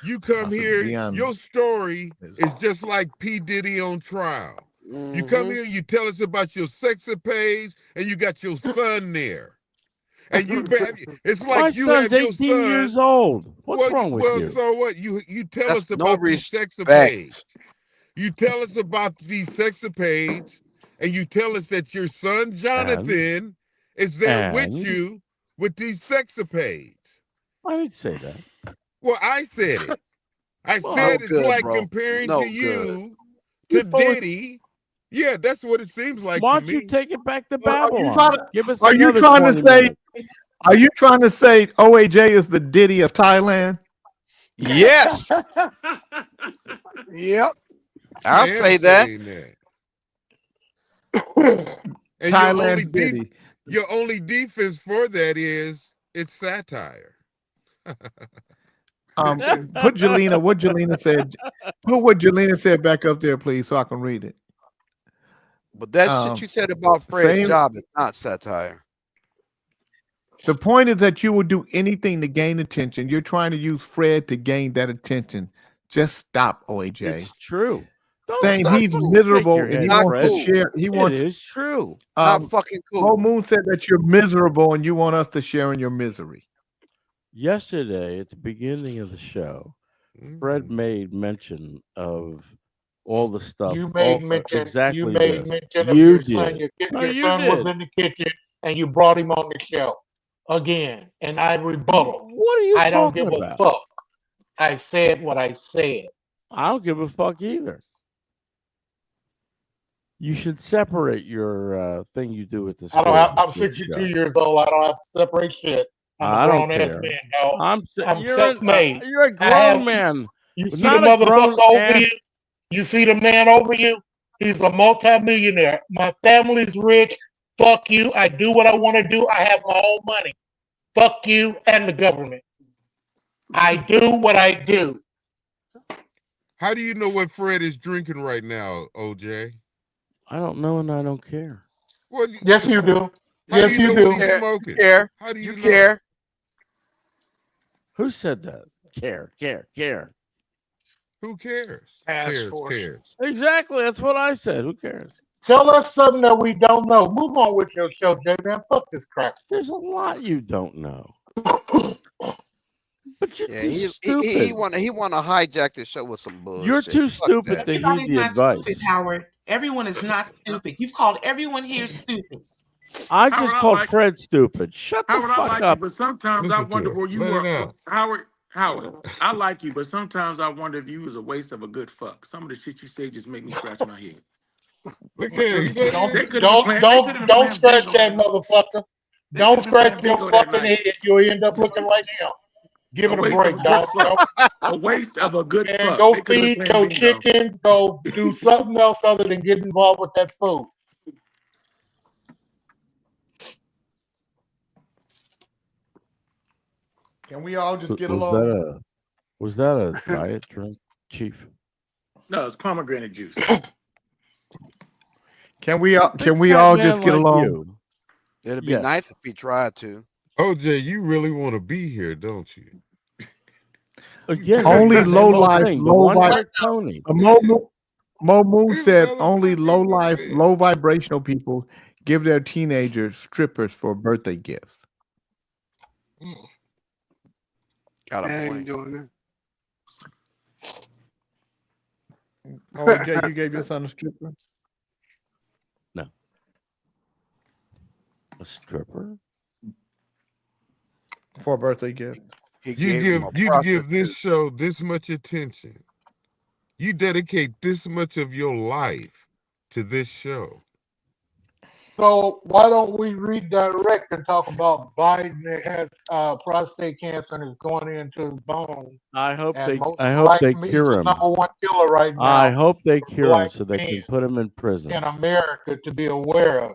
You come sister here, Dion your story is just like P. Diddy on trial. You come here, you tell us about your sex page, and you got your son there. And it's like My you son's have your 18 son. years old. What's wrong with well, you? so what? You tell That's us no about these sex respect. page. You tell us about these sex page, and you tell us that your son Jonathan is there with you with these sex page. I didn't say that. Well, I said it. I Well, said no it's good, like bro. comparing No to you You to full of- Diddy. Yeah, that's what it seems like Why to don't you me. take it back to Are you Babylon? trying to- Give us Are you another trying to 20 say? minutes. Are you trying to say OAJ is the Diddy of Thailand? Yes, Yep. I'll I am say that. saying that. And Thailand Diddy. your only defense for that is it's satire. Put Jelena. What Jelena said. Put what Jelena said back up there, please, so I can read it. But that shit you said about Fred's same- job is not satire. The point is that you will do anything to gain attention. You're trying to use Fred to gain that attention. Just stop, OAJ. It's true. Don't Saying stop he's fucking miserable shake your and he head, wants Fred. to share. He wants. It is true. Not fucking Mo cool. Moon said that you're miserable and you want us to share in your misery. Yesterday, at the beginning of the show, Fred made mention of all the stuff. You made mention. exactly You made this. mention of You your did. son. Your No, you son was did. in the kitchen, and you brought him on the show again. And I rebuttal. What are you I don't talking give about? a fuck. I said what I said. I don't give a fuck either. You should separate your thing you do with this. I don't have. I'm 62 years old. I don't have to separate shit. I'm I a don't grown ass care. man, dog. I'm you're self-made. you're a I have- grown man. You but see the not a motherfucker grown over ass- you? You see the man over you? He's a multimillionaire. My family's rich. Fuck you. I do what I want to do. I have my own money. Fuck you and the government. I do what I do. How do you know what Fred is drinking right now, OJ? I don't know and I don't care. Well, Yes, you do. how Yes, do you you know what do. he's smoking? Care. How do You know? care. Who said that? Care. Who cares? Task force. Cares. Exactly. That's what I said. Who cares? Tell us something that we don't know. Move on with your show, Jay, man. Fuck this crap. There's a lot you don't know. But you're Yeah, too stupid. he want to hijack the show with some bullshit. You're too Fuck stupid that. to heed Everybody's the not advice. stupid, Howard. Everyone is not stupid. You've called everyone here stupid. I Howard, just I called like- Fred stupid. Shut the Howard, I fuck like up. you, but sometimes I Listen to wonder her. where you Let it were. out. Howard, I like you, but sometimes I wonder if you was a waste of a good fuck. Some of the shit you say just make me scratch my head. Look at him. Don't scratch that motherfucker. Don't scratch your bingo that fucking night. head. You'll end up looking like him. Give it a break, dog. A waste of a good And fuck. go They could've feed been your bingo. chicken. Go do something else other than get involved with that food. Can we all just get Was along? Was that a diet drink, Chief? No, it's pomegranate juice. Can we all Big fat all man just get like along? you. It'd be Yes. nice if he tried to. OJ, you really want to be here, don't you? Again, Only it's the low same old life, thing, the low one life. trick pony. Mo Moon This said motherfucker only low life, stupid. low vibrational people give their teenagers strippers for birthday gifts. Got I a ain't point. doing that. Oh, Jay, you gave your son a stripper? A stripper? for a birthday gift. He You gave him a give this prostitute. show this much attention. You dedicate this much of your life to this show. So why don't we redirect and talk about Biden that has prostate cancer and is going into his bones? I hope And they most cure he's the him. number one killer right I now hope they for cure him black so they men can put him in in prison. America to be aware of.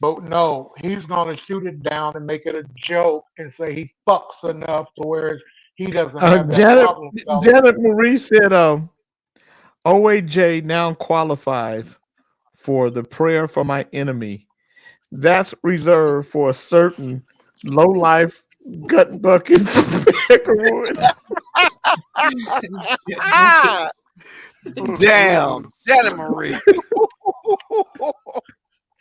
But no, he's going to shoot it down and make it a joke and say he fucks enough to where he doesn't have that problem. Janet Marie said, OAJ now qualifies for the prayer for my enemy. That's reserved for a certain low life gut bucket. Damn, Janet Marie.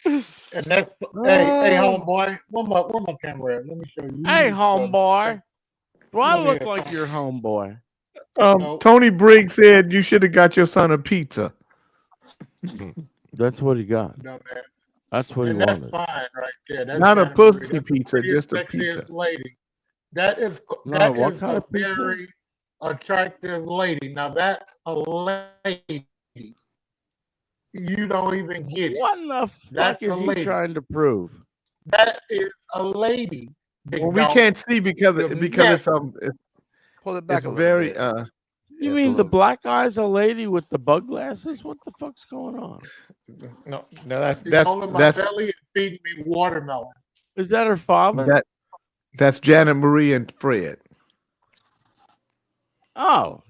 And that's hey homeboy, where my camera at? Let me show you. Hey, homeboy. Do I Look look here. like your homeboy? Tony Briggs said you should have got your son a pizza. That's what he got. That's what he And that's wanted. fine right there. That's Not a Janet Marie. pussy That's the pizza, prettiest, just a sexiest pizza. lady. That is No, what kind a of pizza? very attractive lady. Now that's a lady. You don't even get it. What in the fuck That's is a he lady. trying to prove? That is a lady. Big Well, we dog. can't see because The it's neck. Pull it back it's a little very bit. You Yeah, mean it's a the little- black guy's a lady with the bug glasses? What the fuck's going on? no that's She's holding my that's belly and feeding me watermelon. Is that her father? that's Janet Marie and Fred. Oh,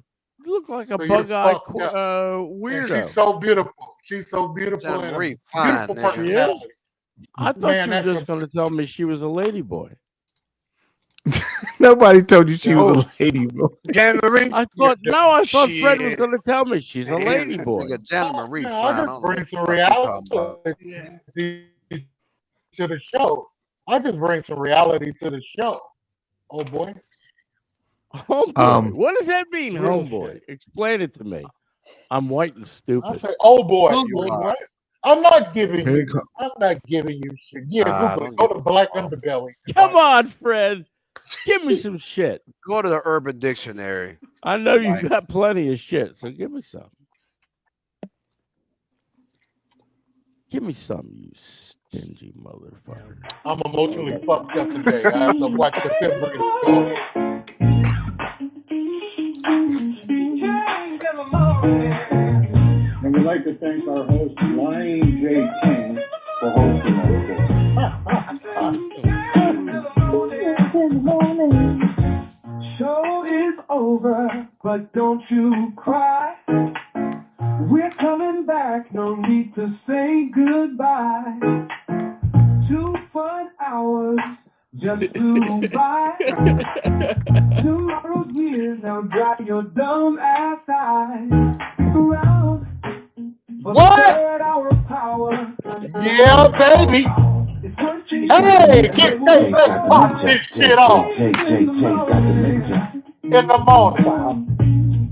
you look like a So you're bug-eyed fucked up. And weirdo. she's so beautiful. She's so beautiful Janet and Marie, a fine, beautiful nigga. personality. I thought Man, you were that's just a going to tell me she was a lady boy. Nobody told you she was Oh. a lady. Janet Marie. I thought Fred was Shit. going to tell me she's a lady boy. Nigga, Janet Marie, No, fine. I I just don't know bring what some the fuck you talking about. reality to the show. I just bring some reality to the show. Oh boy. Homeboy. What does that mean, Real homeboy? Explain it to me. I'm white and I stupid. say, oh boy. Google. Oh, boy. I'm not giving Here you. you go. I'm not giving you shit. Yeah, Nah, Google it. don't Go give to a Black fuck. Underbelly. Come on, Fred. Give me some shit. Go to the Urban Dictionary. I know you Like- got plenty of shit, so give me some. Give me some, you stingy motherfucker. I'm emotionally fucked up today. I have to watch the fifth grade. And we'd like to thank our host, Lion J. King, for hosting us. Show is over, but don't you cry. We're coming back, no need to say goodbye. 2 fun hours just flew by. Tomorrow's here, now dry your dumb ass eyes. Around for What? the third hour of power. Yeah, baby. Hey, let's pop this shit off in the morning.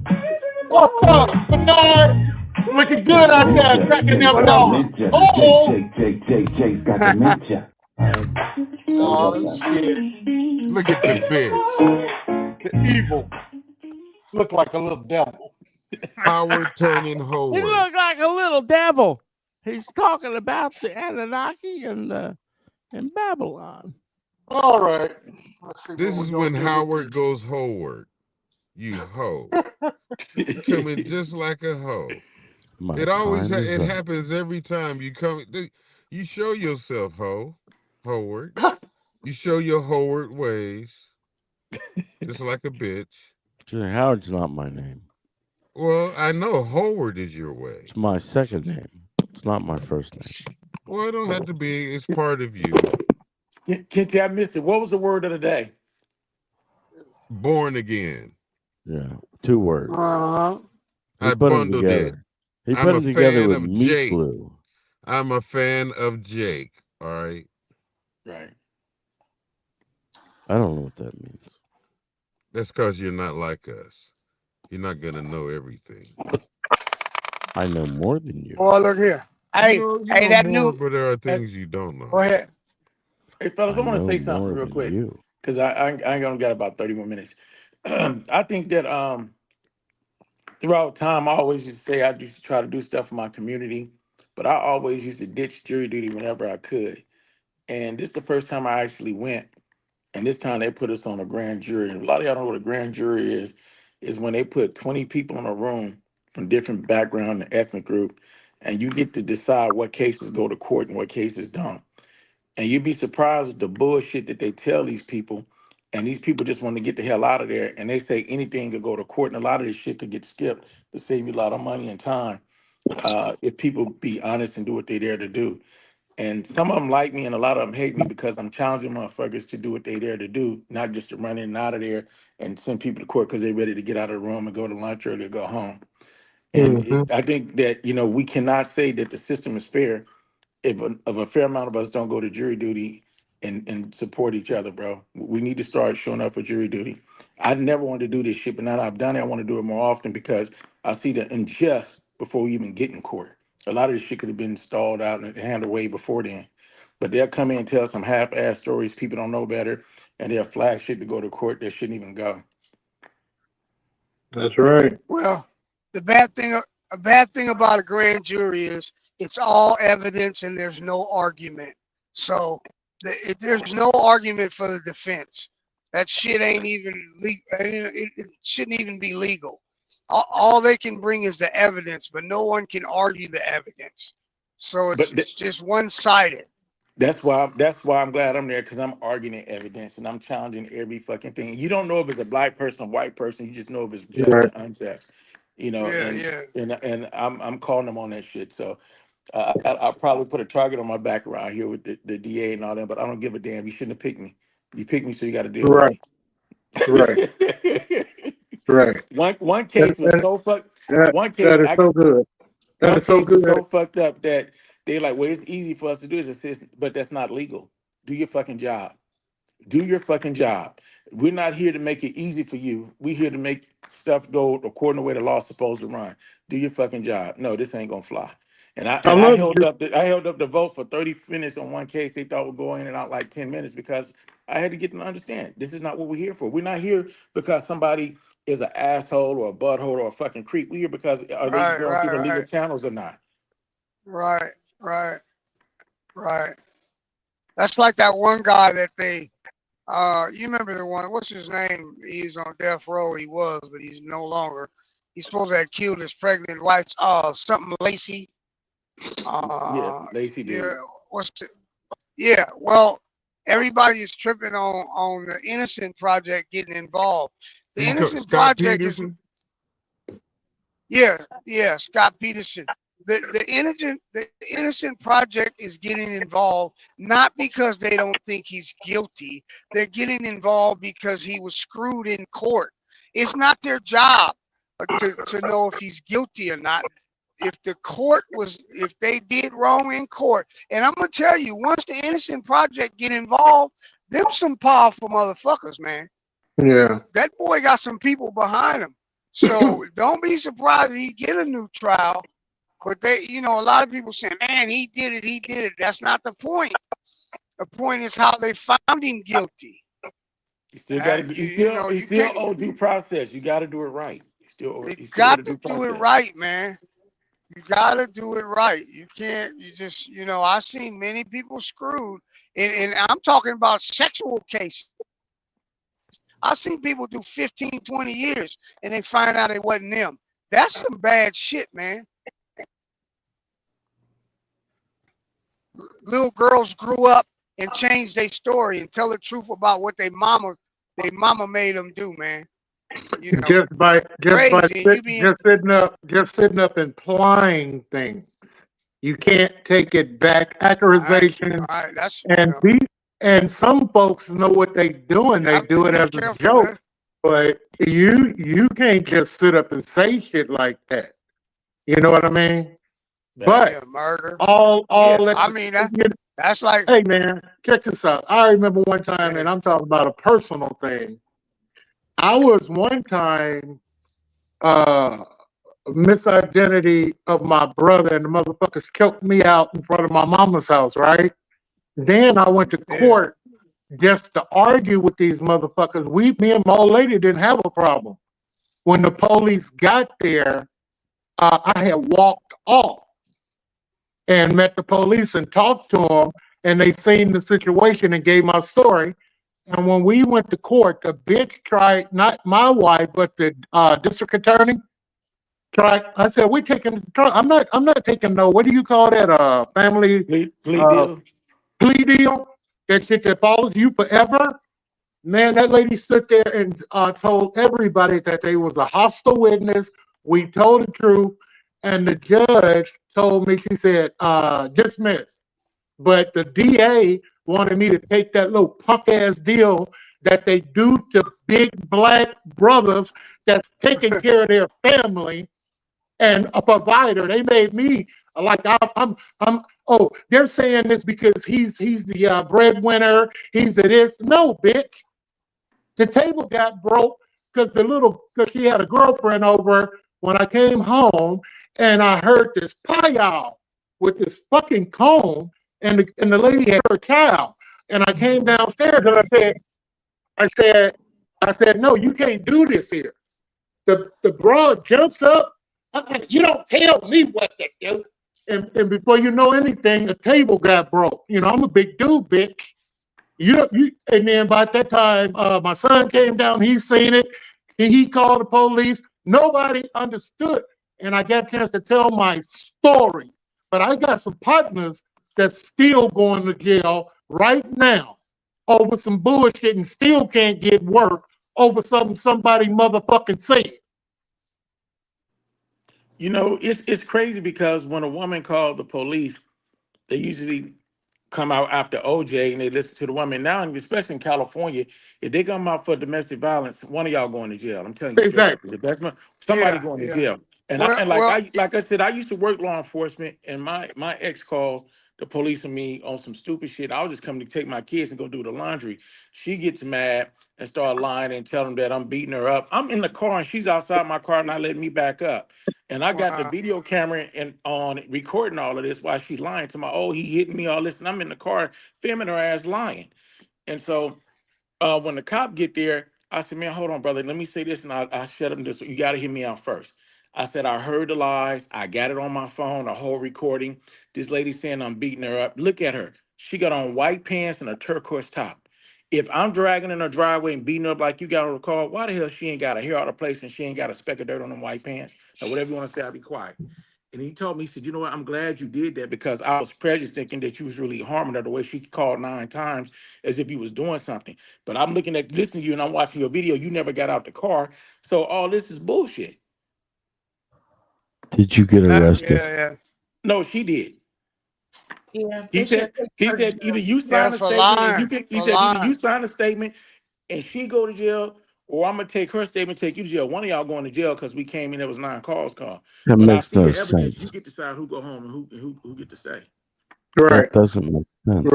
What's up, Bernard? Looking good out there, cracking them doors. Oh, oh shit. Look at the bitch. The evil. Look like a little devil. Howard turning He Howard. looked like a little devil. He's talking about the Anunnaki and Babylon. All right. Let's see This what is we're when gonna do with Howard this. goes Howard. You hoe. Coming just like a hoe. My It always time is it up. happens every time you come. You show yourself, Howard. You show your Howard ways, just like a bitch. Gee, Howard's not my name. Well, I know Howard is your way. It's my second name. It's not my first name. Well, it don't have to be. It's part of you. Kenty, I missed it. What was the word of the day? Born again. Yeah, 2 words. Uh-huh. He I put them bundled it. together. He I'm put a them together fan with of meat Jake. glue. I'm a fan of Jake. All right. Right. I don't know what that means. That's because you're not like us. You're not gonna know everything. I know more than you. Boy, look here. Hey, You hey, know that more, new. but there are things you don't know. Go ahead. Hey, fellas, I want to know say something more real than quick. you. because I ain't gonna got about 30 more minutes. I think that throughout time, I always used to say I used to try to do stuff for my community, but I always used to ditch jury duty whenever I could. And this is the first time I actually went. And this time they put us on a grand jury. And a lot of y'all know what a grand jury is when they put 20 people in a room from different background and ethnic group, and you get to decide what cases go to court and what cases don't. And you'd be surprised at the bullshit that they tell these people. And these people just want to get the hell out of there. And they say anything could go to court. And a lot of this shit could get skipped to save you a lot of money and time if people be honest and do what they're there to do. And some of them like me and a lot of them hate me because I'm challenging motherfuckers to do what they're there to do, not just to run in and out of there and send people to court because they're ready to get out of the room and go to lunch or to go home. And I think that, we cannot say that the system is fair if a fair amount of us don't go to jury duty and support each other, bro. We need to start showing up for jury duty. I never wanted to do this shit, but now that I've done it, I want to do it more often because I see the unjust before we even get in court. A lot of this shit could have been stalled out and handled way before then. But they'll come in and tell some half-ass stories, people don't know better, and they'll flag shit to go to court that shouldn't even go. That's right. Well, a bad thing about a grand jury is it's all evidence and there's no argument. So there's no argument for the defense. That shit ain't even legal. It shouldn't even be legal. All they can bring is the evidence, but no one can argue the evidence. So it's just one-sided. That's why I'm glad I'm there, because I'm arguing evidence and I'm challenging every fucking thing. You don't know if it's a black person, a white person. You just know if it's just or unjust. And I'm calling them on that shit. So I'll probably put a target on my back around here with the DA and all that, but I don't give a damn. You shouldn't have picked me. You picked me, so you got to deal with me. Right. One case was so fucked. One case that is so good. That is so good. So fucked up that they're like, well, it's easy for us to do as a citizen, but that's not legal. Do your fucking job. Do your fucking job. We're not here to make it easy for you. We're here to make stuff go according to the way the law's supposed to run. Do your fucking job. No, this ain't gonna fly. And I held up the vote for 30 minutes on one case they thought would go in and out like 10 minutes because I had to get them to understand this is not what we're here for. We're not here because somebody is an asshole or a butthole or a fucking creep. We're here because are they going through the legal channels or not? Right. That's like that one guy that they you remember the one, what's his name? He's on death row, he was, but he's no longer. He's supposed to have killed his pregnant wife, something Lacey. Lacey did. Yeah, well, everybody is tripping on the Innocent Project getting involved. The Innocent Project is Scott Peterson. The Innocent Project is getting involved not because they don't think he's guilty. They're getting involved because he was screwed in court. It's not their job to know if he's guilty or not. If they did wrong in court, and I'm gonna tell you, once the Innocent Project get involved, them some powerful motherfuckers, man. Yeah. That boy got some people behind him. So don't be surprised if he get a new trial. But they, a lot of people saying, man, he did it. That's not the point. The point is how they found him guilty. You still got to. You still owe due process. You got to do it right. You got to do it right, man. You got to do it right. You can't. You just. I've seen many people screwed, and I'm talking about sexual cases. I've seen people do 15, 20 years, and they find out it wasn't them. That's some bad shit, man. Little girls grew up and changed their story and tell the truth about what their mama made them do, man. Just sitting up and implying things. You can't take it back. Accusation. And some folks know what they're doing. They do it as a joke. Man. But you can't just sit up and say shit like that. You know what I mean? But murder. That's like, hey man, check this out. I remember one time, and I'm talking about a personal thing. I was one time misidentity of my brother, and the motherfuckers choked me out in front of my mama's house, right? Then I went to court just to argue with these motherfuckers. Me and my old lady didn't have a problem. When the police got there, I had walked off and met the police and talked to them, and they seen the situation and gave my story. And when we went to court, the bitch tried, not my wife, but the district attorney tried. I said, "We're taking. I'm not taking no. What do you call that? Family Plea deal. Plea deal. That shit that follows you forever." Man, that lady stood there and told everybody that they was a hostile witness. We told the truth, and the judge told me, she said, dismiss. But the DA wanted me to take that little punk ass deal that they do to big black brothers that's taking care of their family and a provider. They made me like I'm. Oh, they're saying this because he's the breadwinner. He's the this. No, bitch. The table got broke because she had a girlfriend over when I came home, and I heard this pie with this fucking comb, and the lady had her child, and I came downstairs and I said, no, you can't do this here. The broad jumps up. You don't tell me what to do. And before you know anything, the table got broke. You know, I'm a big dude, bitch. And then by that time, my son came down, he seen it, he called the police. Nobody understood. And I got a chance to tell my story. But I got some partners that's still going to jail right now over some bullshit and still can't get work over something somebody motherfucking said. You know, it's crazy because when a woman called the police, they usually come out after OJ and they listen to the woman. Now, especially in California, if they come out for domestic violence, one of y'all going to jail. I'm telling you, exactly. Somebody going to jail. And like I said, I used to work law enforcement, and my ex called the police on me on some stupid shit. I was just coming to take my kids and go do the laundry. She gets mad and start lying and tell them that I'm beating her up. I'm in the car and she's outside my car not letting me back up. And I got the video camera and on recording all of this while she's lying to my, he hit me, all this, and I'm in the car filming her ass lying. And so when the cop get there, I said, man, hold on, brother. Let me say this, and I shut him this. You got to hear me out first. I said, I heard the lies. I got it on my phone, a whole recording. This lady saying I'm beating her up. Look at her. She got on white pants and a turquoise top. If I'm dragging in her driveway and beating her up like you got on the car, why the hell she ain't got a hair out of place and she ain't got a speck of dirt on them white pants? Or whatever you want to say, I'll be quiet. And he told me, he said, you know what, I'm glad you did that because I was prejudiced thinking that you was really harming her the way she called 9 times as if you was doing something. But I'm listening to you and I'm watching your video. You never got out the car. So all this is bullshit. Did you get arrested? Yeah. No, she did. Yeah. He said either you sign a statement, either you sign a statement and she go to jail, or I'm gonna take her statement, take you to jail. One of y'all going to jail because we came in, there was 9 calls called. That But makes no evidence, sense. you get to decide who go home and who get to stay. Right. That doesn't make sense.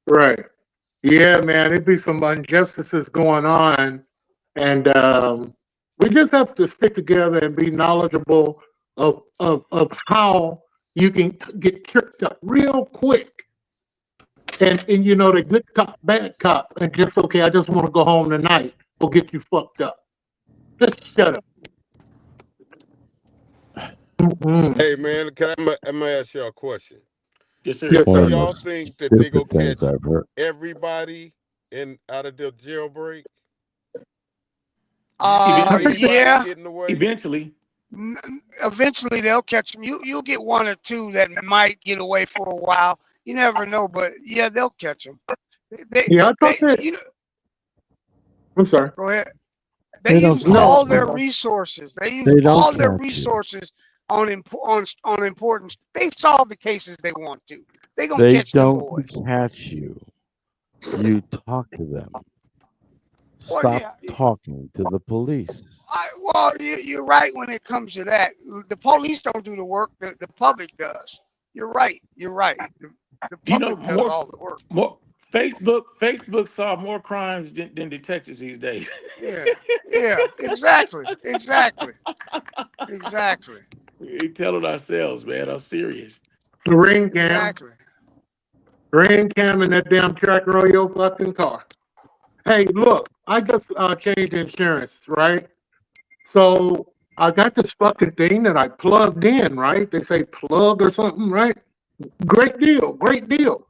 Right. Yeah, man, it'd be some injustices going on, and we just have to stick together and be knowledgeable of how you can get tripped up real quick. And you know, the good cop, bad cop, and just okay, I just want to go home tonight. Will get you fucked up. Just shut up. Hey man, I'm gonna ask y'all a question. Yes, sir. Yes, Do sir. y'all think that they go catch I've heard. everybody out of the jailbreak? Yeah. Get in the way? Eventually. Eventually they'll catch them. You'll get 1 or 2 that might get away for a while. You never know, but yeah, they'll catch them. I'm sorry. Go ahead. They use all their resources. They use all their resources on important. They solve the cases they want to. They catch the boys. They don't catch you. You talk to them. Stop talking to the police. Well, you're right when it comes to that. The police don't do the work. The public does. You're right. The public does all the work. Facebook solve more crimes than detectives these days. Yeah, exactly. We tell it ourselves, man. I'm serious. Ring cam and that damn tracker on your fucking car. Hey, look, I just changed insurance, right? So I got this fucking thing that I plugged in, right? They say plug or something, right? Great deal, great deal.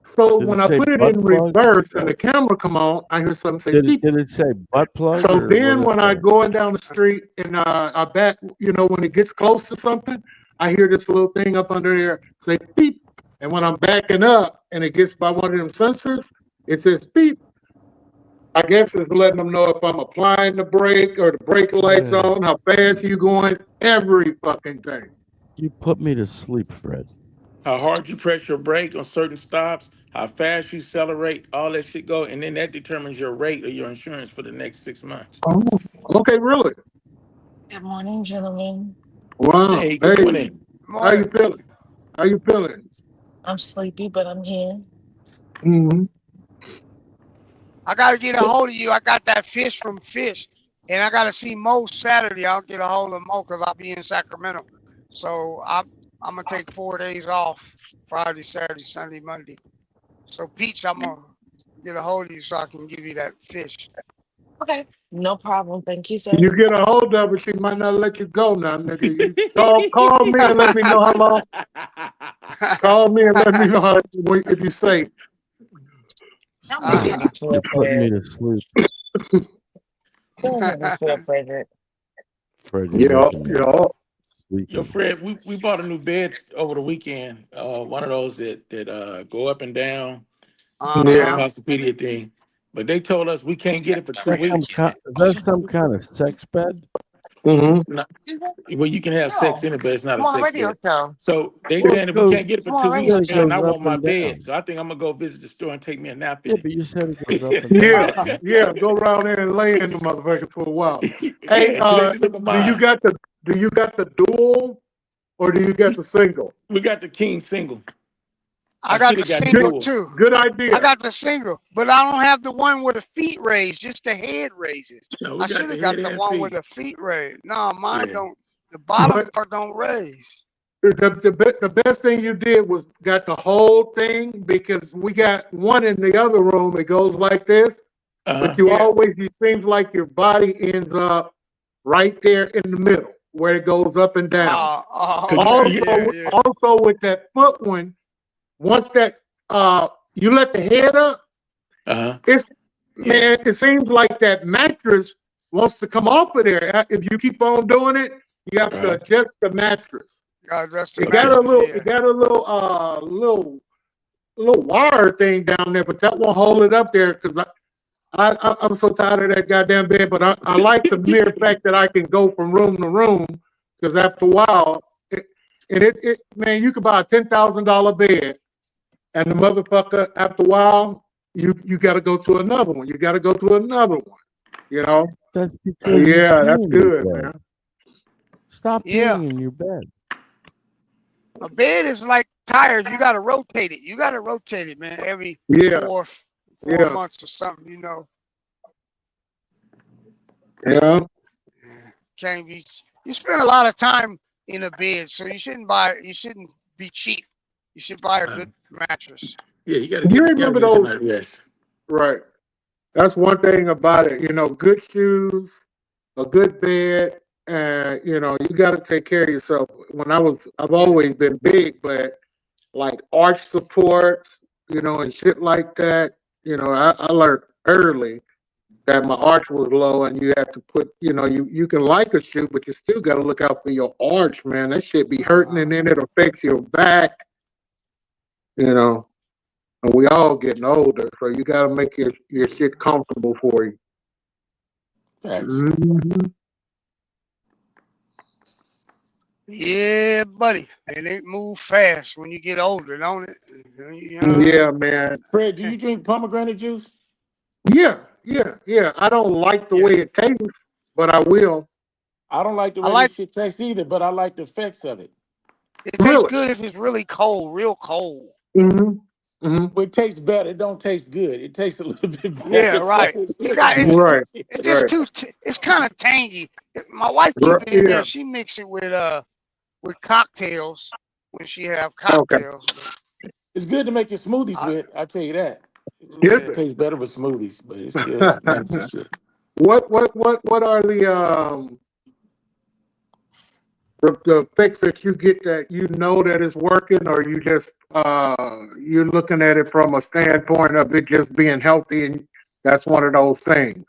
So Did when it I say put it butt in plug? reverse and the camera come on, I hear something say beep. Did it say butt plug? So Or then what when did it I say? going down the street and I bet, you know, when it gets close to something, I hear this little thing up under there say beep. And when I'm backing up and it gets by one of them sensors, it says beep. I guess it's letting them know if I'm applying the brake or the brake lights Yeah. on, how fast you going, every fucking thing. You put me to sleep, Fred. How hard you press your brake on certain stops, how fast you accelerate, all that shit go, and then that determines your rate or your insurance for the next 6 months. Oh, okay, really? Good morning, gentlemen. Wow. Hey, Hey, good morning. how you feeling? How you feeling? I'm sleepy, but I'm here. Mm-hmm. I gotta get a hold of you. I got that fish from Fish, and I gotta see Mo Saturday. I'll get a hold of Mo because I'll be in Sacramento. So I'm gonna take 4 days off: Friday, Saturday, Sunday, Monday. So Peach, I'm gonna get a hold of you so I can give you that fish. Okay, no problem. Thank you, sir. You get a hold of her, she might not let you go now, nigga. You call me and let me know how long. Call me and let me know how if you say. Don't make me feel You're putting me Fred. to sleep, Don't make me feel Frederick. Fred. You're making me Yo, sleepy. Fred, we bought a new bed over the weekend. One of those that go up and down, Yeah. Posturepedic thing. But they told us we can't get it for 2 Is weeks. that some kind of sex bed? Mm-hmm. No, well, you can have sex in it, but it's not a I'm on a sex radio bed. show. So they Well, saying that we can't get it for I'm on 2 radio weeks, it show. and I goes want up my and bed. down. So I think I'm gonna go visit the store and take me a nap Yeah, in it. but you said it goes up and Yeah, down. yeah. Go around there and lay in the motherfucker for a while. Hey, Yeah, they deliver do you mine. got the dual or do you got the single? We got the king single. I got should the have got the single dual. too. Good idea. I got the single, but I don't have the one where the feet raise, just the head raises. No, we I got should the have got head the and one where feet. the feet raise. No, mine Yeah. don't. The bottom But part don't raise. the best thing you did was got the whole thing because we got one in the other room. It goes like this, but you Yeah. always, it seems like your body ends up right there in the middle where it goes up and down. Okay, yeah. Also with that foot one, once that you let the head up, it's man, it seems like that mattress wants to come off of there. If you keep on doing it, you have to adjust the mattress. It got a little wire thing down there, but that won't hold it up there because I'm so tired of that goddamn bed. But I like the mere fact that I can go from room to room because after a while, man, you could buy a $10,000 bed, and the motherfucker after a while, you got to go to another one. You got to go to another one. You know. That's because Yeah, you that's pee in your good, bed. man. Stop Yeah. peeing in your bed. A bed is like tires. You got to rotate it. You got to rotate it, man, every four months or something, you know. Yeah. Can't be. You spend a lot of time in a bed, so you shouldn't be cheap. You should buy a good mattress. Yeah, you gotta You get remember a good those? night rest. Right. That's one thing about it. You know, good shoes, a good bed, and you know, you got to take care of yourself. I've always been big, but like arch support, you know, and shit like that. You know, I learned early that my arch was low, and you have to put, you know, you can like a shoe, but you still got to look out for your arch, man. That shit be hurting, and then it affects your back. You know. And we all getting older, so you got to make your shit comfortable for you. Mm-hmm. Yeah, buddy. And it move fast when you get older, don't it? Yeah, man. Fred, do you drink pomegranate juice? Yeah. I don't like the way it tastes, but I will. I don't like the way this shit tastes either, but I like the effects of it. It tastes good if it's really cold, real cold. Mm-hmm. Well, it tastes better. It don't taste good. It tastes a little bit better. Yeah, right. It's just too. It's kind of tangy. My wife keeps it in there. She mix it with cocktails when she have cocktails. It's good to make your smoothies with. I tell you that. It tastes better with smoothies, but it's still some fancy shit. What are the fix that you get that you know that it's working, or you just you're looking at it from a standpoint of it just being healthy, and that's one of those things?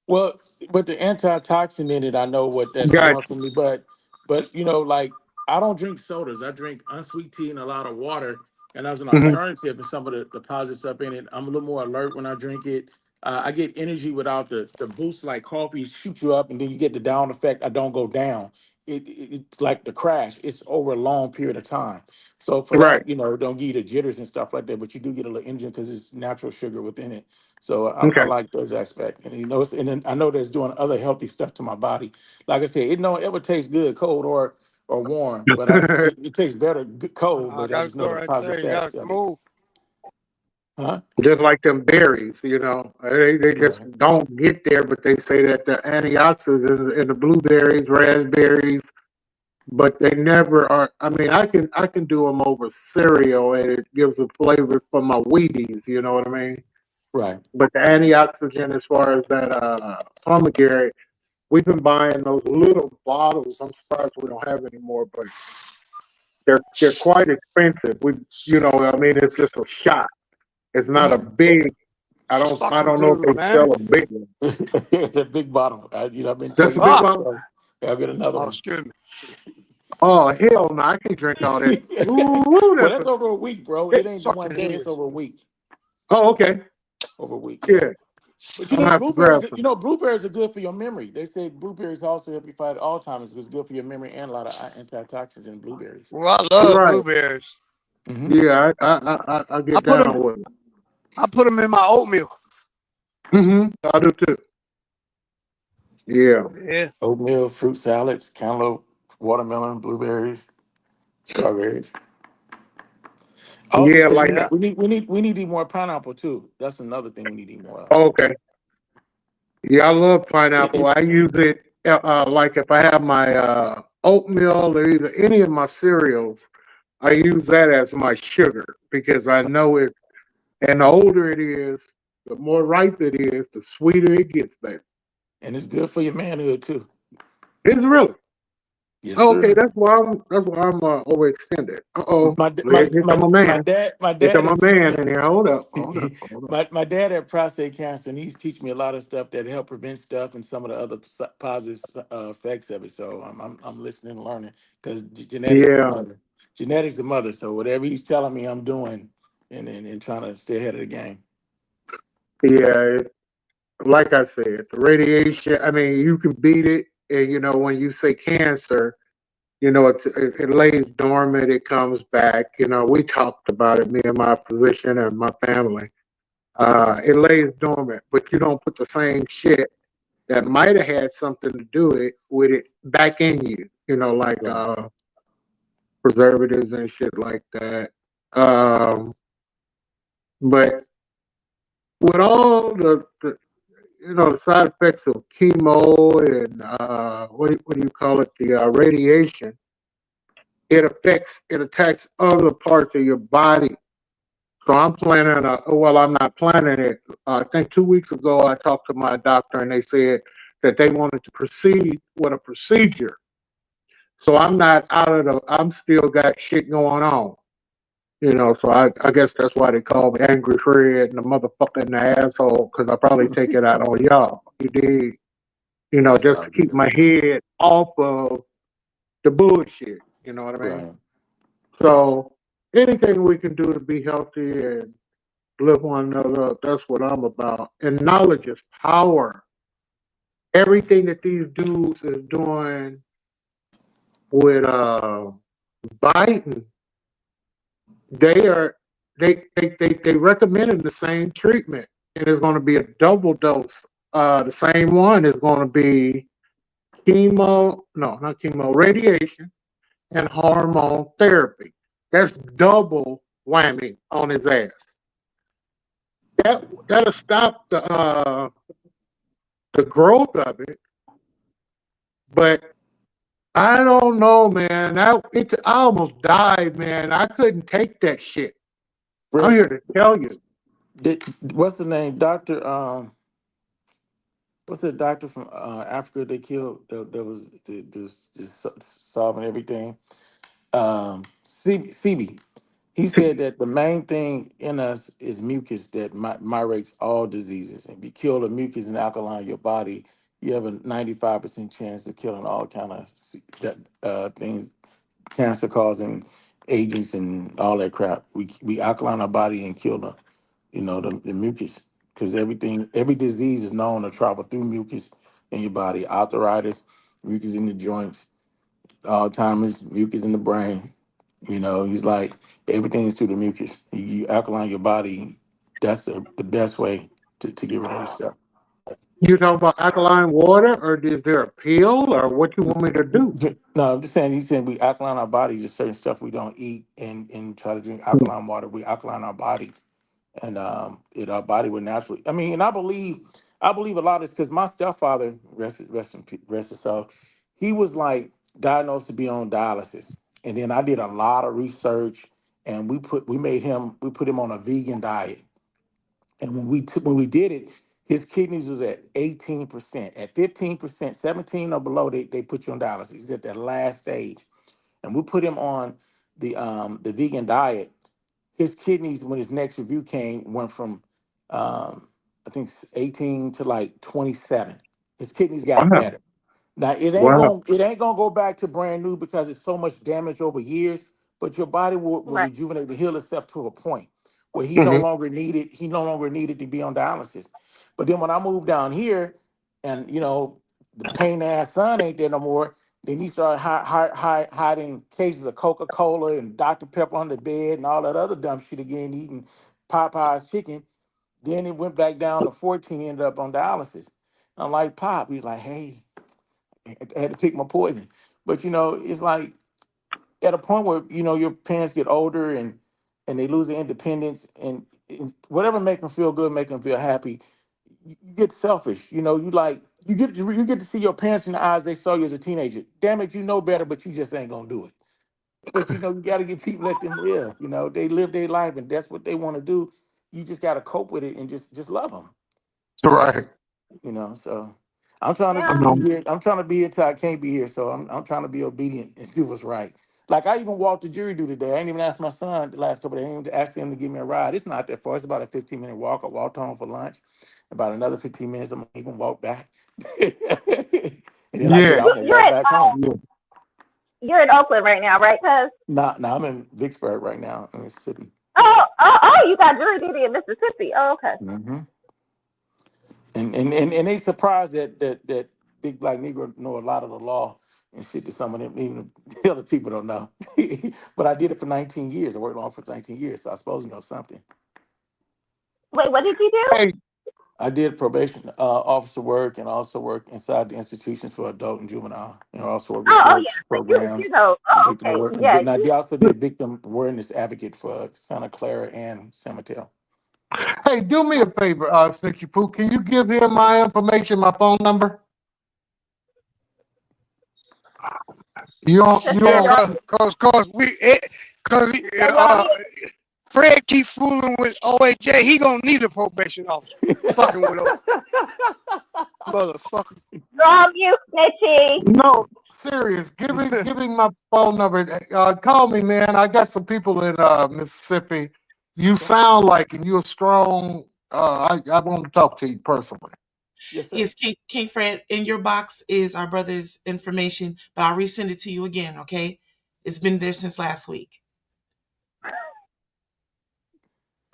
Well, with the antitoxin in it, I know what that's Gotcha. doing for me. But you know, like I don't drink sodas. I drink unsweet tea and a lot of water. And as an alternative, and some of the positive stuff in it, I'm a little more alert when I drink it. I get energy without the boost like coffee shoot you up, and then you get the down effect. I don't go down. It's like the crash. It's over a long period of time. So for Right. that, you know, don't give you the jitters and stuff like that, but you do get a little energy because it's natural sugar within it. So I Okay. like those aspects, and you know, and then I know that's doing other healthy stuff to my body. Like I said, it don't ever taste good cold or warm, but it tastes better cold. I But I gotta just go know the right there. positive You effects gotta of it. move. Huh? Just like them berries, you know, they just Right. don't get there, but they say that the antioxidants in the blueberries, raspberries, but they never are. I mean, I can do them over cereal, and it gives a flavor for my Wheaties. You know what I mean? Right. But the antioxidant, as far as that pomegranate, we've been buying those little bottles. I'm surprised we don't have any more, but they're quite expensive. You know, I mean, it's just a shot. It's not a big. I don't know if they sell a big one. The big bottle. You know, I've been That's a taking big it, bottle. so I'll get another one. Excuse me. Oh hell no! I can't drink all that. Ooh, Well, that's over a week, bro. It ain't one Fucking day. head. It's over a week. Oh, okay. Over a week. Yeah. But you I'm know, gonna have to grab blueberries. some. You know, blueberries are good for your memory. They say blueberries also help you fight Alzheimer's. It's good for your memory and a lot of antitoxins in blueberries. Well, I love Right. blueberries. Mm-hmm. Yeah, I get down with it. I put them in my oatmeal. I do too. Yeah. Yeah. Oatmeal, fruit salads, cantaloupe, watermelon, blueberries, strawberries. I also Yeah, say like Yeah. we need to eat more pineapple too. That's another thing we need to eat more of. okay. Yeah, I love It- pineapple. it- I use it like if I have my oatmeal or either any of my cereals, I use that as my sugar because I know it. And the older it is, the more ripe it is, the sweeter it gets, baby. and it's good for your manhood too. It's really. Yes, Okay, sir. that's why I'm overextended. My Here come my man. my Here dad come my is teaching man me. in here. Hold up. My dad had prostate cancer, and he's teaching me a lot of stuff that help prevent stuff and some of the other positive effects of it. So I'm listening and learning because genetics is the Yeah, mother. Genetics is the mother. So whatever he's telling me, I'm doing, and trying to stay ahead of the game. yeah. Like I said, the radiation. I mean, you can beat it, and you know when you say cancer, you know it lays dormant. It comes back. You know, we talked about it, me and my physician and my family. It lays dormant, but you don't put the same shit that might have had something to do with it back in you. You know, like Right. preservatives and shit like that. But with all the you know the side effects of chemo and what do you call it, the radiation, it attacks other parts of your body. So I'm planning I'm not planning it. I think 2 weeks ago I talked to my doctor and they said that they wanted to proceed with a procedure. So I'm not I'm still got shit going on. You know, so I guess that's why they call me Angry Fred and the motherfucker in the asshole, because I probably take it out on y'all. You dig? You know, That's just all to keep good. my head off of the bullshit. You know what I mean? Right. So anything we can do to be healthy and lift one another up, that's what I'm about. And knowledge is power. Everything that these dudes is doing with Biden, they recommended the same treatment, and it's going to be a double dose. The same one is going to be not chemo, radiation and hormone therapy. That's double whammy on his ass. That'll stop the growth of it, but I don't know, man. I almost died, man. I couldn't take that shit. I'm Really? here to tell you. What's his name? Doctor. What's that doctor from Africa they killed? That was just solving everything. CB. He said that the main thing in us is mucus that mirates all diseases. And if you kill the mucus and alkaline in your body, you have a 95% chance of killing all kind of things, cancer causing agents and all that crap. We alkaline our body and kill the mucus, because every disease is known to travel through mucus in your body. Arthritis, mucus in the joints, Alzheimer's, mucus in the brain. He's like, everything is through the mucus. You alkaline your body. That's the best way to get rid of this stuff. You talking about alkaline water, or is there a pill, or what you want me to do? No, I'm just saying. He's saying we alkaline our bodies. There's certain stuff we don't eat and try to drink alkaline water. We alkaline our bodies, and our body would naturally. I mean, and I believe a lot of this because my stepfather, rest his soul, he was like diagnosed to be on dialysis, and then I did a lot of research, and we put him on a vegan diet. And when we did it, his kidneys was at 18%. At 15%, 17 or below, they put you on dialysis. He's at that last stage. And we put him on the vegan diet. His kidneys, when his next review came, went from I think 18 to like 27. His kidneys got better. Now it ain't gonna go back to brand new because it's so much damage over years, but your body will rejuvenate and heal itself to a point where he no longer needed to be on dialysis. But then when I moved down here, and the pain ass son ain't there no more, then he started hiding cases of Coca-Cola and Dr. Pepper on the bed and all that other dumb shit again, eating Popeye's chicken. Then it went back down to 14, ended up on dialysis. I'm like, Pop, he's like, hey, I had to pick my poison. But it's like at a point where your parents get older and they lose their independence, and whatever make them feel good, make them feel happy. You get selfish. You get to see your parents in the eyes they saw you as a teenager. Damn it, you know better, but you just ain't gonna do it. But you got to get people, let them live. They live their life, and that's what they want to do. You just got to cope with it and just love them. Right. So I'm trying to be here. I'm trying to be here till I can't be here. So I'm trying to be obedient and do what's right. Like I even walked the jury duty today. I ain't even asked my son the last couple of days. I ain't even asked him to give me a ride. It's not that far. It's about a 15-minute walk. I walked home for lunch. About another 15 minutes, I'm gonna even walk back. And then I get out and walk back home. You're in Oakland right now, right, cuz? No, I'm in Vicksburg right now in Mississippi. Oh, you got jury duty in Mississippi. Oh, okay. Mm-hmm. And they surprised that big black Negro know a lot of the law and shit that some of them even the other people don't know. But I did it for 19 years. I worked on for 19 years, so I suppose you know something. Wait, what did you do? Hey, I did probation officer work and also work inside the institutions for adult and juvenile. Also work with courts programs. Victim work. Yeah. And I also did victim awareness advocate for Santa Clara and San Mateo. Hey, do me a favor, Snitchy Pooh. Can you give him my information, my phone number? Fred keep fooling with OAJ. He gonna need a probation officer. Fucking with him, motherfucker. Wrong, you Snitchy. No, serious. Give him my phone number. Call me, man. I got some people in Mississippi. You sound like, and you're strong. I want to talk to you personally. Yes, King Fred, in your box is our brother's information, but I'll resend it to you again, okay? It's been there since last week.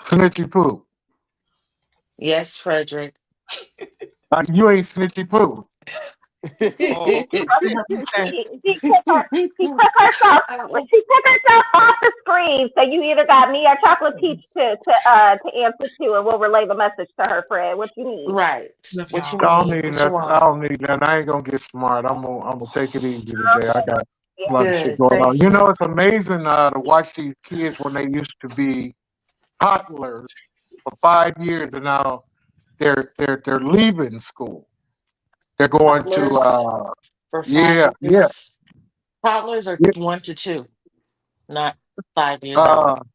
Snitchy Pooh. Yes, Frederick. You ain't Snitchy Pooh. She took herself off the screen, so you either got me or Chocolate Peach to answer to, and we'll relay the message to her, Fred. What you need? Right. I don't need that. I ain't gonna get smart. I'm gonna take it easy today. I got a lot of shit going on. It's amazing to watch these kids when they used to be toddlers for 5 years, and now they're leaving school. They're going to for 5 years. Toddlers are 1 to 2, not 5 years old.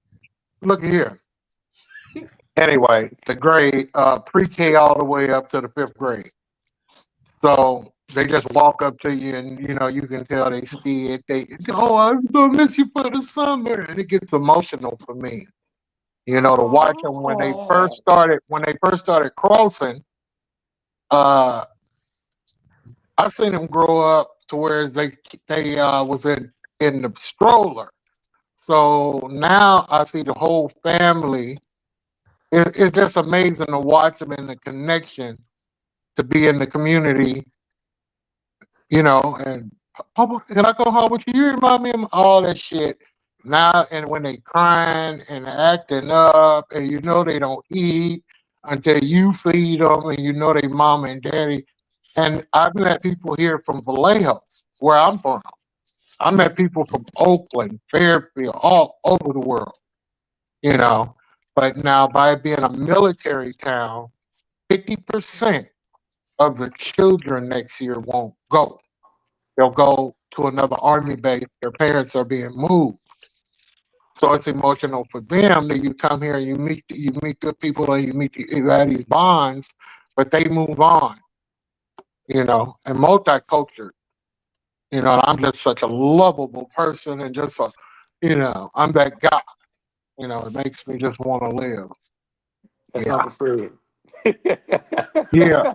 Look here. anyway, the grade, pre-K all the way up to the 5th grade. So they just walk up to you and, you can tell they scared. I'm going to miss you for the summer. And it gets emotional for me, to watch them when they first started crossing. I seen them grow up to where they was in the stroller. So now I see the whole family. It's just amazing to watch them in the connection, to be in the community, and Papa, can I go home with you? You remind me of all that shit. Now, and when they crying and acting up, and they don't eat until you feed them, and they mom and daddy. And I've met people here from Vallejo, where I'm from. I met people from Oakland, Fairfield, all over the world, But now, by it being a military town, 50% of the children next year won't go. They'll go to another Army base. Their parents are being moved. So it's emotional for them that you come here and you meet good people and you have these bonds, but they move on, and multicultural. And I'm just such a lovable person and just I'm that guy. It makes me just want to live. That's Uncle Fred. Yeah.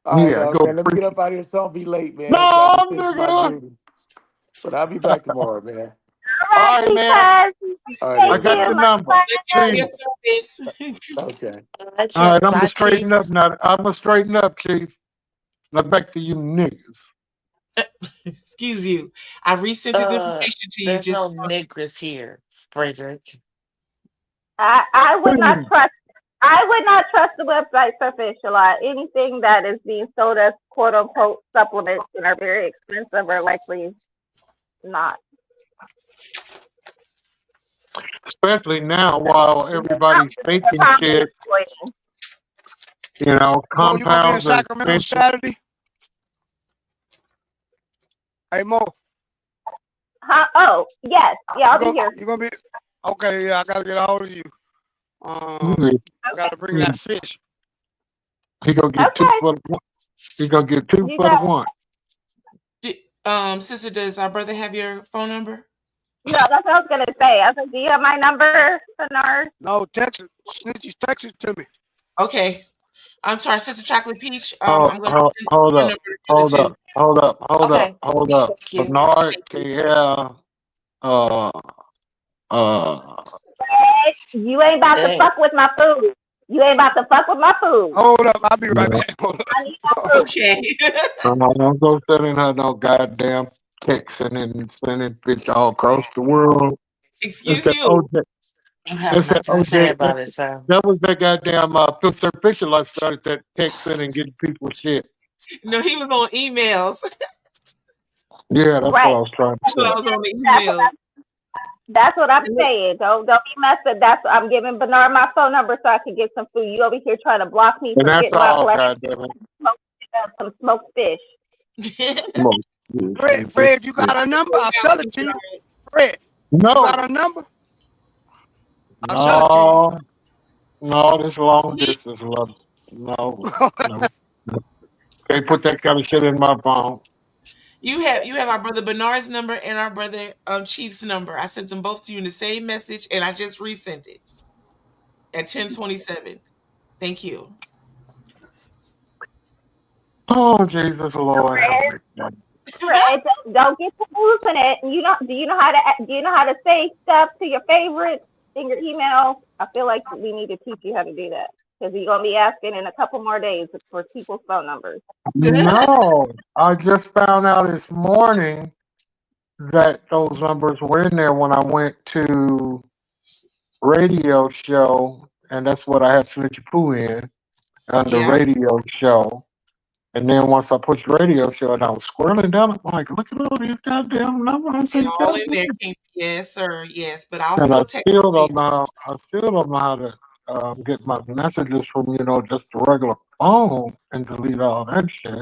All right, Yeah, man. Let me get up out of here so I'll be late, man. No, nigga. But I'll be back tomorrow, man. All right, man. All right, I got your number. Chief. Okay. All right, I'm gonna straighten up now. I'm gonna straighten up, Chief. Now back to you niggas. Excuse you. I resent his information to you. There's no niggas here, Frederick. I would not trust. I would not trust the website Surfacial. Anything that is being sold as quote unquote supplements and are very expensive are likely not. Especially now, while everybody's faking shit. Compounds. You gonna be in Sacramento Saturday? Hey Mo. Huh? Oh yes, yeah, I'll be here. You gonna be okay? Yeah, I gotta get a hold of you. I gotta bring that fish. He gonna get two for the one. He gonna get two for the one. Sister, does our brother have your phone number? No, that's what I was gonna say. I was like, do you have my number, Bernard? No, text it. Snitchy, text it to me. Okay. I'm sorry, Sister Chocolate Peach. Hold up. Bernard, KL, you ain't about to fuck with my food. Hold up, I'll be right back. Okay. Don't go sending her no goddamn texting and sending bitch all across the world. Excuse you. You have nothing to say about it, sir. That was that goddamn Fisher I started that texting and getting people shit. No, he was on emails. Yeah, that's what I was trying to say. I was on the email. That's what I'm saying. Don't be messing. I'm giving Bernard my phone number so I can get some food. You over here trying to block me from getting my collection. Some smoked fish. Fred, you got a number? I'll sell it to you. Fred, no. You got a number? No, this long distance love. No. Can't put that kind of shit in my phone. You have our brother Bernard's number and our brother Chief's number. I sent them both to you in the same message, and I just resent it at 10:27. Thank you. Oh Jesus Lord! Don't get to losing it. Do you know how to say stuff to your favorites in your email? I feel like we need to teach you how to do that because you're gonna be asking in a couple more days for people's phone numbers. No, I just found out this morning that those numbers were in there when I went to radio show, and that's what I have Snitchy Poo in on the radio show. And then once I pushed radio show and I was scrolling down, I'm like, look at all these goddamn numbers. I said, all in there. Yes, sir. Yes, but I'll and still I still don't know how to get my messages from just the regular phone and delete all that shit.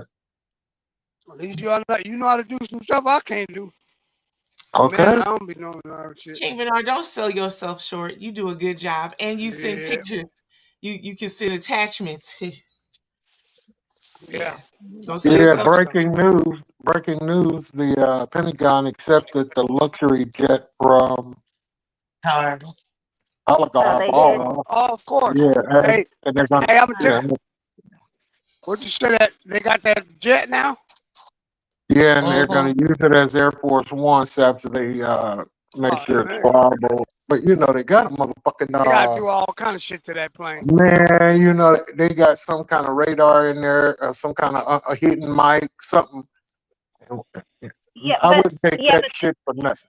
At least you know how to do some stuff I can't do. Okay. Man, I don't be knowing that shit. King Bernard, don't sell yourself short. You do a good job, and you send pictures. You can send attachments. Yeah. Don't sell Yeah, yourself short. breaking news. Breaking news. The Pentagon accepted the luxury jet from Horrible. Oligarch. they did. Oh, of course. Yeah. Hey, And they're gonna, hey, I'm gonna yeah, tell you. What you say that they got that jet now? yeah, and they're Mm-hmm. going to use it as Air Force Ones after they make sure it's flyable. But you know, they got a motherfucking They gotta do all kind of shit to that plane. man. You know, they got some kind of radar in there, some kind of a hidden mic, something. Yeah, I but wouldn't take yeah, that shit for nothing.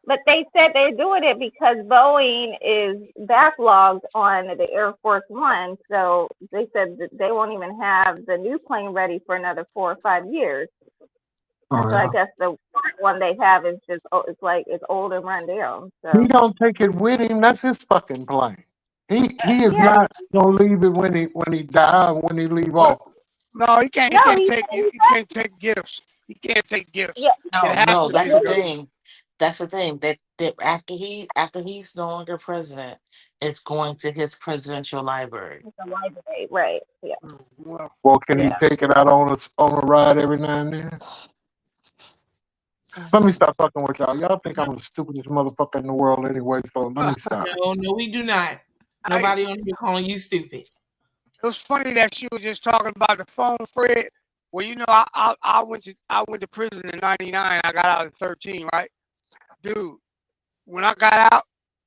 but they said they're doing it because Boeing is backlogged on the Air Force One. So they said that they won't even have the new plane ready for another 4 or 5 years. And so I guess the one they have is just it's old and run down. So He don't take it with him. That's his fucking plane. He is yeah, not gonna leave it when he die, when he leave off. No, he can't. He no, can't he take. said He can't take gifts. He can't take gifts. yeah, It has No, to that's be the the. thing. That's the thing. That after he's no longer president, it's going to his presidential library. it's a library, right? Yeah, Well, can he yeah. take it out on a ride every now and then? Let me stop fucking with y'all. Y'all think I'm the stupidest motherfucker in the world anyway, so let me stop. No, we do not. Nobody on here calling you stupid. It was funny that she was just talking about the phone, Fred. Well, you know, I went to prison in '99. I got out in 13, right? Dude, when I got out,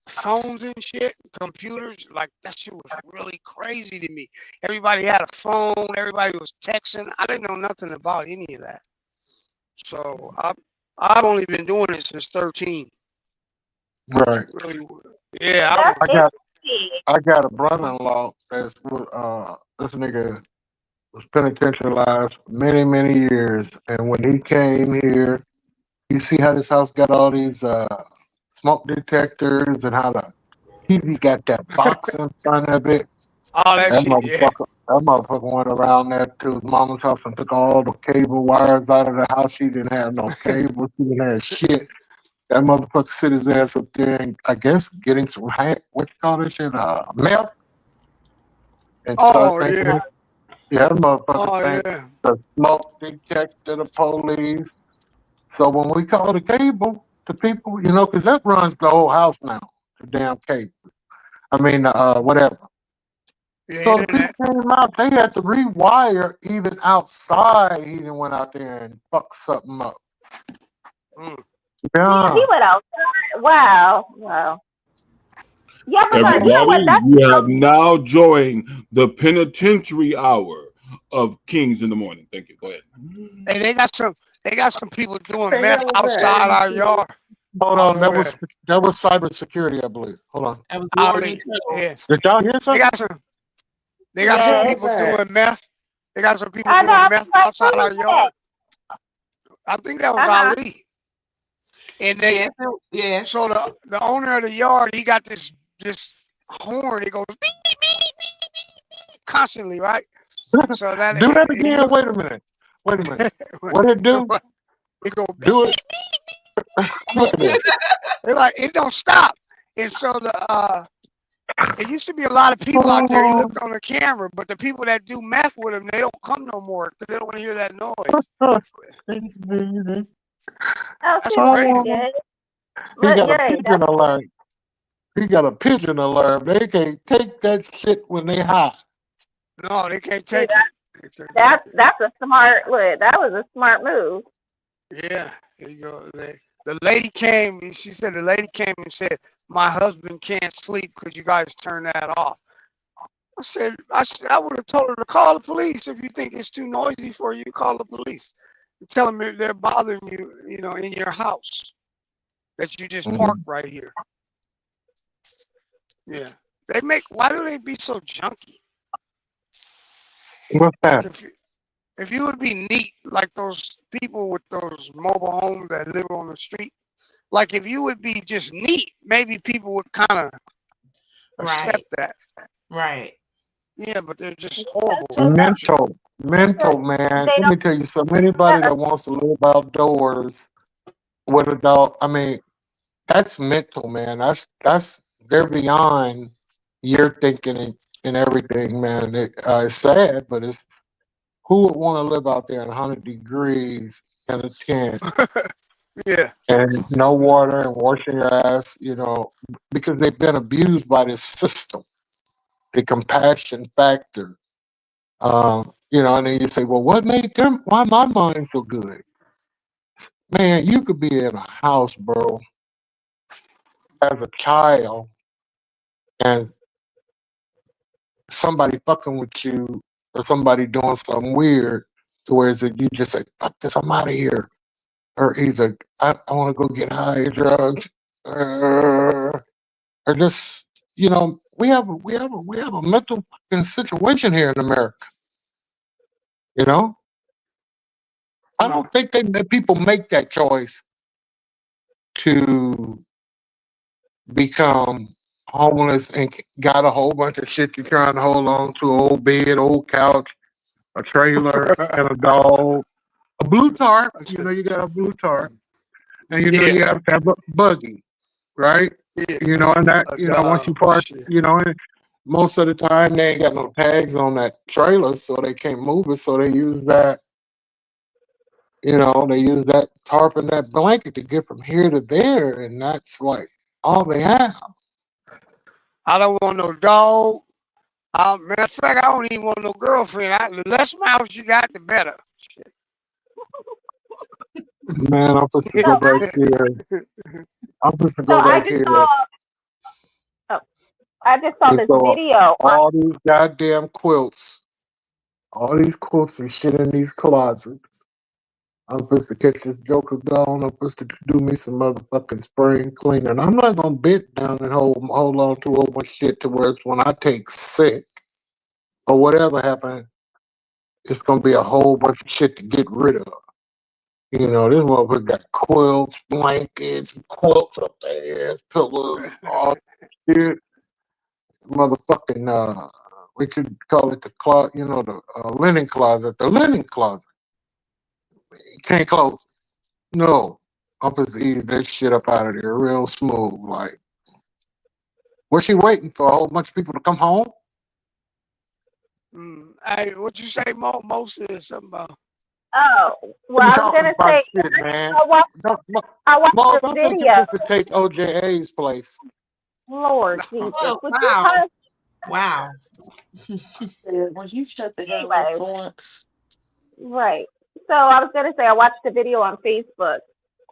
phones and shit, computers, like that shit was really crazy to me. Everybody had a phone. Everybody was texting. I didn't know nothing about any of that. So I've only been doing it since 13. Right. Really, yeah. I got a brother-in-law that's this nigga was penitentiarized many years, and when he came here, you see how this house got all these smoke detectors and how the TV got that box in front of it. All that shit, motherfucker, that motherfucker went around there to his mama's house and took all the cable wires out of the house. She didn't have no cable. She didn't have shit. That motherfucker sit his ass up there and I guess get him some what you call this shit? Meth. And yeah. Yeah, that motherfucker the smoke detector, the police. So when we call the cable to people, you know, because that runs the whole house now, the damn cable. I mean, whatever. Yeah, So the people came out, they had to rewire even outside. He done went out there and fucked something up. Yeah, he went outside. Wow. Yeah, but you know what? Everybody, you have now joined the penitentiary hour of Kings in the Morning. Thank you. Go ahead. Hey, they got some people doing meth outside our yard. Hold on, that was cybersecurity, I believe. Hold on. That was yeah. Did y'all hear something? They got some people doing meth. They got some people doing meth outside our yard. I think that was Ali. And they so the owner of the yard, he got this horn. It goes beep, beep, beep, beep, beep, constantly, right? So that do that again. Wait a minute. What it do? It go do it. Look at this. They're like, it don't stop. And so it used to be a lot of people out there. You looked on the camera, but the people that do meth with them, they don't come no more because they don't want to hear that noise. That's crazy. He got a pigeon alert. He got a pigeon alert. They can't take that shit when they hot. No, they can't take it. That's a smart look. That was a smart move. Yeah, there you go. The lady came and she said said, my husband can't sleep because you guys turn that off. I said, I would have told her to call the police. If you think it's too noisy for you, call the police. Tell them if they're bothering you, you know, in your house that you just parked right here. Yeah. Why do they be so junky? What's that? If you would be neat like those people with those mobile homes that live on the street, like if you would be just neat, maybe people would kind of accept that. Right. Yeah, but they're just horrible. Mental, man. Let me tell you something. Anybody that wants to live outdoors with a dog. I mean, that's mental, man. They're beyond your thinking and everything, man. It's sad, but it's who would want to live out there in 100 degrees in a tent Yeah. and no water and washing your ass, because they've been abused by this system, the compassion factor. And then you say, well, what made them? Why my mind so good? Man, you could be in a house, bro, as a child, and somebody fucking with you or somebody doing something weird to where it's that you just say, fuck this, I'm out of here. Or either I want to go get high drugs. Or just, we have a mental fucking situation here in America. I don't think that people make that choice to become homeless and got a whole bunch of shit you're trying to hold on to, old bed, old couch, a trailer, and a dog, a blue tarp. You got a blue tarp, and you have to have a buggy, right? Yeah. And that once you park, and most of the time they ain't got no tags on that trailer, so they can't move it. So they use that. They use that tarp and that blanket to get from here to there, and that's like all they have. I don't want no dog. Matter of fact, I don't even want no girlfriend. The less mouths you got, the better. Shit. Man, I'm supposed to go back here. I'm supposed to go back here. I just saw this video. All these goddamn quilts. All these quilts and shit in these closets. I'm supposed to catch this joker gone. I'm supposed to do me some motherfucking spring cleaner. And I'm not going to bend down and hold on to a whole bunch of shit to where it's when I take sick or whatever happened, it's going to be a whole bunch of shit to get rid of. This motherfucker got quilts, blankets, quilts up there, pillows, all shit. Motherfucking, we could call it the closet, the linen closet, the linen closet. You can't close it. No. I'm supposed to ease that shit up out of there real smooth. Like, what's she waiting for? A whole bunch of people to come home? Hey, what you say, Mo said something about? Oh, well, I was gonna say, shit, man. I watched Mo, the don't think video. you're supposed to take OJA's place. Lord Jesus. Oh, Would you wow. hush? Wow. When you shut the hell up Anyway, for once. right. So I was gonna say I watched a video on Facebook,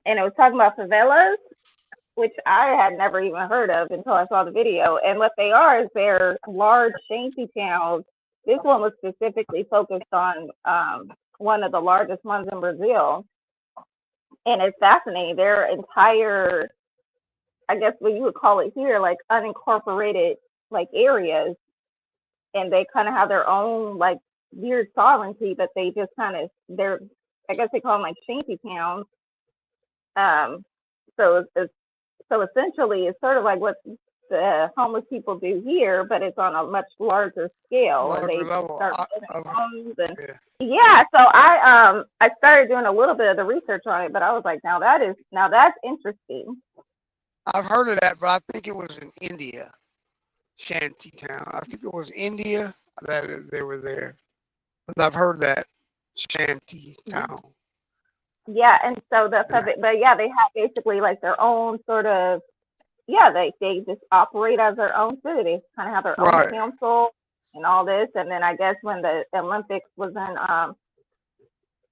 and it was talking about favelas, which I had never even heard of until I saw the video. And what they are is they're large shanty towns. This one was specifically focused on one of the largest ones in Brazil, and it's fascinating. Their entire, I guess what you would call it here, like unincorporated like areas, and they kind of have their own like weird sovereignty, but they just kind of I guess they call them like shanty towns. So essentially it's sort of like what the homeless people do here, but it's on a much larger scale. And they start building homes and so I started doing a little bit of the research on it, but I was like, now that's interesting. I've heard of that, but I think it was in India, shanty town. I think it was India that they were there. But I've heard that shanty town. Yeah, and so but yeah, they have basically like their own sort of they just operate as their own city. They kind of have their own council and all this. And then I guess when the Olympics was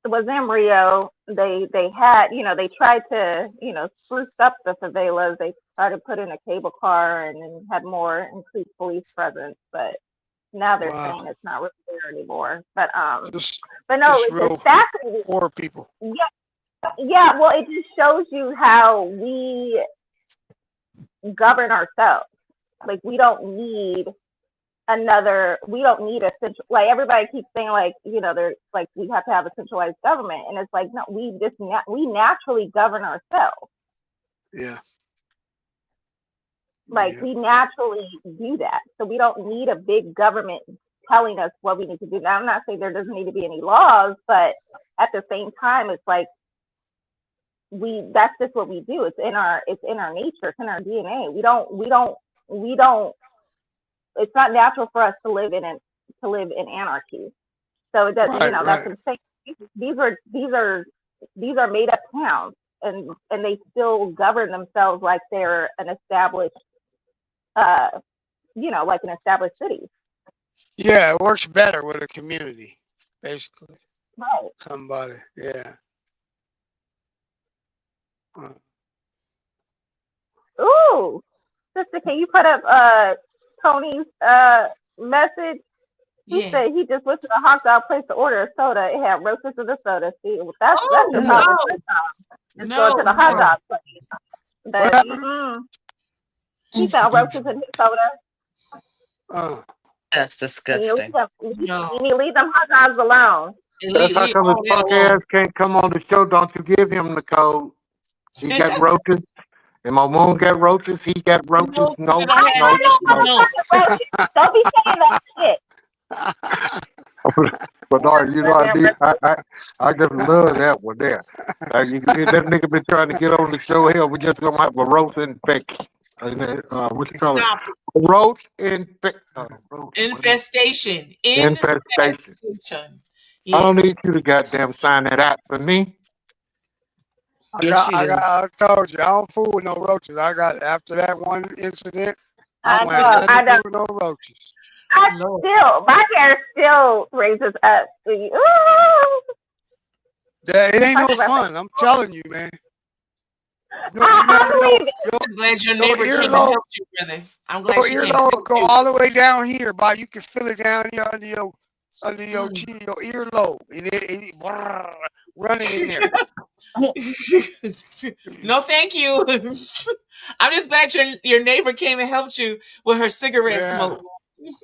in Rio, they had, they tried to, spruce up the favelas. They tried to put in a cable car and then had more increased police presence, but now they're saying it's not really there anymore. But no, it's fascinating. Poor people. Yeah. Well, it just shows you how we govern ourselves. Like we don't need a central, like everybody keeps saying like, they're like, we have to have a centralized government. And it's like, no, we naturally govern ourselves. Yeah. Like we naturally do that. So we don't need a big government telling us what we need to do. Now, I'm not saying there doesn't need to be any laws, but at the same time, it's like, that's just what we do. It's in our nature. It's in our DNA. We don't. It's not natural for us to live in anarchy. So it does. Right, That's right. insane. These are made up towns, and they still govern themselves like they're an established, like an established city. Yeah, it works better with a community, basically. Right. Somebody, yeah. Ooh, sister, can you put up Tony's message? He Yes. said he just went to the hot dog place to order a soda. It had roaches in the soda. See, that's Oh, the no. problem. Just going to the hot No. dog place. What But happened? he found roaches in his soda. That's disgusting. You need to leave them hot dogs alone. That's how come his punk ass can't come on the show. Don't you give him the code. He got roaches. And my moon got roaches. He got roaches. No. Don't be saying that shit. But no, I just love that one there. You can see that nigga been trying to get on the show. Hell, we just gonna have a roach infection. What you call it? Roach Infestation. Infestation. Yes. I don't need you to goddamn sign that out for me. I told you, I don't fool with no roaches. After that one incident, I don't have nothing to know. do with no roaches. My hair still raises up. Ooh. Yeah, it ain't no fun. I'm telling you, man. I'm glad your neighbor came and helped you, brother. I'm glad she your came and helped earlobe go you. all the way down here, but you can feel it down here under your chin, your earlobe, and it running in there. No, thank you. I'm just glad your neighbor came and helped you with her cigarette smoke.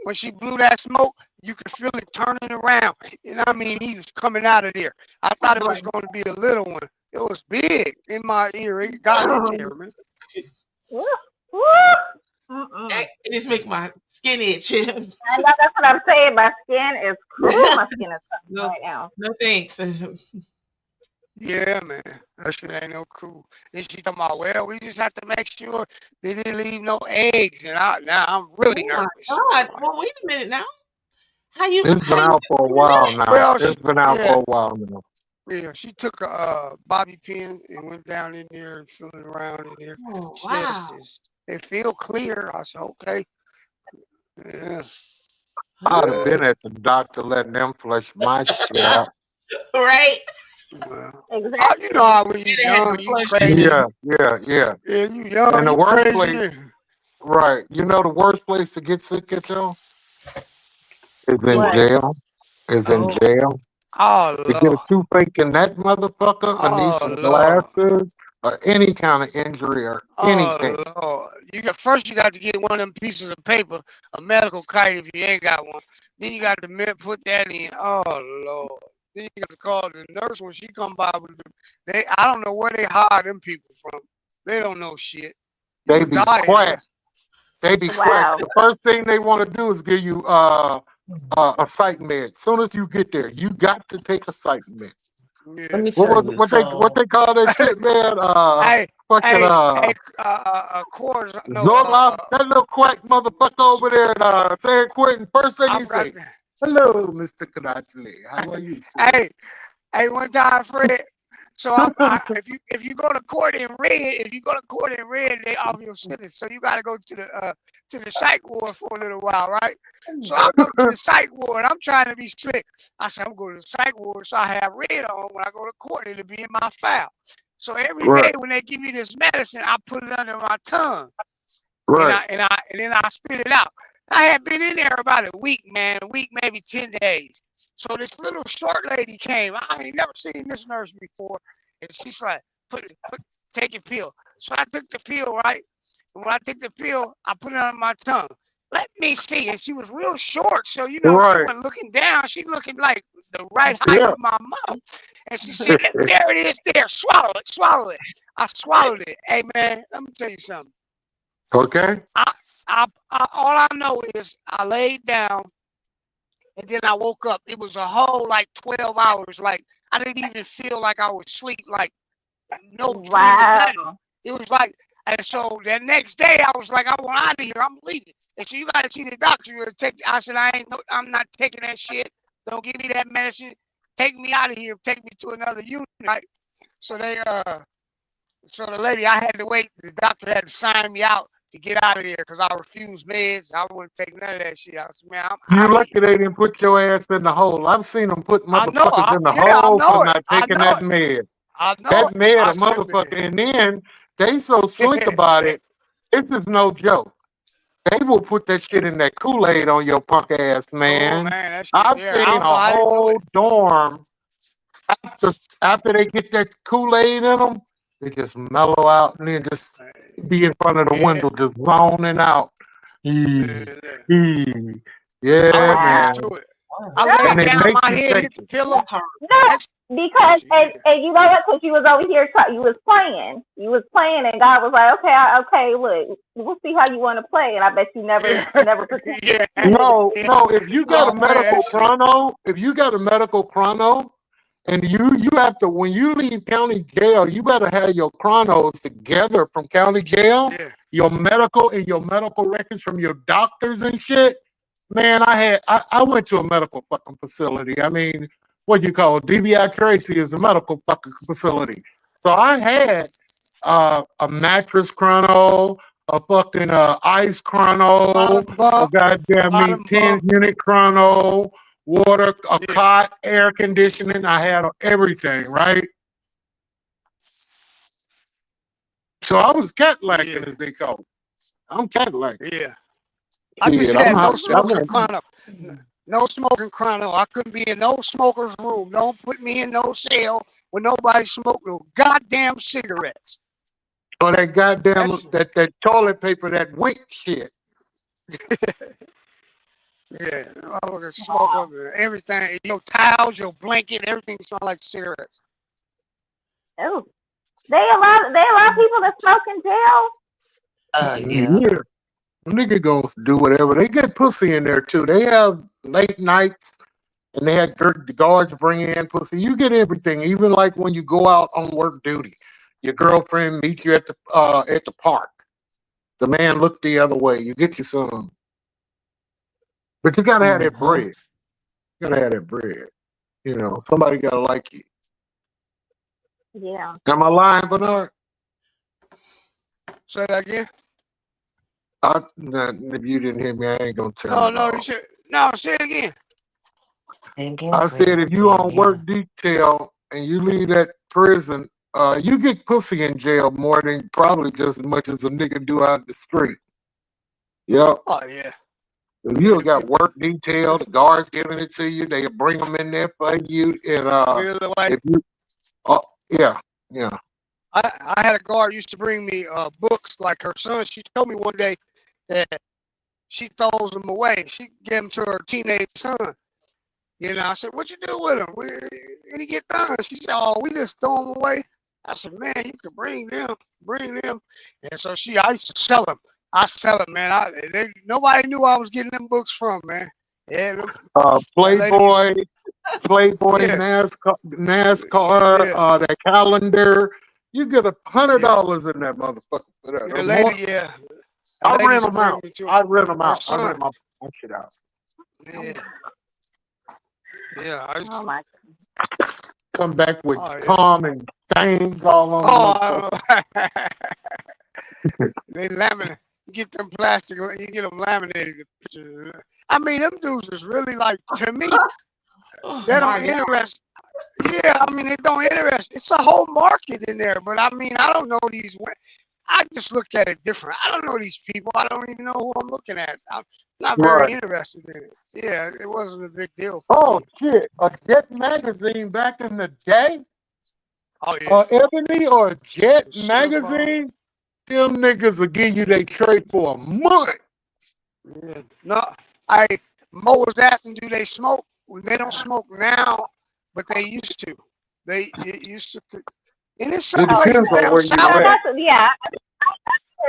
When she blew that smoke, you could feel it turning around. And I mean, he was coming out of there. I thought it was going to be a little one. It was big in my ear. It got in there, man. It just make my skin itch. That's what I'm saying. My skin is cool. My skin is right now. No thanks. Yeah, man. That shit ain't no cool. Then she talking about, well, we just have to make sure they didn't leave no eggs. And now I'm really nervous. God. Well, wait a minute now. It's been out for a while now. Well, it's been out for a while now. Yeah, she took a bobby pin and went down in there and feeling around in there. Oh, She said, wow. It feel clear. I said, okay. Yeah. I'd have been at the doctor letting them flush my shit out. Right? Exactly. You know how when you young, you crazy. Yeah. Yeah, you young, And the you worst crazy. place, right? You know the worst place to get sick at y'all is in What? jail. Is in jail. Oh, To get a toothache in that motherfucker, or need some glasses, or any kind of injury, or anything. Oh, Lord. First you got to get one of them pieces of paper, a medical card if you ain't got one. Then you got to put that in. Oh Lord. Then you got to call the nurse when she come by with them. I don't know where they hire them people from. They don't know shit. They be quiet. They be quiet. The first thing they want to do is give you a psych med. As soon as you get there, you got to take a psych med. Let me What tell was you. what they call that shit, man? Quarters. Zoloft, that little quack motherfucker over there at San Quentin. First thing he say, "Hello, Mr. Kadachli. How are you, sir?" Hey, one time, Fred. So if you go to court in red, they offer your sentence. So you got to go to the psych ward for a little while, right? So I go to the psych ward. I'm trying to be slick. I said I'm going to the psych ward, so I have red on when I go to court. It'll be in my file. So every day when they give me this medicine, I put it under my tongue, right? And then I spit it out. I had been in there about a week, man, maybe 10 days. So this little short lady came. I ain't never seen this nurse before. And she's like, take your pill. So I took the pill, right? And when I took the pill, I put it on my tongue. Let me see. And she was real short. So, she wasn't looking down. She looking like the right height of my mouth. And she said, there it is, there. Swallow it. I swallowed it. Hey, man, let me tell you something. Okay. All I know is I laid down. And then I woke up. It was a whole 12 hours. Like I didn't even feel like I was asleep. Like no treatment, nothing. Wow. It was like, and so the next day I was like, I want out of here. I'm leaving. They said, you got to see the doctor. I said, I'm not taking that shit. Don't give me that medicine. Take me out of here. Take me to another unit. Right? So so the lady, I had to wait. The doctor had to sign me out to get out of there because I refused meds. I wouldn't take none of that shit. I said, man, You lucky they didn't put your ass in the hole. I've seen them put I know, motherfuckers in the I hole know for it. not I taking know that it. med. I know That it. med I a should motherfucker. And then they so slick about it. This is no joke. They will put that shit in that Kool-Aid on your punk ass, Oh, man. man, that shit, I've yeah, I seen don't know a how they do whole it. dorm after they get that Kool-Aid in them, they just mellow out and then just be in front of the window, just zoning out. Yeah, I'm man. used to it. I lay And they down, make my you head take hit the pillow. No, because and you know what? Because you was over here, you was playing, and God was like, okay, look, we'll see how you want to play, and I bet you never participated. No, if you got a medical chrono, and you have to, when you leave county jail, you better have your chronos together from county jail, your medical and your medical records from your doctors and shit. Man, I went to a medical fucking facility. I mean, what do you call it? DBI Tracy is a medical fucking facility. So I had a mattress chrono, a fucking ice chrono, a goddamn 10-unit chrono, water, a cot, air conditioning. I had everything, right? So I was Cadillacing, as they call it. I'm Cadillacing. Yeah. I just Shit, had I'm no not- smoking chrono. No smoking chrono. I couldn't be in no smoker's room. Don't put me in no cell where nobody smoke no goddamn cigarettes. Or that goddamn that toilet paper, that wick shit. Yeah, I was smoke up everything. Your towels, your blanket, everything smell like cigarettes. Oh, they allow people to smoke in jail. Yeah. Nigga gonna do whatever. They get pussy in there too. They have late nights and they had the guards bring in pussy. You get everything, even like when you go out on work duty. Your girlfriend meets you at the park. The man looked the other way. You get your son. But you gotta have that bread. You gotta have that bread. You know, somebody gotta like you. Yeah. Am I lying, Bernard? Say that again. If you didn't hear me, I ain't gonna tell you. No, you should. No, say it again. I said if you on work detail and you leave that prison, you get pussy in jail more than probably just as much as a nigga do out in the street. Yep. Oh yeah. If you got work detail, the guards giving it to you, they bring them in there for you. And if you, yeah. I had a guard used to bring me books like her son. She told me one day that she throws them away. She gave them to her teenage son. You know, I said, "What you do with them? When he get done?" She said, "Oh, we just throw them away." I said, "Man, you can bring them." And so I used to sell them. I sell them, man. Nobody knew I was getting them books from, man. Yeah. Playboy, Yeah. NASCAR, that calendar. You get $100 in that motherfucker for that. The or lady, more. yeah. I lady rent used to them bring out. me to I rent them her out. I son. rent my shit out. Yeah. I used Oh to, my. Come back with Oh, yeah. Tom and things all on they laminate. You get them plastic. You get them laminated. I mean, them dudes is really like, to me, they don't interest. Yeah, I mean, it don't interest. It's a whole market in there, but I mean, I don't know these. I just look at it different. I don't know these people. I don't even know who I'm looking at. I'm not very interested in it. Yeah, it wasn't a big deal. Oh shit! A Jet magazine back in the day. Oh yeah. Ebony or Jet magazine. Them niggas will give you their trade for a month. Yeah. No, Mo was asking, do they smoke? Well, they don't smoke now, but they used to. They used to. And it's some places depends on down where you south. at. Yeah.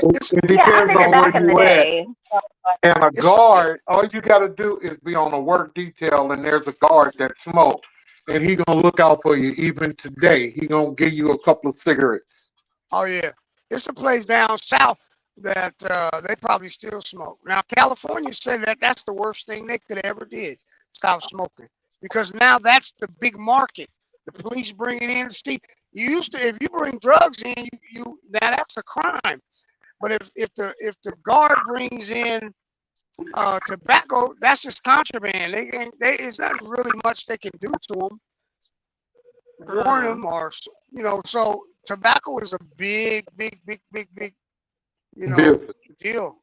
It depends I on figured where back in the you at. day. And a guard, all you got to do is be on a work detail, and there's a guard that smokes. and he gonna look out for you even today. He gonna give you a couple of cigarettes. Oh yeah, it's a place down south that they probably still smoke. Now California said that that's the worst thing they could ever did, stop smoking, because now that's the big market. The police bring it in. See, you used to, if you bring drugs in, you now that's a crime. But if the guard brings in tobacco, that's just contraband. It's not really much they can do to them. Warn them, or so tobacco is a big, deal.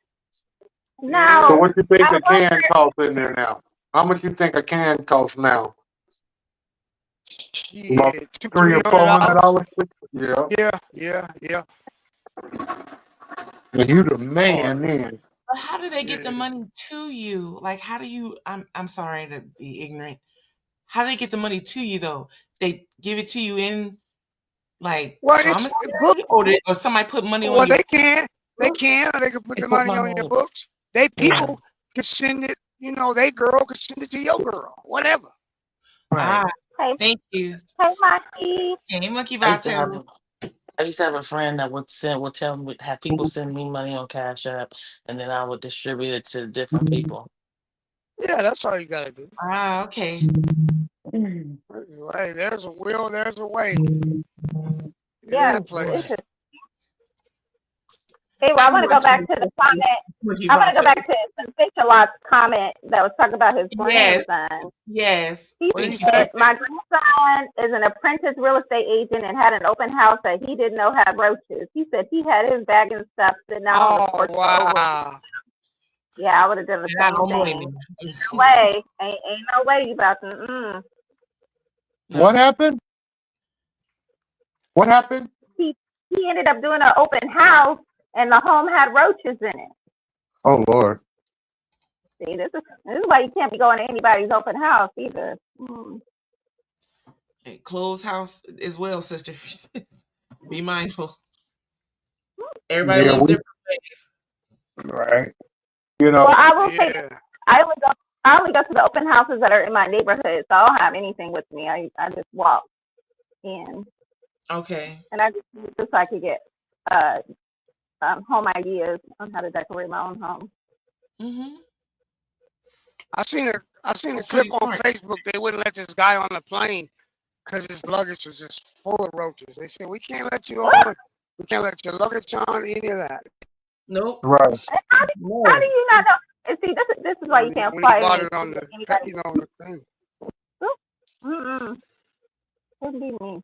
Now, So what you think a can costs in there now? How much you think a can costs now? About $300 or $400. Yeah. Well, you the man, then. But how do they get the money to you? Like, how do you? I'm sorry to be ignorant. How do they get the money to you though? They give it to you in like promissory, or somebody put money on your. They can, or they can put the money on your books. People could send it. They girl could send it to your girl, whatever. Ah, thank you. Hey, Monkey. Hey, Monkey I used to have a friend that would tell me, have people send me money on Cash App, and then I would distribute it to different people. Yeah, that's all you gotta do. Ah, okay. Hey, there's a will, there's a way. Yeah, that place. Hey, well, I want to go back to the comment. I want to go back to Fisher Lot's comment that was talking about his grandson. Yes. He said, my grandson is an apprentice real estate agent and had an open house that he didn't know had roaches. He said he had his bag and stuff sitting out on the porch. Wow. Yeah, I would have done the same thing. No way. Ain't no way you about to. What happened? What happened? He ended up doing an open house, and the home had roaches in it. Oh Lord! See, this is why you can't be going to anybody's open house either. Hey, closed house as well, sisters. Be mindful. Everybody live different ways. Right. Well, I will say this. I only go to the open houses that are in my neighborhood, so I don't have anything with me. I just walk in. Okay. And I just so I could get home ideas on how to decorate my own home. Mm-hmm. I seen a clip on Facebook. They wouldn't let this guy on the plane because his luggage was just full of roaches. They said, we can't let you on. We can't let your luggage on, any of that. Nope. Right. How do you not know? And see, this is why you can't fly on the thing. Couldn't be me.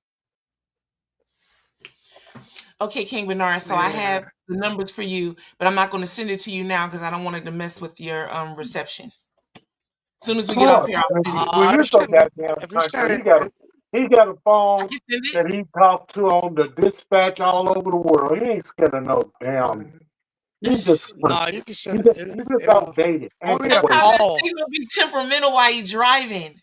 Okay, King Bernard. So I have the numbers for you, but I'm not going to send it to you now because I don't want it to mess with your reception. As soon as we get off here, I'll send it. He got a phone that he talked to on the dispatch all over the world. He ain't scared of no damn. He's just you can send it. He's just outdated. Sometimes he's gonna be temperamental while he's driving.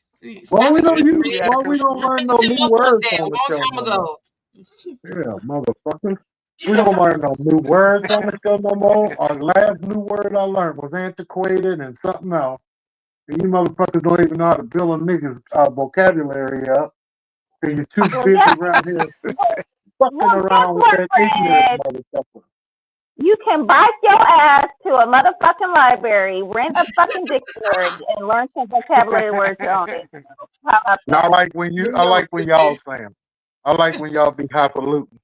Well, we don't learn no new words a on the long show. time ago. Yeah, motherfuckers. We don't learn no new words on the show no more. Our last new word I learned was antiquated and something else. And you motherfuckers don't even know how to build a nigga's vocabulary up. Because you're too busy around here fucking around with that ignorant motherfucker. You can bike your ass to a motherfucking library, rent a fucking dictionary, and learn some vocabulary words on it. How about that? I like when y'all saying. I like when y'all be highfalutin.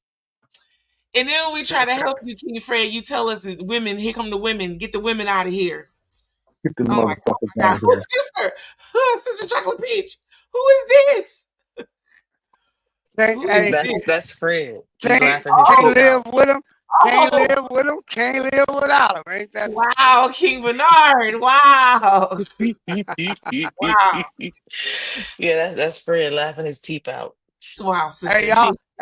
And then when we try to help you, King Fred, you tell us, women, here come the women, get the women out of here. Get the motherfuckers out of here. Who's sister? Sister Chocolate Peach. Who is this? That's Fred. Can't live with him. Can't live with him. Can't live without him. Ain't that? Wow, King Bernard. Wow. Wow. Yeah, that's Fred laughing his teeth out. Wow, sister.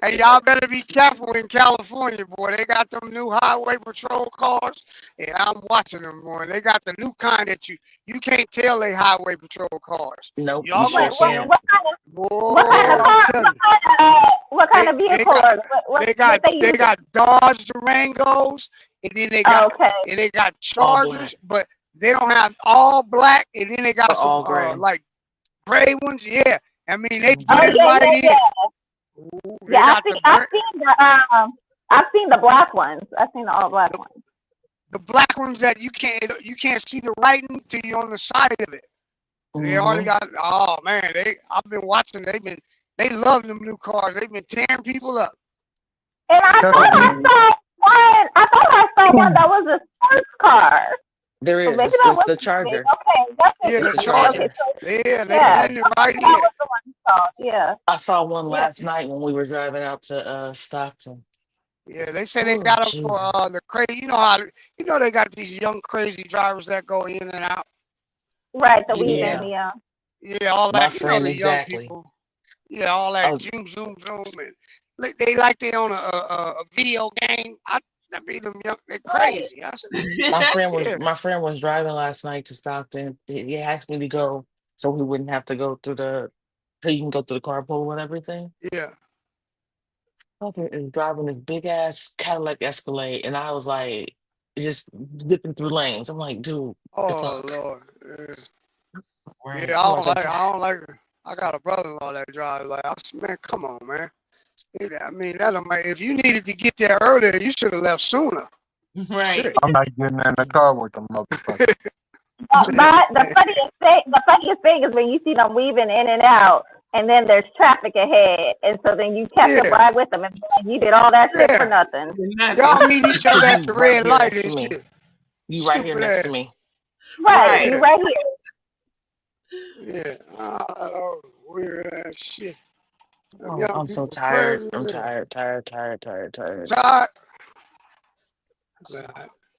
Hey, y'all better be careful in California, boy. They got them new highway patrol cars, and I'm watching them, boy. They got the new kind that you can't tell they highway patrol cars. Nope. Y'all What kind of vehicle? They got Dodge Durangos, and then they got Chargers, but they don't have all black, and then they got some like gray ones, yeah. I mean, they Oh blend yeah, right yeah, in. yeah. Ooh, they Yeah, got the burnt. I've seen the black ones. I've seen the all black ones. The black ones that you can't see the writing till you're on the side of it. They already got. Oh man, I've been watching. They love them new cars. They've been tearing people up. And I thought I saw one that was a sports car. There So is. maybe It's, that it's was the it. Charger. Okay, that's Yeah, it. It's the the Charger. Okay, so Yeah, they yeah, blend it right in. that was the one you saw. Yeah. I saw one Yeah. last night when we were driving out to Stockton. Yeah, they say they Oh, got them Jesus. for the crazy. You know they got these young crazy drivers that go in and out. Right, the Yeah. weekend, yeah. Yeah, all My that. You know friend, the young exactly. people. Yeah, all that Oh, zoom, and they like they on a video game. I mean them young. They crazy. I said, my friend was driving last night to Stockton. He asked me to go so he wouldn't have to go through so you can go through the carpool and everything. yeah. Fucker is driving this big ass Cadillac Escalade, and I was like, just dipping through lanes. I'm like, dude, the Oh fuck. Lord. Right. Yeah, I don't like. I got a brother-in-law that drives. Like, I said, man, come on, man. I mean, if you needed to get there earlier, you should have left sooner. Right. Shit. I'm not getting in the car with them motherfuckers. But the funniest thing is when you see them weaving in and out, and then there's traffic ahead, and so then you catch up right with them, and you did all that shit for nothing. Y'all meet each other at the Right red here light next and to me. shit. You right here Stupid next ass. to me. Right, you right here. Yeah. Weird ass shit. Oh, Young I'm so people tired. crazy. I'm tired. Tired.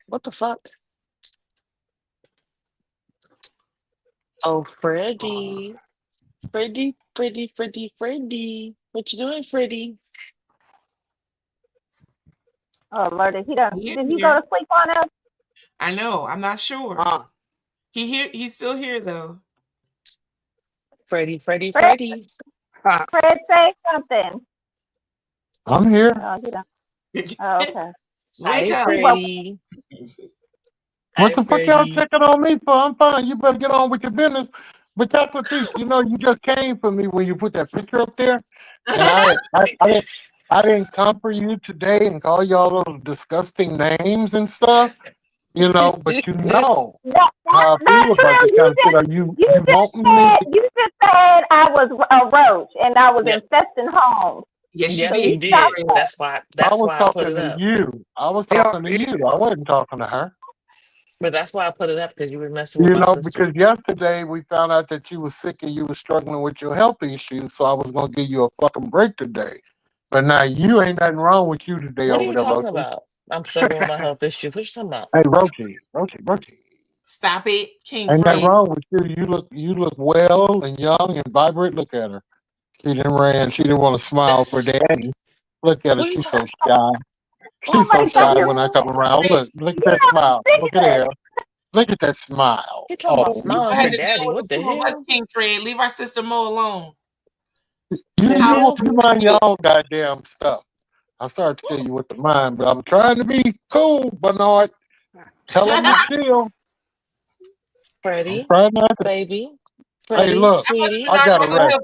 What the fuck? Oh, Freddie. Freddie. What you doing, Freddie? Oh Lord, did he go here. to sleep on us? I know. I'm not sure. He's still here though. Freddie. Fred, say something. I'm here. Oh, he don't. Oh, okay. Wake up. Freddie. What the fuck y'all checking on me for? I'm fine. You better get on with your business. But Chocolate Thief, you know you just came for me when you put that picture up there. And I didn't come for you today and call y'all those disgusting names and stuff. You know, but you know how I feel about the kind of shit. You want me? You just said I was a roach and I was infesting homes. Yes, you So did. stop that. That's why I was I put talking it to up. you. I was talking to you. I wasn't talking to her. But that's why I put it up, because you were messing with my sister. Because yesterday we found out that you were sick and you were struggling with your health issues, so I was gonna give you a fucking break today. But now you ain't nothing wrong with you today What are over you there, talking Rochi. about? I'm struggling with my health issues. What you talking about? Hey, Rochi. Stop it, King Ain't Fred. nothing wrong with you. You look well and young and vibrant. Look at her. She didn't ran. She didn't want to smile for daddy. Look at her. She's so shy. She's so shy when I come around. Look at that smile. Look at her. Look at that smile. You talking about You smiling had for to deal daddy? with What the the two of us, hell? King Fred. Leave our sister Mo alone. You mind your own goddamn stuff. I started to tell you what to mind, but I'm trying to be cool, Bernard. Tell him to chill. Freddie, baby. Hey, look, sweetie. I got to rest.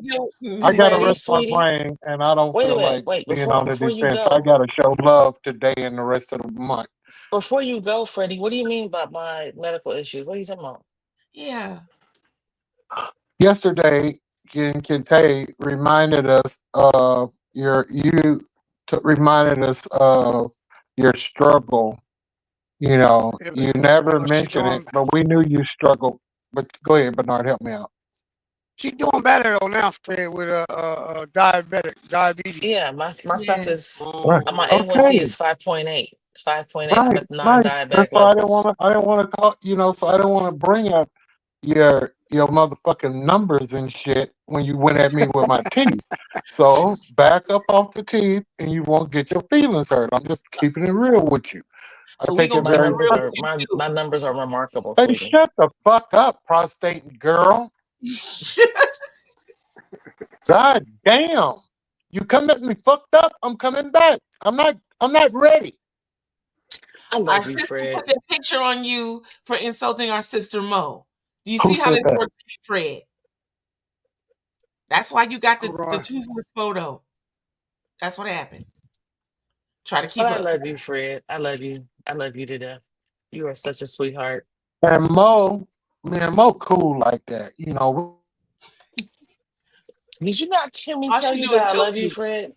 I got to Freddie, rest my sweetie. brain, and I don't feel like being on the Before you defense. go. I got to show love today and the rest of the month. Before you go, Freddie, what do you mean by my medical issues? What are you talking about? Yeah. Yesterday, Kente reminded us of reminded us of your struggle. You know, you never mentioned it, but we knew you struggled. But go ahead, Bernard, help me out. She's doing better though now, Fred, with diabetes. Yeah, my stuff is Right. my A1C is 5.8. 5.8. I'm at non-diabetic That's why levels. I didn't want to call. So I don't want to bring up your motherfucking numbers and shit when you went at me with my teeth. So back up off the teeth, and you won't get your feelings hurt. I'm just keeping it real with you. I take it very. My numbers are remarkable. Hey, sweetie. shut the fuck up, prostate girl. God damn. You come at me fucked up, I'm coming back. I'm not ready. Our sister put that picture on you for insulting our sister Mo. Do you Who see how said this that? works, Fred? That's why you got the toothless photo. That's what happened. Try to keep But I up. love you, Fred. I love you. I love you to death. You are such a sweetheart. And Mo, man, Mo cool like that. You know, Did you not hear me All tell she you do is that I love help you, you. Fred?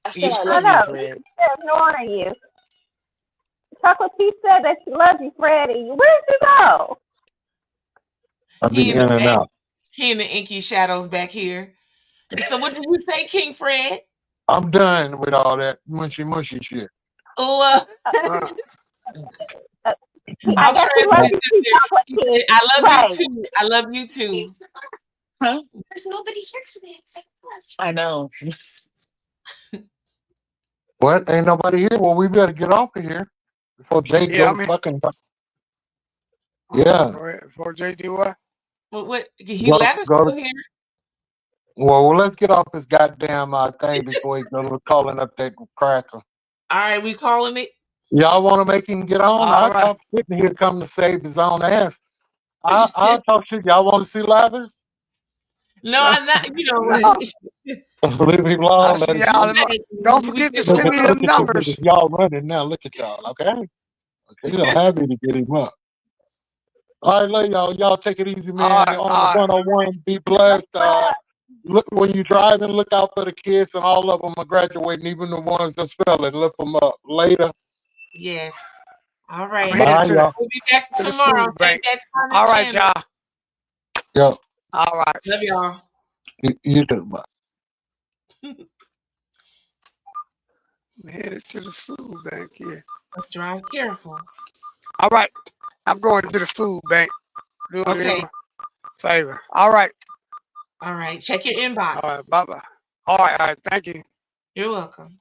I said Yeah, I I love you, know. Fred. She's ignoring you. Chocolate P said that she loves you, Freddie. Where'd you go? I'll be He in in the and back. out. He in the inky shadows back here. So what did you say, King Fred? I'm done with all that mushy shit. Oh, I I'll guess she loves translate you this too, there. Chocolate He P. said, I love Right. you too. I love you too. Huh? There's nobody here today except us. I know. What? Ain't nobody here? Well, we better get off of here before Jay goes fucking. Yeah. Before Jay do what? What? He Go, left us go still to, here. well, let's get off this goddamn thing before he goes calling up that cracker. All right, we calling it. Y'all want to make him get on? I'll talk shit and he'll come to save his own ass. I'll talk shit. Y'all want to see Lathers? No, I'm not. You know. Leave him alone. Let Y'all, don't forget to send me them numbers. Y'all running now. Look at y'all. Okay. You don't have me to get him up. All right, love y'all. Y'all take it easy, man. On the 101, be blessed. Look, when you're driving, look out for the kids, and all of them are graduating, even the ones that's failing. Lift them up. Later. Yes. All right. Bye, y'all. We'll be back tomorrow. Same that time. All right, y'all. Yo. All right. Love y'all. You too. Bye. I'm headed to the food bank here. Drive careful. All right. I'm going to the food bank. Doing Okay. him a favor. All right. All right. Check your inbox. All right. Bye-bye. All right. Thank you. You're welcome.